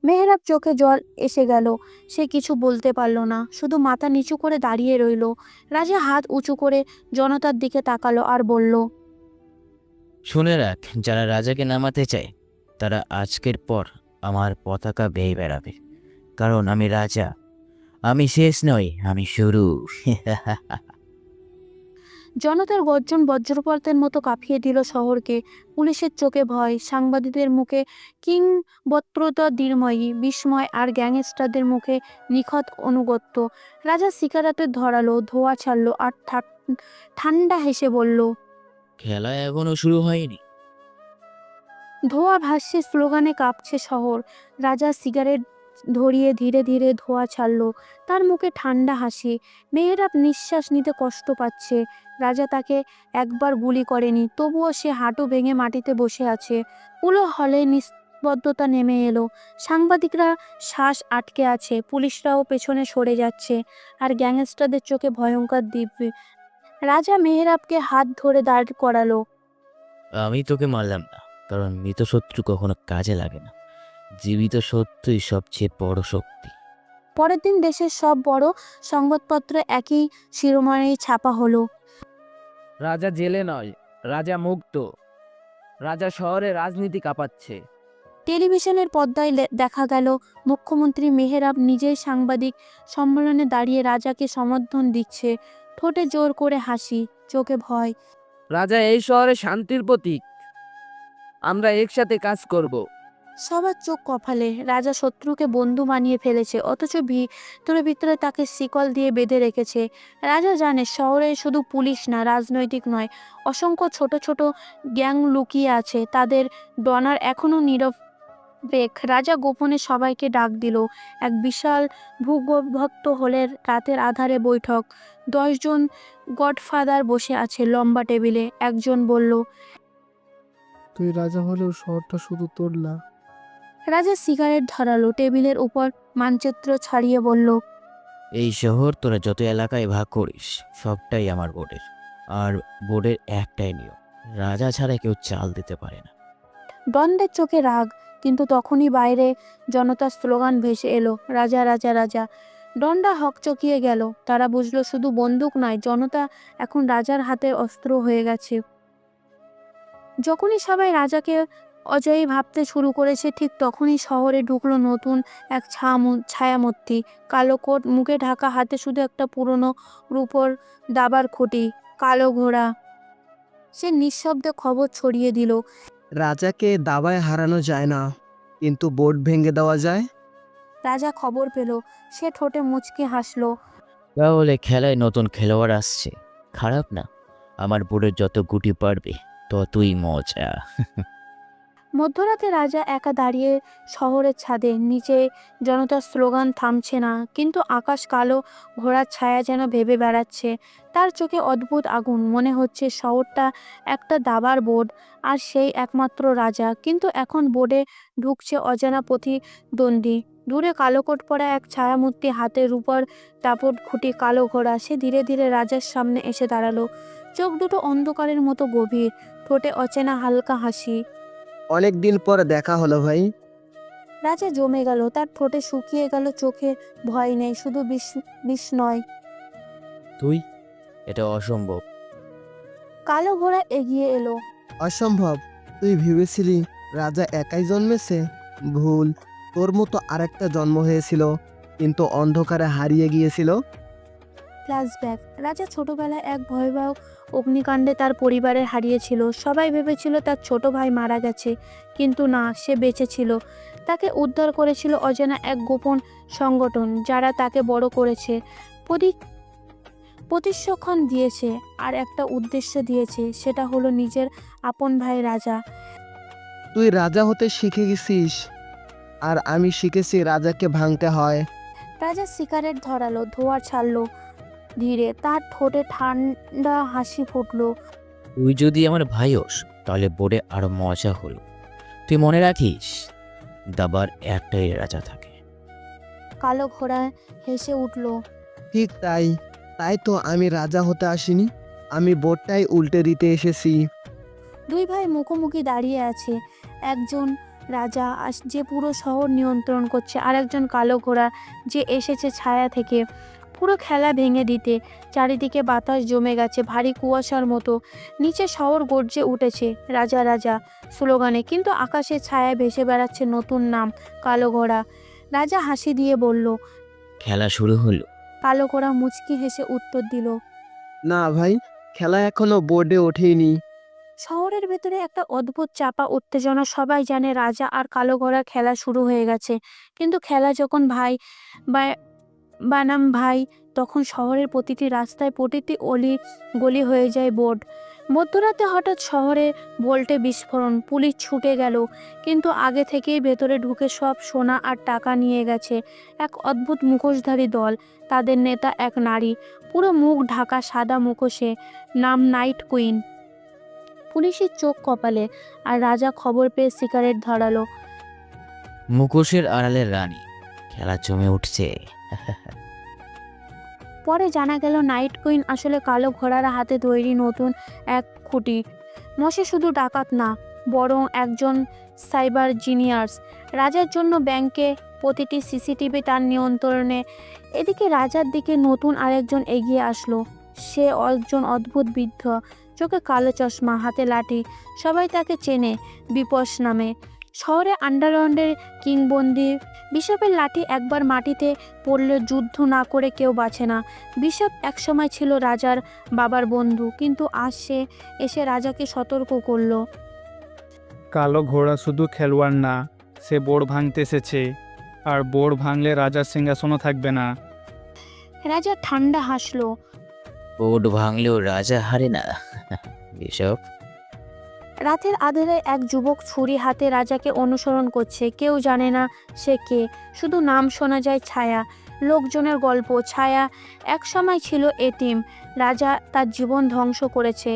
মেহেরাব চোখে জল এসে গেল। সে কিছু বলতে পারল না, শুধু মাথা নিচু করে দাঁড়িয়ে রইল। রাজা হাত উঁচু করে জনতার দিকে তাকালো আর বলল, শুনে রাখ, যারা রাজাকে নামাতে চায় তারা আজকের পর আমার পতাকা বেয়ে বেড়াবে, কারণ আমি রাজা। আমি শেষ নই, আমি শুরু। জনতার গর্জন বজ্রপাতের মতো কাঁপিয়ে দিল শহরকে। পুলিশের চোখে ভয়, সাংবাদিকদের মুখে কিংবদন্তিতা, দৃঢ়ময়ী বিস্ময়, আর গ্যাংস্টারদের মুখে নিখুঁত অনুগত্য। রাজা সিগারেটে ধরালো, ধোঁয়া ছাড়লো আর ঠান্ডা হেসে বলল, খেলা এখনো শুরু হয়নি। ধোঁয়া ভাসছে, স্লোগানে কাঁপছে শহর। রাজা সিগারেট ধরিয়ে ধীরে ধীরে ধোঁয়া ছাড়লো। তার মুখে ঠান্ডা হাসি। মেহেরাব নিঃশ্বাস নিতে কষ্ট পাচ্ছে। রাজা তাকে একবার গুলি করেনি, তবুও সে হাঁটু ভেঙে মাটিতে বসে আছে। পুরো হলে নিস্তব্ধতা নেমে এলো। সাংবাদিকরা শ্বাস আটকে আছে, পুলিশরাও পেছনে সরে যাচ্ছে, আর গ্যাংস্টারদের চোখে ভয়ঙ্কর দিব্যি। রাজা মেহেরাবকে হাত ধরে দাঁড় করালো। আমি তোকে মারলাম না, কারণ মৃত শত্রু কখনো কাজে লাগে না। জীবিত শত্রুই সবচেয়ে বড় শক্তি। পরের দিন দেশের সব বড় সংবাদপত্রে একই শিরোমণি ছাপা হলো। রাজা জেলে নয়, রাজা মুক্ত। রাজা শহরে রাজনীতি কাঁপাচ্ছে। টেলিভিশনের পর্দায় দেখা গেল মুখ্যমন্ত্রী মেহেরাব নিজেই সাংবাদিক সম্মেলনে দাঁড়িয়ে রাজাকে সমর্থন দিচ্ছে। ঠোঁটে জোর করে হাসি, চোখে ভয়। রাজা এই শহরে শান্তির প্রতীক। আমরা একসাথে কাজ করব। সবার চোখ কপালে। রাজা শত্রুকে বন্ধু বানিয়ে ফেলেছে, অথচ ভিতরে ভিতরে তাকে শিকল দিয়ে বেঁধে রেখেছে। রাজা জানে শহরে শুধু পুলিশ না, রাজনৈতিক নয়, অসংখ্য ছোট ছোট গ্যাং লুকিয়ে আছে। তাদের ডনার এখনো নীরব। রাজা গোপনে সবাইকে ডাক দিল। এক বিশাল ভূগর্ভস্থ হলের রাতের আধারে বৈঠক। 10 জন গডফাদার বসে আছে লম্বা টেবিলে। একজন বলল, তুই রাজা হলেও শহরটা শুধু তোর না। রাজা সিগারেট ধরালো, টেবিলের উপর মানচিত্র ছাড়িয়ে বলল, এই শহর তোরা যত এলাকায় ভাগ করিস সবটাই আমার বোর্ডের। আর বোর্ডের একটাই নিয়ম, রাজা ছাড়া কেউ চাল দিতে পারে না। ডনদের চোখে রাগ, কিন্তু তখনই বাইরে জনতার স্লোগান ভেসে এলো, রাজা রাজা রাজা। ডনরা হকচকিয়ে গেল। তারা বুঝলো শুধু বন্দুক নয়, জনতা এখন রাজার হাতে অস্ত্র হয়ে গেছে। যখনই সবাই রাজাকে অজয়ী ভাবতে শুরু করেছে, ঠিক তখনই শহরে ঢুকলো নতুন এক ছায়ামূর্তি। কালো কোট, মুখে ঢাকা, হাতে শুধু একটা পুরনো রূপোর দাবার খুঁটি, কালো ঘোড়া। সে নিঃশব্দে খবর ছড়িয়ে দিল, রাজাকে দাবায় হারানো যায় না, কিন্তু বোর্ড ভেঙে দেওয়া যায়। রাজা খবর পেল। সে ঠোঁটে মুচকি হাসলো। তাহলে খেলায় নতুন খেলোয়াড় আসছে, খারাপ না। আমার বোর্ডের যত গুটি পারবে ততই মজা। মধ্যরাতে রাজা একা দাঁড়িয়ে শহরের ছাদে। নিচে জনতার স্লোগান থামছে না, কিন্তু আকাশ কালো ঘোড়ার ছায়া যেন ভেবে বেড়াচ্ছে। তার চোখে অদ্ভুত আগুন। মনে হচ্ছে শহরটা একটা দাবার বোর্ড, আর সেই একমাত্র রাজা। কিন্তু এখন বোর্ডে ঢুকছে অজানা প্রতিদ্বন্দ্বী। দূরে কালো কোট পরা এক ছায়ামূর্তি, হাতের উপর টাপট খুঁটি, কালো ঘোড়া। সে ধীরে ধীরে রাজার সামনে এসে দাঁড়ালো। চোখ দুটো অন্ধকারের মতো গভীর, ঠোঁটে অচেনা হালকা হাসি। অনেক দিন পর দেখা হলো ভাই। রাজা জমে গেল, তার ঠোঁটে শুকিয়ে গেল, চোখে ভয় নেই, শুধু বিস্ময়। তুই? এটা অসম্ভব। কালো ঘোড়া এগিয়ে এলো। অসম্ভব? তুই ভেবেছিলি রাজা একাই জন্মেছে? ভুল। তোর মতো আরেকটা জন্ম হয়েছিল, কিন্তু অন্ধকারে হারিয়ে গিয়েছিল। ফ্ল্যাশব্যাক। রাজা ছোটবেলায় এক ভয়াবহ অগ্নিকাণ্ডে তার পরিবারের হারিয়েছিল। সবাই ভেবেছিল তার ছোট ভাই মারা গেছে, কিন্তু না, সে বেঁচে ছিল। তাকে উদ্ধার করেছিল অজানা এক গোপন সংগঠন, যারা তাকে বড় করেছে, প্রতিশিক্ষণ দিয়েছে, আর একটা উদ্দেশ্য দিয়েছে। সেটা হলো নিজের আপন ভাই রাজা। তুই রাজা হতে শিখে গেছিস, আর আমি শিখেছি রাজাকে ভাঙতে হয়। রাজা সিগারেট ধরালো, ধোঁয়া ছাড়লো ধীরে। তার ঠোঁটে ঠান্ডা হাসি ফুটলো। তুই যদি আমার ভাই হোস তাহলে বোর্ডে আরো মজা হলো। তুই মনে রাখিস, দাবার একটাই রাজা থাকে। কালো ঘোড়া হেসে উঠল। ঠিক তাই। তাই তো আমি রাজা হতে আসিনি, আমি বোর্ডটাই উল্টে দিতে এসেছি। দুই ভাই মুখোমুখি দাঁড়িয়ে আছে। একজন রাজা যে পুরো শহর নিয়ন্ত্রণ করছে, আর একজন কালো ঘোড়া যে এসেছে ছায়া থেকে পুরো খেলা ভেঙে দিতে। চারিদিকে বাতাস জমে গেছে, ভারী কুয়াশার মতো। নিচে শহর গর্জে উঠেছে রাজা রাজা স্লোগানে, কিন্তু আকাশে ছায়া ভেসে বেড়াচ্ছে নতুন নাম, কালো ঘোড়া। রাজা হাসি দিয়ে বলল, খেলা শুরু হলো। কালো ঘোড়া মুচকি হেসে উত্তর দিল, না ভাই, খেলা এখনো বোর্ডে ওঠেনি। শহরের ভেতরে একটা অদ্ভুত চাপা উত্তেজনা। সবাই জানে রাজা আর কালো ঘোড়া খেলা শুরু হয়ে গেছে, কিন্তু খেলা যখন ভাই বানাম ভাই, তখন শহরের প্রতিটি রাস্তায়, প্রতিটি অলি গলি হয়ে যায় বোর্ড। মধ্যরাতে হঠাৎ শহরে ভোল্টে বিস্ফোরণ। পুলিশ ছুটে গেল, কিন্তু আগে থেকেই ভেতরে ঢুকে সব সোনা আর টাকা নিয়ে গেছে এক অদ্ভুত মুখোশধারী দল। তাদের নেতা এক নারী, পুরো মুখ ঢাকা, সাদা মুখোশে, নাম নাইট কুইন। পুলিশের চোখ কপালে, আর রাজা খবর পেয়ে সিগারেট ধরালো। মুখোশের আড়ালের রানী, খেলা জমে উঠছে। পরে জানা গেল নাইট কুইন আসলে কালো ঘোড়ার হাতে তৈরি নতুন এক খুঁটি। মশে শুধু ডাকাত না, বরং একজন সাইবার জিনিয়ার্স। রাজার জন্য ব্যাংকে প্রতিটি সিসিটিভি তার নিয়ন্ত্রণে। এদিকে রাজার দিকে নতুন আরেকজন এগিয়ে আসলো। সে একজন অদ্ভুত বৃদ্ধ, চোখে কালো চশমা, হাতে লাঠি। সবাই তাকে চেনে বিপস নামে। শহরে আন্ডারগ্রাউন্ডের কিংবদন্তি। বিশপের লাঠি একবার মাটিতে পড়লে যুদ্ধ না করে কেউ বাঁচে না। বিশপ একসময় ছিল রাজার বাবার বন্ধু, কিন্তু আজ সে এসে রাজাকে সতর্ক করলো। কালো ঘোড়া শুধু খেলোয়াড় না, সে বোর্ড ভাঙতে এসেছে, আর বোর্ড ভাঙলে রাজার সিংহাসনও থাকবে না। রাজা ঠান্ডা হাসলো। বোর্ড ভাঙলেও রাজা হারে না বিশপ। রাতের আঁধারে এক যুবক ছুরি হাতে রাজাকে অনুসরণ করছে। কেউ জানে না সে কে, শুধু নাম শোনা যায় ছায়া। লোকজনের গল্প। ছায়া একসময় ছিল এতিম। রাজা তার জীবন ধ্বংস করেছে।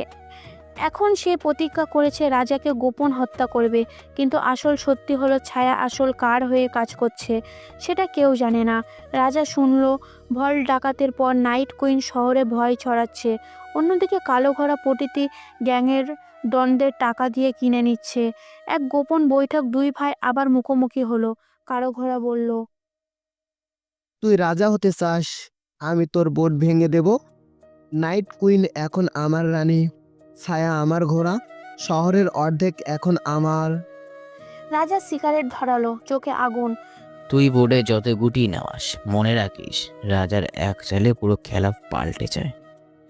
এখন সে প্রতিজ্ঞা করেছে রাজাকে গোপন হত্যা করবে। কিন্তু আসল সত্যি হলো ছায়া আসল কার হয়ে কাজ করছে সেটা কেউ জানে না। রাজা শুনল ভল ডাকাতের পর নাইট কুইন শহরে ভয় ছড়াচ্ছে। অন্যদিকে কালো ঘোড়া প্রতিটি গ্যাংয়ের দ্বন্দ্বের টাকা দিয়ে কিনে নিচ্ছে। এক গোপন বৈঠক, দুই ভাই আবার মুখোমুখি হলো। কালো ঘোড়া বলল, তুই রাজা হতে চাস, আমি তোর বোর্ড ভেঙে দেব। নাইট কুইন এখন আমার রানী, ছায়া আমার ঘোড়া, শহরের অর্ধেক এখন আমার। রাজা সিগারেট ধরালো, চোখে আগুন। তুই বোর্ডে যত গুটি নেওয়াস, মনে রাখিস রাজার এক চালে পুরো খেলা পাল্টে যায়।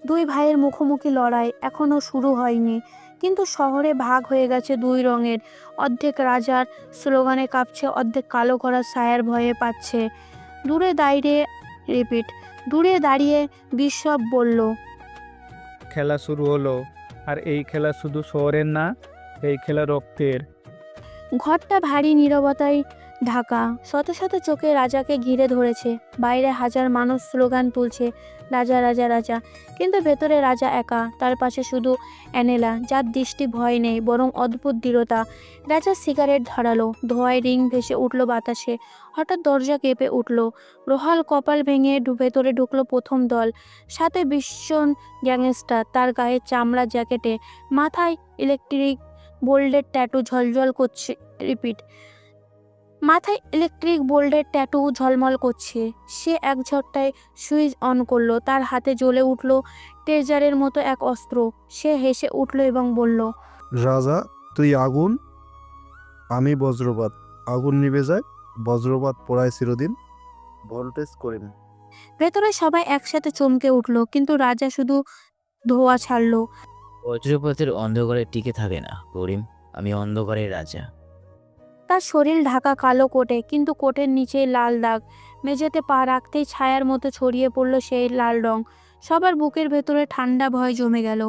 দুই ভাইয়ের মুখোমুখি লড়াই এখনো শুরু হয়নি, কিন্তু শহরে ভাগ হয়ে গেছে দুই রঙের। অর্ধেক রাজার স্লোগানে কাঁপছে, অর্ধেক কালো ঘোড়ার ছায়ার ভয়ে পাচ্ছে। দূরে দাঁড়িয়ে বিশপ বলল, খেলা শুরু হলো, আর এই খেলা শুধু শহরের না, এই খেলা রক্তের। ঘরটা ভারী নীরবতায় ঢাকা। শত শত চোখে রাজাকে ঘিরে ধরেছে। বাইরে হাজার মানুষ স্লোগান তুলছে, রাজা রাজা রাজা। কিন্তু ভেতরে রাজা একা। তার পাশে শুধু অ্যানেলা, যার দৃষ্টি ভয় নেই বরং অদ্ভুত দৃঢ়তা। রাজা সিগারেট ধরালো, ধোঁয়ায় রিং ভেসে উঠল বাতাসে। হঠাৎ দরজা কেঁপে উঠল। রোহাল কপাল ভেঙে ভেতরে ঢুকলো প্রথম দল। সাথে ভীষণ গ্যাংস্টার, তার গায়ে চামড়া জ্যাকেটে, মাথায় ইলেকট্রিক বোল্ডের ট্যাটু ঝলঝল করছে। মাথায় ইলেকট্রিক বোল্ডের ট্যাটু ঝলমল করছে। সে এক ঝটকায় সুইচ অন করলো। তার হাতে জ্বলে উঠল ট্রেজারের মতো এক অস্ত্র। সে হেসে উঠল এবং বলল, রাজা তুই আগুন, আমি বজ্রপাত। আগুন নিভে যায়, বজ্রপাত পোড়ায় চিরদিন, ভোল্টেজ করি না। ভেতরে সবাই একসাথে চমকে উঠল, কিন্তু রাজা শুধু ধোঁয়া ছাড়লো। বজ্রপাতের অন্ধকারে টিকে থাকে না করিম, আমি অন্ধকারের রাজা। তার শরীর ঢাকা কালো কোটে, কিন্তু কোটের নিচে লাল দাগ। মেঝেতে পা রাখতেই ছায়ার মতো ছড়িয়ে পড়ল সেই লাল রং। সবার বুকের ভেতরে ঠান্ডা ভয় জমে গেল।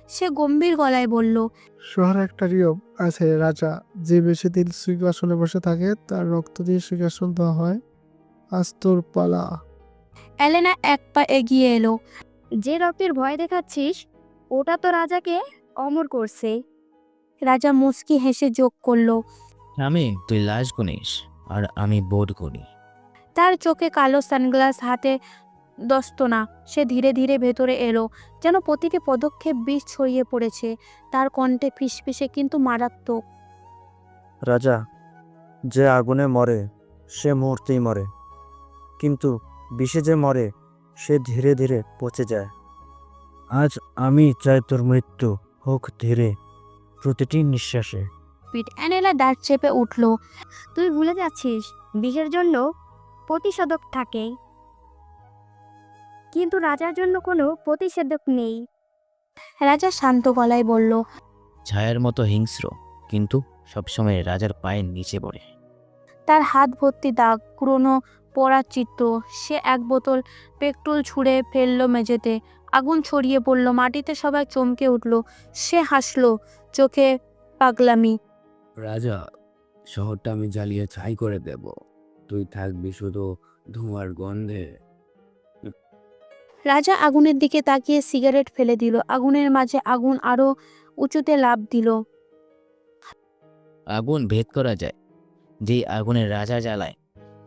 সে গম্ভীর গলায় বলল, শহরে একটা নিয়ম আছে রাজা, যে বেশি দিন সিংহাসনে বসে থাকে তার রক্ত দিয়ে সিংহাসন দেওয়া হয়। আজ তোর পালা। এলেনা এক পা এগিয়ে এলো। যে রক্তের ভয় দেখাচ্ছিস ওটা তো রাজাকে অমর করছে। রাজা মুচকি হেসে যোগ করলো, তুই লাশ গুনিস আর আমি বোর্ড করি। তার চোখে কালো সানগ্লাস, হাতে দস্তনা। সে ধীরে ধীরে ভেতরে এলো, যেন প্রতিটি পদক্ষেপ বিষ ছড়িয়ে পড়েছে। তার কণ্ঠে ফিসফিসে কিন্তু মারাত্মক। রাজা, যে আগুনে মরে সে মুহূর্তেই মরে, কিন্তু বিষে যে মরে সে ধীরে ধীরে পচে যায়। আজ আমি চাই তোর মৃত্যু হোক ধীরে, প্রতিটি নিঃশ্বাসে। অ্যানেলা দাঁত চেপে উঠল। তুই ভুলে যাচ্ছিস বিষের জন্য প্রতিষেধক থাকে, কিন্তু রাজার জন্য কোনো প্রতিষেধক নেই। রাজা শান্ত গলায় বলল, ছায়ার মতো হিংস্র, কিন্তু সবসময় রাজার পায়ের নিচে পড়ে। তার হাত ভর্তি দাগ, পুরনো পড়ার চিত্র। সে এক বোতল পেট্রোল ছুঁড়ে ফেললো মেঝেতে। আগুন ছড়িয়ে পড়ল মাটিতে। সবাই চমকে উঠল। সে হাসলো, চোখে পাগলামি। রাজা, শহরটা আমি জ্বালিয়ে ছাই করে দেব, তুই থাকবি শুধু ধোঁয়ার গন্ধে। রাজা আগুনের দিকে তাকিয়ে সিগারেট ফেলে দিল। আগুনের মাঝে আগুন আরো উঁচুতে লাফ দিল। আগুন ভেদ করা যায়, যেই আগুনের রাজা জ্বালায়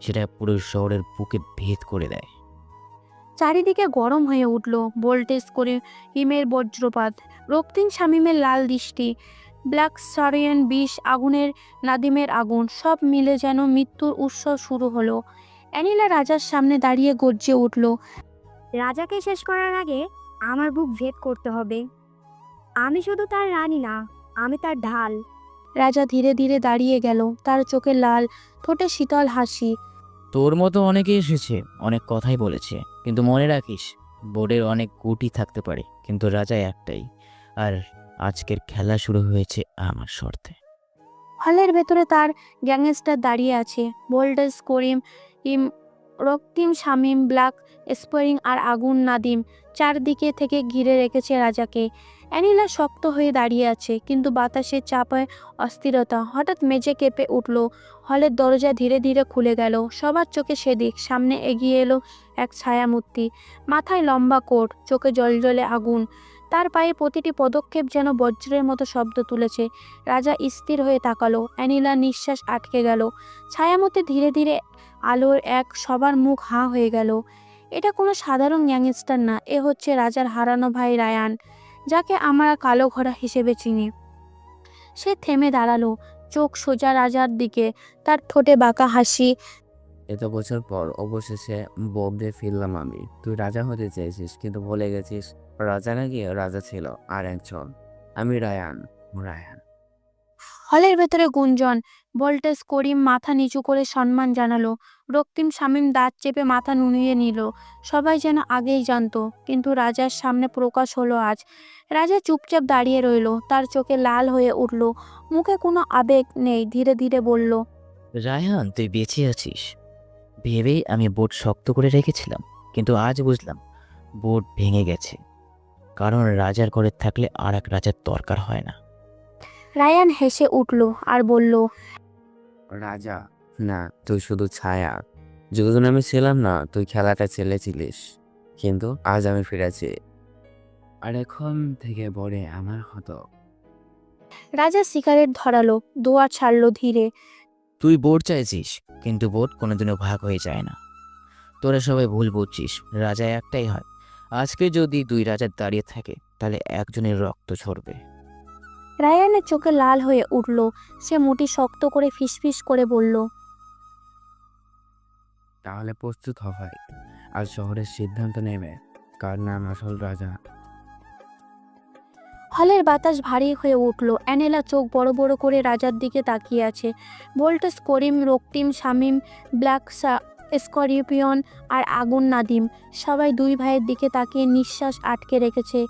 সেটা পুরো শহরের বুকে ভেদ করে দেয়। চারিদিকে গরম হয়ে উঠল, ভোল্টেজ করে হিমের বজ্রপাত, রক্তিম শামীমের লাল দৃষ্টি, ব্ল্যাক সারিয়ান বিষ, আগুনের নাদিমের আগুন, সব মিলে যেন মৃত্যুর উৎসব শুরু হলো। অ্যানিলা রাজার সামনে দাঁড়িয়ে গর্জে উঠল, রাজাকে শেষ করার আগে আমার বুক ভেদ করতে হবে। আমি শুধু তার রানী না, আমি তার ঢাল। রাজা ধীরে ধীরে দাঁড়িয়ে গেল, তার চোখে লাল, ঠোঁটে শীতল হাসি। তোর মতো অনেকে এসেছে, অনেক কথাই বলেছে, কিন্তু মনে রাখিস বোর্ডের অনেক গুটি থাকতে পারে, কিন্তু রাজা একটাই। আর আজকের খেলা শুরু হয়েছে আমার শর্তে। হলের ভেতরে তার গ্যাংস্টার দাঁড়িয়ে আছে, ভোল্টেজ করিম, রক্তিম শামীম, ব্ল্যাক স্পোরিং আর আগুন নাদিম চারদিকে থেকে ঘিরে রেখেছে রাজাকে। অ্যানিলা শক্ত হয়ে দাঁড়িয়ে আছে, কিন্তু বাতাসের চাপায় অস্থিরতা। হঠাৎ মেঝে কেঁপে উঠল, হলের দরজা ধীরে ধীরে খুলে গেল, সবার চোখে সেদিক। সামনে এগিয়ে এলো এক ছায়ামূর্তি, মাথায় লম্বা কোট, চোখে জলজলে আগুন, তার পায়ে প্রতিটি পদক্ষেপ যেন বজ্রের মতো শব্দ তুলেছে। রাজা স্থির হয়ে তাকালো, অ্যানিলার নিঃশ্বাস আটকে গেল। ছায়ামূর্তি ধীরে ধীরে আলোর এক, সবার মুখ হাঁ হয়ে গেল। এটা কোনো সাধারণ গ্যাংস্টার না, এ হচ্ছে রাজার হারানো ভাই রায়ান, যাকে আমরা কালো ঘোড়া হিসেবে চিনি। সে থেমে দাঁড়ালো, চোখ সোজা রাজার দিকে, তার ঠোঁটে বাঁকা হাসি। এত বছর পর অবশেষে বোর্ডে ফিরলাম আমি। তুই রাজা হতে চেয়েছিস, কিন্তু ভুলে গেছিস রাজা নাকি রাজা ছিল আর একজন। আমি রায়ান। রায়ান। হলের ভেতরে গুঞ্জন। ভোল্টেজ করিম মাথা নিচু করে সম্মান জানালো, রক্তিম শামীম দাঁত চেপে মাথা নুনিয়ে নিল। সবাই যেন আগেই জানতো, কিন্তু রাজার সামনে প্রকাশ হলো আজ। রাজা চুপচাপ দাঁড়িয়ে রইল, তার চোখে লাল হয়ে উঠল, মুখে কোনো আবেগ নেই। ধীরে ধীরে বলল, রায়হান, তুই বেঁচে আছিস ভেবেই আমি বোর্ড শক্ত করে রেখেছিলাম, কিন্তু আজ বুঝলাম বোর্ড ভেঙে গেছে, কারণ রাজার ঘরে থাকলে আর এক রাজার দরকার হয় না। রায়ান হেসে উঠল আর বলল, রাজা না, তুই শুধু ছায়া। যতদিন আমি ছিলাম না, তুই খেলাটা চেলেছিলিস, কিন্তু আজ আমি ফিরেছি, আর এখন থেকে বড়ে আমার হতো। রাজা সিগারেট ধরালো, দোয়া ছাড়লো ধীরে। তুই বোর্ড চাইছিস, কিন্তু বোর্ড কোনোদিনও ভাগ হয়ে যায় না। তোরা সবাই ভুল বুঝছিস, রাজা একটাই হয়। আজকে যদি দুই রাজা দাঁড়িয়ে থাকে, তাহলে একজনের রক্ত ঝরবে। রায়ানের চোখে লাল হয়ে উঠল, সে মুঠি শক্ত করে ফিসফিস করে বলল, তাহলে প্রস্তুত হ ভাই, আজ শহরের সিদ্ধান্ত নেবে কার নাম আসল রাজা। হলের বাতাস ভারী হয়ে উঠল। অ্যানেলা চোখ বড় বড় করে রাজার দিকে তাকিয়ে আছে। ভোল্টেজ করিম, রক্তিম শামীম, ব্ল্যাক স্করপিয়ন আর আগুন নাদিম সবাই দুই ভাইয়ের দিকে তাকিয়ে নিঃশ্বাস আটকে রেখেছে।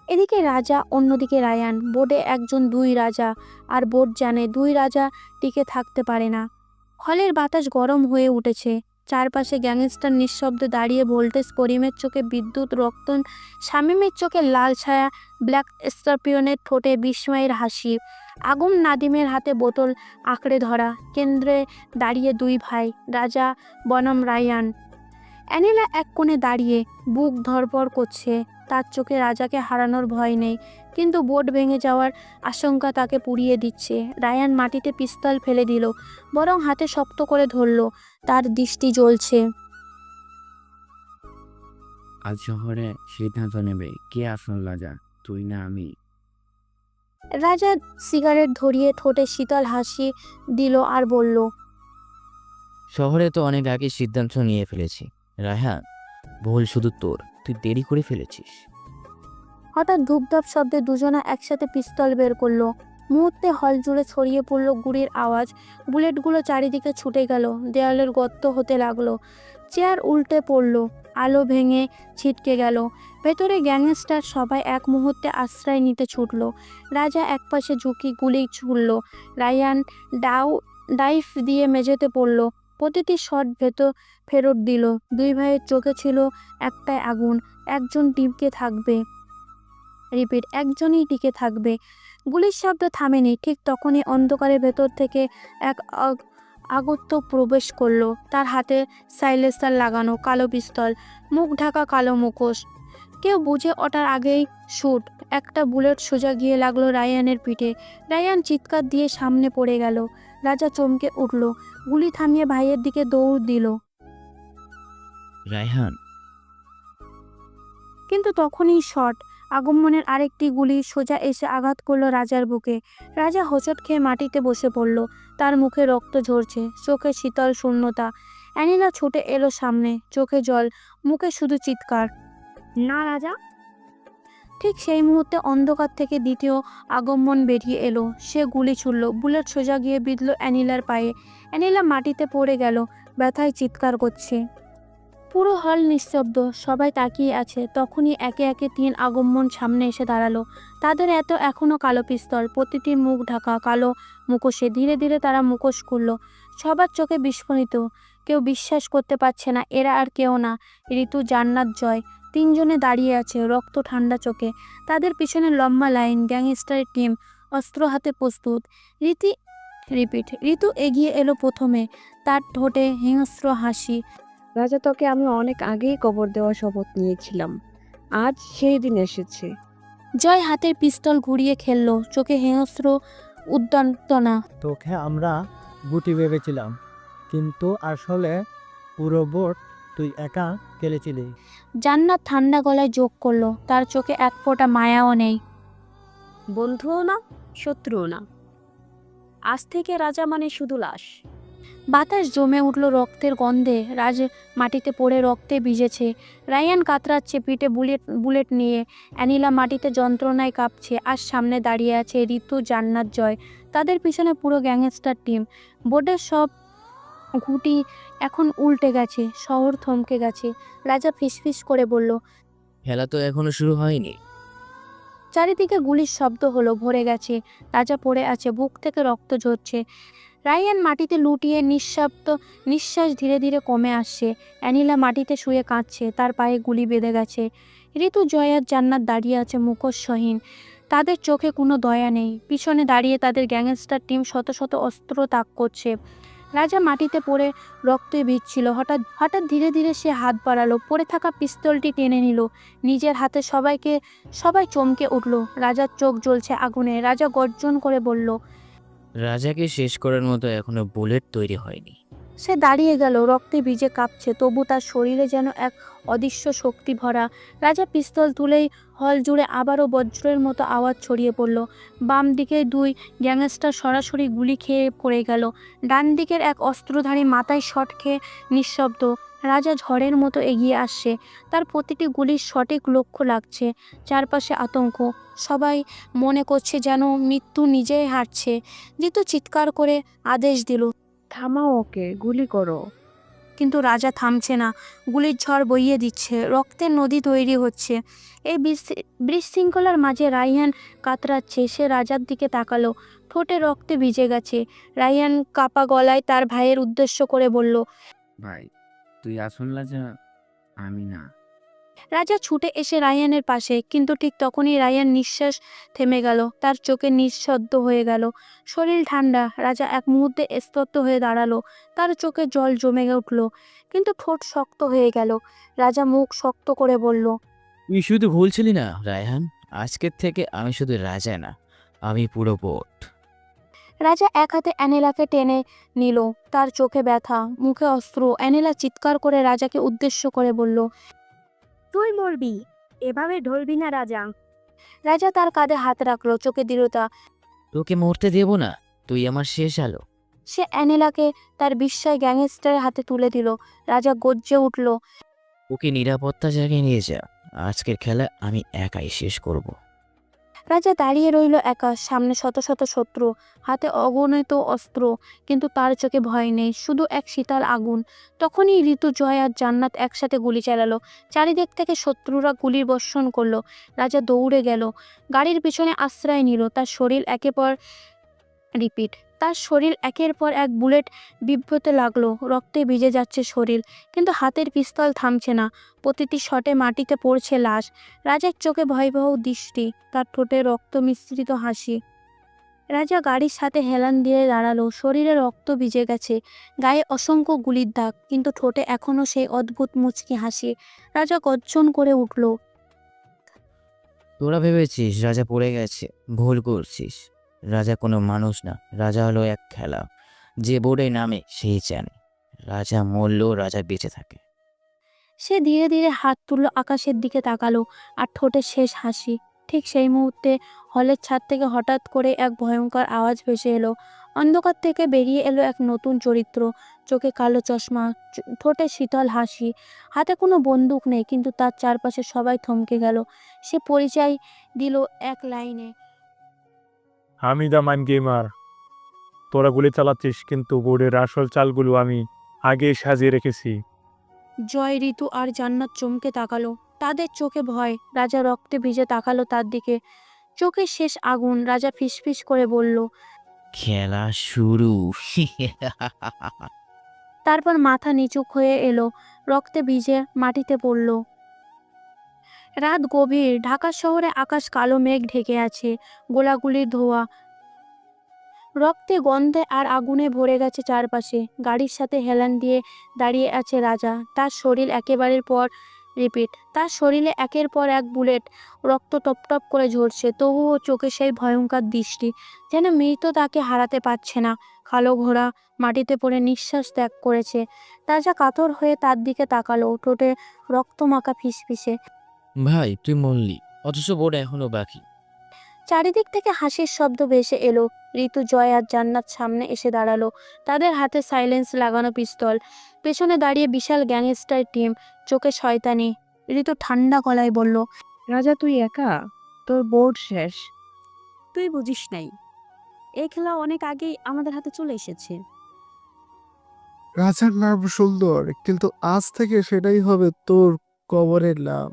এদিকে রাজা, অন্যদিকে রায়ান। বোর্ডে একজন দুই রাজা, আর বোর্ড জানে দুই রাজা টিকে থাকতে পারে না। হলের বাতাস গরম হয়ে উঠেছে, চারপাশে গ্যাংস্টার নিঃশব্দে দাঁড়িয়ে। ভোল্টেজ করিমের চোখে বিদ্যুৎ, রক্তন শামীমের চোখে লাল ছায়া, ব্ল্যাক স্করপিয়নের ঠোঁটে বিস্ময়ের হাসি, আগুন নাদিমের হাতে বোতল আঁকড়ে ধরা। কেন্দ্রে দাঁড়িয়ে দুই ভাই, রাজা বনাম রায়ান। অ্যানিলা এক কোণে দাঁড়িয়ে, বুক ধড়ফড় করছে। তার চোখে রাজাকে হারানোর ভয় নেই, কিন্তু বোট ভেঙে যাওয়ার আশঙ্কা তাকে পুড়িয়ে দিচ্ছে। রায়ান মাটিতে পিস্তল ফেলে দিল, বরং হাতে শক্ত করে ধরল, তার দৃষ্টি জ্বলছে। আজ শহরে সিদ্ধান্ত নেবে কে আসল রাজা, তুই না আমি। রাজা সিগারেট ধরিয়ে ঠোঁটে শীতল হাসি দিল আর বলল, শহরে তো অনেক আগে সিদ্ধান্ত নিয়ে ফেলেছি রায়হান, ভুল শুধু তোর, তুই দেরি করে ফেলেছিস। হঠাৎ ধূপধাপ শব্দে দুজনা একসাথে পিস্তল বের করলো। মুহূর্তে হল জুড়ে ছড়িয়ে পড়ল গুলির আওয়াজ। বুলেটগুলো চারিদিকে ছুটে গেল, দেয়ালের গর্ত হতে লাগলো, চেয়ার উল্টে পড়ল, আলো ভেঙে ছিটকে গেল। ভেতরে গ্যাংস্টার সবাই এক মুহূর্তে আশ্রয় নিতে ছুটল। রাজা একপাশে ঝুঁকি, গুলি ছুড়ল। রায়ান ডাইভ দিয়ে মেঝেতে পড়ল, প্রতিটি শট ফেরত দিল। দুই ভাইয়ের চোখে ছিল একটাই আগুন, একজন টিকে থাকবে। রিপিট, একজনই টিকে থাকবে। গুলির শব্দ থামেনি। ঠিক তখনই অন্ধকারের ভেতর থেকে এক আগত প্রবেশ করলো। তার হাতে সাইলেন্সার লাগানো, কালো পিস্তল, মুখ ঢাকা কালো মুখোশ, কেউ বুঝে ওঠার আগেই শুট, একটা বুলেট সোজা গিয়ে লাগলো রায়ানের পিঠে। রায়ান চিৎকার দিয়ে সামনে পড়ে গেল। রাজা চমকে উঠল, গুলি থামিয়ে ভাইয়ের দিকে দৌড় দিল। রায়হান, কিন্তু তখনই শট, আগমনের আরেকটি গুলি সোজা এসে আঘাত করলো রাজার বুকে। রাজা হোঁচট খেয়ে মাটিতে বসে পড়ল, তার মুখে রক্ত ঝরছে, চোখে শীতল শূন্যতা। অ্যানিলা ছুটে এলো সামনে, চোখে জল, মুখে শুধু চিৎকার, না রাজা। ঠিক সেই মুহূর্তে অন্ধকার থেকে দ্বিতীয় আগমন বেরিয়ে এলো। সে গুলি ছুড়ল, বুলেট সোজা গিয়ে বিঁধল অ্যানিলার পায়ে। অ্যানিলা মাটিতে পড়ে গেল, ব্যথায় চিৎকার করছে। পুরো হল নিস্তব্ধ, সবাই তাকিয়ে আছে। তখনই একে একে 3 আগমন সামনে এসে দাঁড়ালো। তাদের এখনো কালো পিস্তল, প্রতিটির মুখ ঢাকা কালো মুখোশে। ধীরে ধীরে তারা মুখোশ খুলল। সবার চোখে বিস্ফোরিত, কেউ বিশ্বাস করতে পারছে না এরা আর কেউ না, ঋতু, জান্নাত, জয়। 3 জনে দাঁড়িয়ে আছে রক্ত ঠান্ডা চোখে। তাদের পিছনে লম্বা লাইন, গ্যাংস্টারের টিম, অস্ত্র হাতে প্রস্তুত। ঋতু এগিয়ে এলো প্রথমে, তার ঠোঁটে হিংস্র হাসি। রাজা, তোকে আমি অনেক আগেই কবর দেওয়ার শপথ নিয়েছিলাম, আজ সেই দিন এসেছে। জয় হাতের পিস্তল ঘুরিয়ে খেললো, চোখে হিংস্র উদ্দন্তনা। তোকে আমরা গুটি ভেবেছিলাম, কিন্তু আসলে পুরো বোট তুই একা খেলেছিলি। জান্নাত ঠান্ডা গলায় যোগ করলো, তার চোখে এক ফোঁটা মায়াও নেই। বন্ধুও না, শত্রুও না, আজ থেকে রাজা মানে শুধু লাশ। বাতাস জমে উঠল রক্তের গন্ধে, রাজ মাটিতে পড়ে রক্তে ভিজেছে। রায়ান কাতরাচ্ছে পিঠে বুলেট নিয়ে। অ্যানিলা মাটিতে যন্ত্রণায় কাঁপছে। আর সামনে দাঁড়িয়ে আছে ঋতু, জান্নাত, জয়। তাদের পিছনে পুরো গ্যাংস্টার টিম। বোর্ডের সব ঘুঁটি এখন উল্টে গেছে, শহর থমকে গেছে। রাজা ফিসফিস করে বলল, খেলা তো এখনো শুরু হয়নি। চারিদিকে গুলির শব্দ হলো, ভরে গেছে। রাজা পড়ে আছে, বুক থেকে রক্ত ঝরছে। রায়ান মাটিতে লুটিয়ে নিঃশ্বাস ধীরে ধীরে কমে আসছে। অ্যানিলা মাটিতে শুয়ে কাঁদছে, তার পায়ে গুলি বেঁধে গেছে। ঋতু, জয় আর জান্নাত দাঁড়িয়ে আছে মুখোশহীন, তাদের চোখে কোনো দয়া নেই। পিছনে দাঁড়িয়ে তাদের গ্যাংস্টার টিম শত শত অস্ত্র তাক করছে। রাজা মাটিতে পড়ে রক্তে ভিজছিল। হঠাৎ ধীরে ধীরে সে হাত বাড়ালো, পড়ে থাকা পিস্তলটি টেনে নিল নিজের হাতে। সবাই চমকে উঠল। রাজার চোখ জ্বলছে আগুনে। রাজা গর্জন করে বলল, রাজাকে শেষ করার মতো এখনো বুলেট তৈরি হয়নি। সে দাঁড়িয়ে গেল, রক্তে ভিজে কাঁপছে, তবু তার শরীরে যেন এক অদৃশ্য শক্তি ভরা। রাজা পিস্তল তুলেই হল জুড়ে আবারও বজ্রের মতো আওয়াজ ছড়িয়ে পড়ল। বাম দিকে 2 গ্যাংস্টার সরাসরি গুলি খেয়ে পড়ে গেল। ডান দিকের এক অস্ত্রধারী মাথায় শট খেয়ে নিঃশব্দ। রাজা ঝড়ের মতো এগিয়ে আসছে, তার প্রতিটি গুলির সঠিক লক্ষ্য লাগছে। চারপাশে আতঙ্ক, সবাই মনে করছে যেন মৃত্যু নিজেই হাঁটছে। জিতু চিৎকার করে আদেশ দিল, থামাও ওকে, গুলি করো। কিন্তু রাজা থামছে না। গুলির ঝড় বইয়ে দিচ্ছে, রক্তের নদী তৈরি হচ্ছে। এই বিশৃঙ্খলার মাঝে রায়হান কাতরাচ্ছে। সে রাজার দিকে তাকালো, ঠোঁটে রক্তে ভিজে গেছে। রায়হান কাপা গলায় তার ভাইয়ের উদ্দেশ্য করে বলল, ভাই, তুই আসল রাজা, আমি না। রাজা ছুটে এসে রায়ানের পাশে, কিন্তু ঠিক তখনই রায়ান নিঃশ্বাস থেমে গেল, তার চোখে নিঃশব্দ হয়ে গেল, শরীর ঠান্ডা। রাজা এক মুহূর্তে স্তব্ধ হয়ে দাঁড়ালো, তার চোখে জল জমে উঠল, কিন্তু ঠোঁট শক্ত হয়ে গেল। রাজা মুখ শক্ত করে বলল, তুই শুধু ভুলছিলি না রায়হান, আজকের থেকে আমি শুধু রাজা না, আমি পুরো বোট। রাজা এক হাতে অ্যানেলাকে টেনে নিল, তার চোখে ব্যথা, মুখে অস্ত্র। অ্যানেলা চিৎকার করে রাজাকে উদ্দেশ্য করে বলল, তুই মরবি, এভাবে ঢলবি না রাজা। রাজা তার কাঁধে হাত রাখলো, চোখে দৃঢ়তা। তোকে মরতে দেব না, তুই আমার শেষ আলো। সে অ্যানেলাকে তার বিস্ময় গ্যাংস্টারের হাতে তুলে দিল। রাজা গর্জে উঠল, ওকে নিরাপত্তা জায়গায় নিয়ে যা, আজকের খেলা আমি একাই শেষ করব। রাজা দাঁড়িয়ে রইল একা, সামনে শত শত শত্রু, হাতে অগণিত অস্ত্র, কিন্তু তার চোখে ভয় নেই, শুধু এক শীতল আগুন। তখনই ঋতু, জয় আর জান্নাত একসাথে গুলি চালালো। চারিদিক থেকে শত্রুরা গুলির বর্ষণ করলো। রাজা দৌড়ে গেল, গাড়ির পিছনে আশ্রয় নিল। তার শরীর একের পর এক বুলেট বিভ্রতে লাগলো, রক্তে ভিজে যাচ্ছে শরীর, কিন্তু হাতের পিস্তল থামছে না। প্রতিটি শটে মাটিতে পড়ছে লাশ। রাজার চোখে ভয়াবহ দৃষ্টি, তার ঠোঁটে রক্ত মিশ্রিত হাসি। রাজা গাড়ির সাথে হেলান দিয়ে দাঁড়ালো, শরীরে রক্ত ভিজে গেছে, গায়ে অসংখ্য গুলির দাগ, কিন্তু ঠোঁটে এখনো সেই অদ্ভুত মুচকি হাসি। রাজা গর্জন করে উঠল, তোরা ভেবেছিস রাজা পড়ে গেছে, ভুল করছিস। রাজা কোনো মানুষ না, রাজা হলো এক খেলা। যে বোর্ডে নামে সেই জানে রাজা মরলেও রাজা বেঁচে থাকে। সে ধীরে ধীরে হাত তুললো, আকাশের দিকে তাকালো, আর ঠোঁটে শেষ হাসি। ঠিক সেই মুহূর্তে হলের ছাদ থেকে হঠাৎ করে এক ভয়ঙ্কর আওয়াজ ভেসে এলো। অন্ধকার থেকে বেরিয়ে এলো এক নতুন চরিত্র, চোখে কালো চশমা, ঠোঁটে শীতল হাসি, হাতে কোনো বন্দুক নেই, কিন্তু তার চারপাশে সবাই থমকে গেল। সে পরিচয় দিল এক লাইনে। আমি দ্য মাইন্ড গেমার। তোরা গুলি চালাচ্ছিস, কিন্তু বোর্ডের আসল চালগুলো আমি আগেই সাজিয়ে রেখেছি। জয়, ঋতু আর জান্নাত চমকে তাকালো। তাদের চোখে ভয়। রাজা রক্তে ভিজে তাকালো তার দিকে, চোখে শেষ আগুন। রাজা ফিসফিস করে বলল, খেলা শুরু। তারপর মাথা নিচু হয়ে এলো, রক্তে ভিজে মাটিতে পড়ল। রাত গভীর। ঢাকা শহরে আকাশ কালো মেঘ ঢেকে আছে, গোলাগুলির ধোঁয়া, রক্তে, গন্ধে আর আগুনে ভরে গেছে চারপাশে। গাড়ির সাথে হেলান দিয়ে দাঁড়িয়ে আছে রাজা, তার শরীর তার শরীরে একের পর এক বুলেট, রক্ত টপটপ করে ঝরছে, তবুও চোখে সেই ভয়ঙ্কর দৃষ্টি, যেন মৃত তাকে হারাতে পারছে না। কালো ঘোড়া মাটিতে পড়ে নিঃশ্বাস ত্যাগ করেছে। রাজা কাতর হয়ে তার দিকে তাকালো, ঠোঁটে রক্তমাখা ফিসফিসে। ভাই তুই মরলি, অথচ বোর্ড এখনো বাকি। চারিদিক থেকে হাসির শব্দ ভেসে এলো। ঋতু, জয় আর জান্নাত সামনে এসে দাঁড়ালো, তাদের হাতে সাইলেন্স লাগানো পিস্তল। পেছনে দাঁড়িয়ে বিশাল গ্যাংস্টার টিম, চোখে শয়তানি। ঋতু ঠান্ডা গলায় বলল, রাজা তুই একা, তোর বোর্ড শেষ। তুই বুঝিস নাই, এই খেলা অনেক আগেই আমাদের হাতে চলে এসেছে। রাজার নাম সুন্দর, কিন্তু আজ থেকে সেটাই হবে তোর কবরের নাম।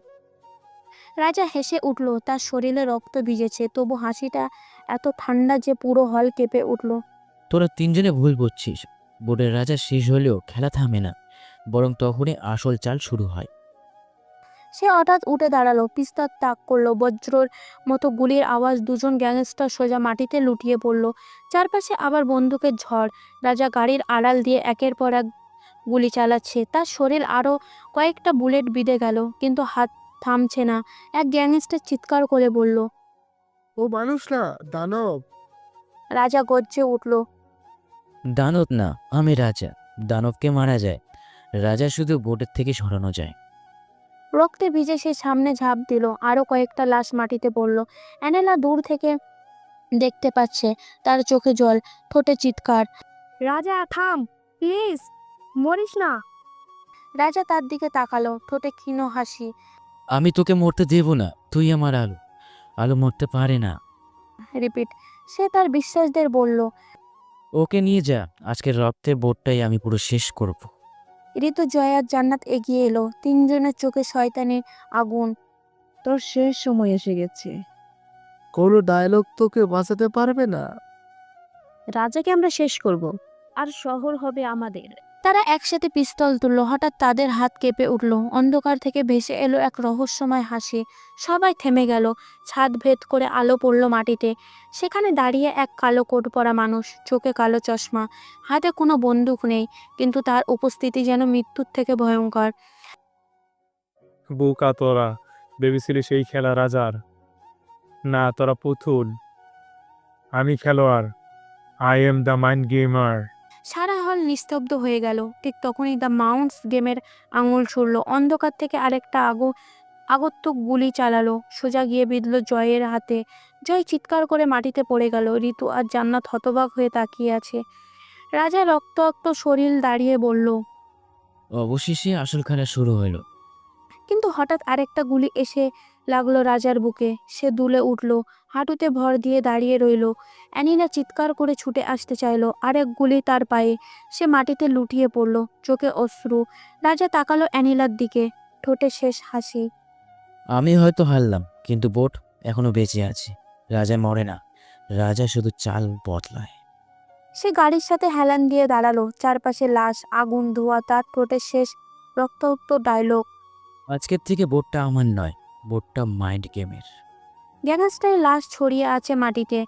রাজা হেসে উঠল, তার শরীরে রক্ত ভিজেছে, তবু হাসিটা এত ঠান্ডা যে পুরো হল কেঁপে উঠল। তোরা তিনজনে ভুল করছিস। বোর্ডের রাজা শেষ হলেও খেলা থামে না, বরং তখনই আসল চাল শুরু হয়। সে হঠাৎ উঠে দাঁড়ালো, পিস্তল তাক করলো, বজ্রর মতো গুলির আওয়াজ। দুজন গ্যাংস্টার সোজা মাটিতে লুটিয়ে পড়ল। চারপাশে আবার বন্দুকের ঝড়। রাজা গাড়ির আড়াল দিয়ে একের পর এক গুলি চালাচ্ছে, তার শরীর আরও কয়েকটা বুলেট বিঁধে গেল, কিন্তু হাত থামছে না। এক গ্যাংস্টার চিৎকার করে বলল, ও মানুষ না, দানব। রাজা গর্জে উঠল, দানব না, আমি রাজা। দানবকে মারা যায়, রাজা শুধু বোর্ডের থেকে সরানো যায়। রক্তে ভিজে সে সামনে ঝাঁপ দিল, আরও কয়েকটা লাশ মাটিতে পড়ল। অ্যানেলা দূর থেকে দেখতে পাচ্ছে, তার চোখে জল, ঠোঁটে চিৎকার। রাজা থাম, প্লিজ, মরিস না। রাজা তার দিকে তাকালো, ঠোঁটে ক্ষীণ হাসি। আমি তোকে মরতে দেব না, তুই আমার আলো। আলো মরতে পারে না। রিপিট। সে তার বিশ্বাসদের বলল, ওকে নিয়ে যা, আজকের রক্তের বোর্ডটাই আমি পুরো শেষ করব। ঋতু, জয় আর জান্নাত এগিয়ে এলো, তিনজনের চোখে শয়তানের আগুন। তোর শেষ সময় এসে গেছে। কোনো ডায়লগ তোকে বাঁচাতে পারবে না। রাজাকে আমরা শেষ করব, আর শহর হবে আমাদের। তারা একসাথে পিস্তল তুলল। হঠাৎ তাদের হাত কেঁপে উঠল, অন্ধকার থেকে ভেসে এলো এক রহস্যময় হাসি। সবাই থেমে গেল, ছাদ ভেদ করে আলো পড়ল মাটিতে। সেখানে দাঁড়িয়ে এক কালো কোট পরা মানুষ, চোখে কালো চশমা, হাতে কোনো বন্দুক নেই, কিন্তু তার উপস্থিতি যেন মৃত্যুর থেকে ভয়ঙ্কর। বোকা তোরা, ভেবেছিলি সেই খেলা রাজার? না, তোরা পুতুল। আমি খেলোয়াড়। I am the mind gamer. সারা হল নিস্তব্ধ হয়ে গেল। ঠিক তখনই দ্য মাউন্টস গেমের আঙুল ছুড়ল। অন্ধকার থেকে আরেকটা আগন্তুক গুলি চালালো, সোজা গিয়ে বিঁধল জয়ের হাতে। জয় চিৎকার করে মাটিতে পড়ে গেল। ঋতু আর জান্নাত হতবাক হয়ে তাকিয়ে আছে। রাজা রক্তাক্ত শরীর দাঁড়িয়ে বলল, অবশেষে আসল খেলা শুরু হলো। কিন্তু হঠাৎ আরেকটা গুলি এসে লাগলো রাজার বুকে। সে দুলে উঠল, হাঁটুতে ভর দিয়ে দাঁড়িয়ে রইল। অ্যানিলা চিৎকার করে ছুটে আসতে চাইলো, আরেক গুলি তার পায়ে। সে মাটিতে লুটিয়ে পড়ল, চোখে অশ্রু। রাজা তাকালো অ্যানিলার দিকে, ঠোঁটে শেষ হাসি। আমি হয়তো হারলাম, কিন্তু বোর্ড এখনো বেঁচে আছে। রাজা মরে না, রাজা শুধু চাল বদলায়। সে গাড়ির সাথে হেলান দিয়ে দাঁড়ালো, চারপাশে লাশ, আগুন, ধোঁয়া। তার ঠোঁটে শেষ রক্তাক্ত ডায়লগ, আজকের থেকে বোর্ডটা আমার নয়, বোর্ডটা মাইন্ড গেমের। গ্যাংস্টারের লাশ ছড়িয়ে আছে মাটিতে।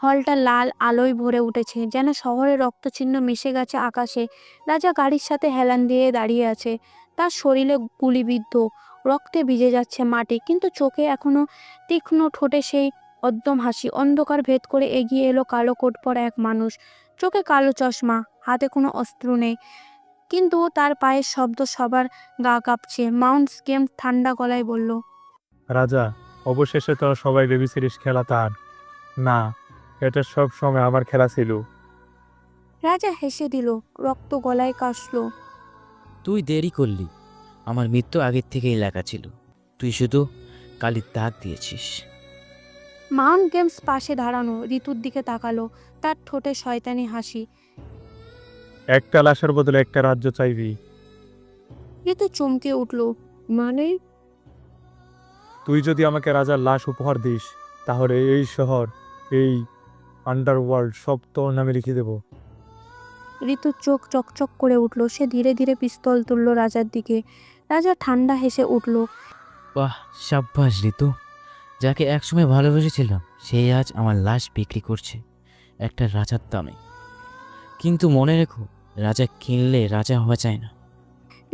হলটা লাল আলোয় ভরে উঠেছে, যেন শহরের রক্তচিহ্ন মিশে গেছে আকাশে। রাজা গাড়ির সাথে হেলান দিয়ে দাঁড়িয়ে আছে, তার শরীরে গুলিবিদ্ধ, রক্তে ভিজে যাচ্ছে মাটি, কিন্তু চোখে এখনো তীক্ষ্ণ, ঠোঁটে সেই অদ্যম হাসি। অন্ধকার ভেদ করে এগিয়ে এলো কালো কোট পরা এক মানুষ, চোখে কালো চশমা, হাতে কোনো অস্ত্র নেই, কিন্তু তার পায়ের শব্দ সবার গা কাঁপছে। মাউন্টস গেম ঠান্ডা গলায় বলল, রাজা, অবশেষে তোরা সবাই ভেবেছিলিস খেলা তার? না, এটা সব সময় আমার খেলা ছিল। রাজা হেসে দিল, রক্ত গলায় কাশলো। তুই দেরি করলি, আমার মৃত্যু আগের থেকেই লেখা ছিল, তুই শুধু কালির দাগ দিয়েছিস। মাউন্ট গেমস পাশে দাঁড়ানো ঋতুর দিকে তাকালো, তার ঠোঁটে শয়তানি হাসি। একটা লাশের বদলে একটা রাজ্য চাইবি? ঋতু চমকে উঠল, মানে তুই যদি আমাকে রাজার লাশ উপহার দিস, তাহলে এই শহর, এই আন্ডারওয়ার্ল্ড সব তোর নামে লিখে দেব। ঋতুর চোখ চকচক করে উঠল। সে ধীরে ধীরে পিস্তল তুলল রাজার দিকে। রাজা ঠান্ডা হেসে উঠল। বাহ, সাব্বাস ঋতু, যাকে একসময় ভালোবেসেছিলাম সেই আজ আমার লাশ বিক্রি করছে একটা রাজার দামে। কিন্তু মনে রেখো, রাজা কিনলে রাজা হওয়া যায় না।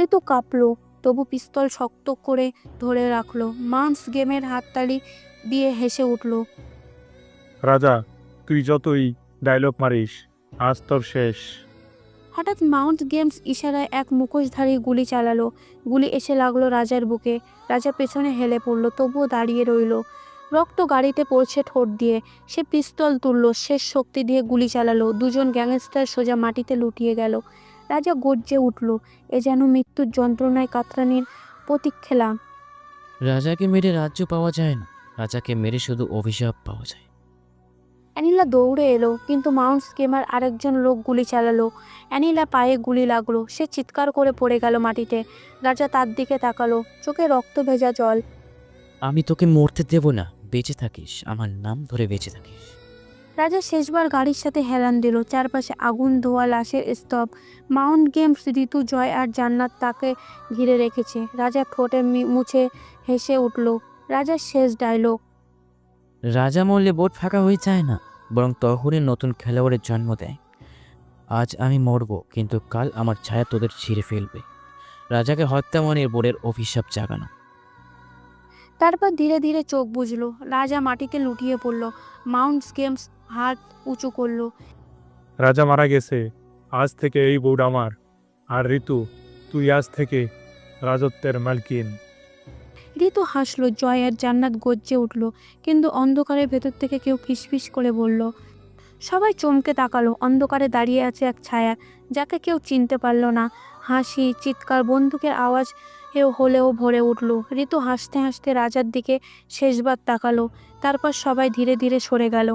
ঋতু কাঁপলো, তবু পিস্তল শক্ত করে ধরে রাখলো। মাউন্টস গেমের হাততালি দিয়ে হেসে উঠল। রাজা, তুই যতই ডায়লগ মারিস, আজ তোর শেষ। হঠাৎ মাউন্ট গেমস ইশারায় এক মুখোশধারী গুলি চালালো। গুলি এসে লাগলো রাজার বুকে। রাজা পেছনে হেলে পড়ল, তবুও দাঁড়িয়ে রইল। রক্ত গাড়িতে পড়ছে ঠোঁট দিয়ে। সে পিস্তল তুলল, শেষ শক্তি দিয়ে গুলি চালালো। দুজন গ্যাংস্টার সোজা মাটিতে লুটিয়ে গেল। রাজা গর্জে উঠল, এ যেন মৃত্যুর যন্ত্রণায় কাতরানির প্রতীক্ষা। রাজাকে মেরে রাজ্য পাওয়া যায় না, রাজাকে মেরে শুধু অভিশাপ পাওয়া যায়। অ্যানিলা দৌড়ে এলো, কিন্তু মাউন্টস গেমার আরেকজন লোক গুলি চালালো। অ্যানিলা পায়ে গুলি লাগলো, সে চিৎকার করে পড়ে গেল মাটিতে। রাজা তার দিকে তাকালো, চোখে রক্ত ভেজা জল। আমি তোকে মরতে দেব না, বেঁচে থাকিস, আমার নাম ধরে বেঁচে থাকিস। রাজা শেষবার গাড়ির সাথে হেলান দিল। চারপাশে আগুন, ধোয়া, লাশের স্তব। মাউন্ট গেমস, ঋতু, জয় আর জান্নাত তাকে ঘিরে রেখেছে। রাজা ঠোঁটে মুছে হেসে উঠল। রাজার শেষ ডায়লগ, রাজা মরলে বোর্ড ফাঁকা হয়ে যায় না, বরং তখনই নতুন খেলোয়াড়ের জন্ম দেয়। আজ আমি মরব, কিন্তু কাল আমার ছায়া তোদের ছিঁড়ে ফেলবে। রাজাকে হত্যা মানে বোর্ডের অভিশাপ জাগানো। তারপর ধীরে ধীরে চোখ বুঝলো। রাজা মাটিতে লুটিয়ে পড়ল। মাউন্টস গেমস হাত উঁচু করলো। রাজা মারা গেছে, আজ থেকে এই বোর্ড আমার। আর ঋতু, তুই আজ থেকে রাজত্বের মালকিন। ঋতু হাসলো। জয় আর জান্নাত গর্জে উঠল, কিন্তু অন্ধকারের ভেতর থেকে কেউ ফিসফিস করে বলল। সবাই চমকে তাকালো। অন্ধকারে দাঁড়িয়ে আছে এক ছায়া, যাকে কেউ চিনতে পারল না। হাসি, চিৎকার, বন্দুকের আওয়াজ হলেও ভরে উঠল। ঋতু হাসতে হাসতে রাজার দিকে শেষবার তাকালো, তারপর সবাই ধীরে ধীরে সরে গেল।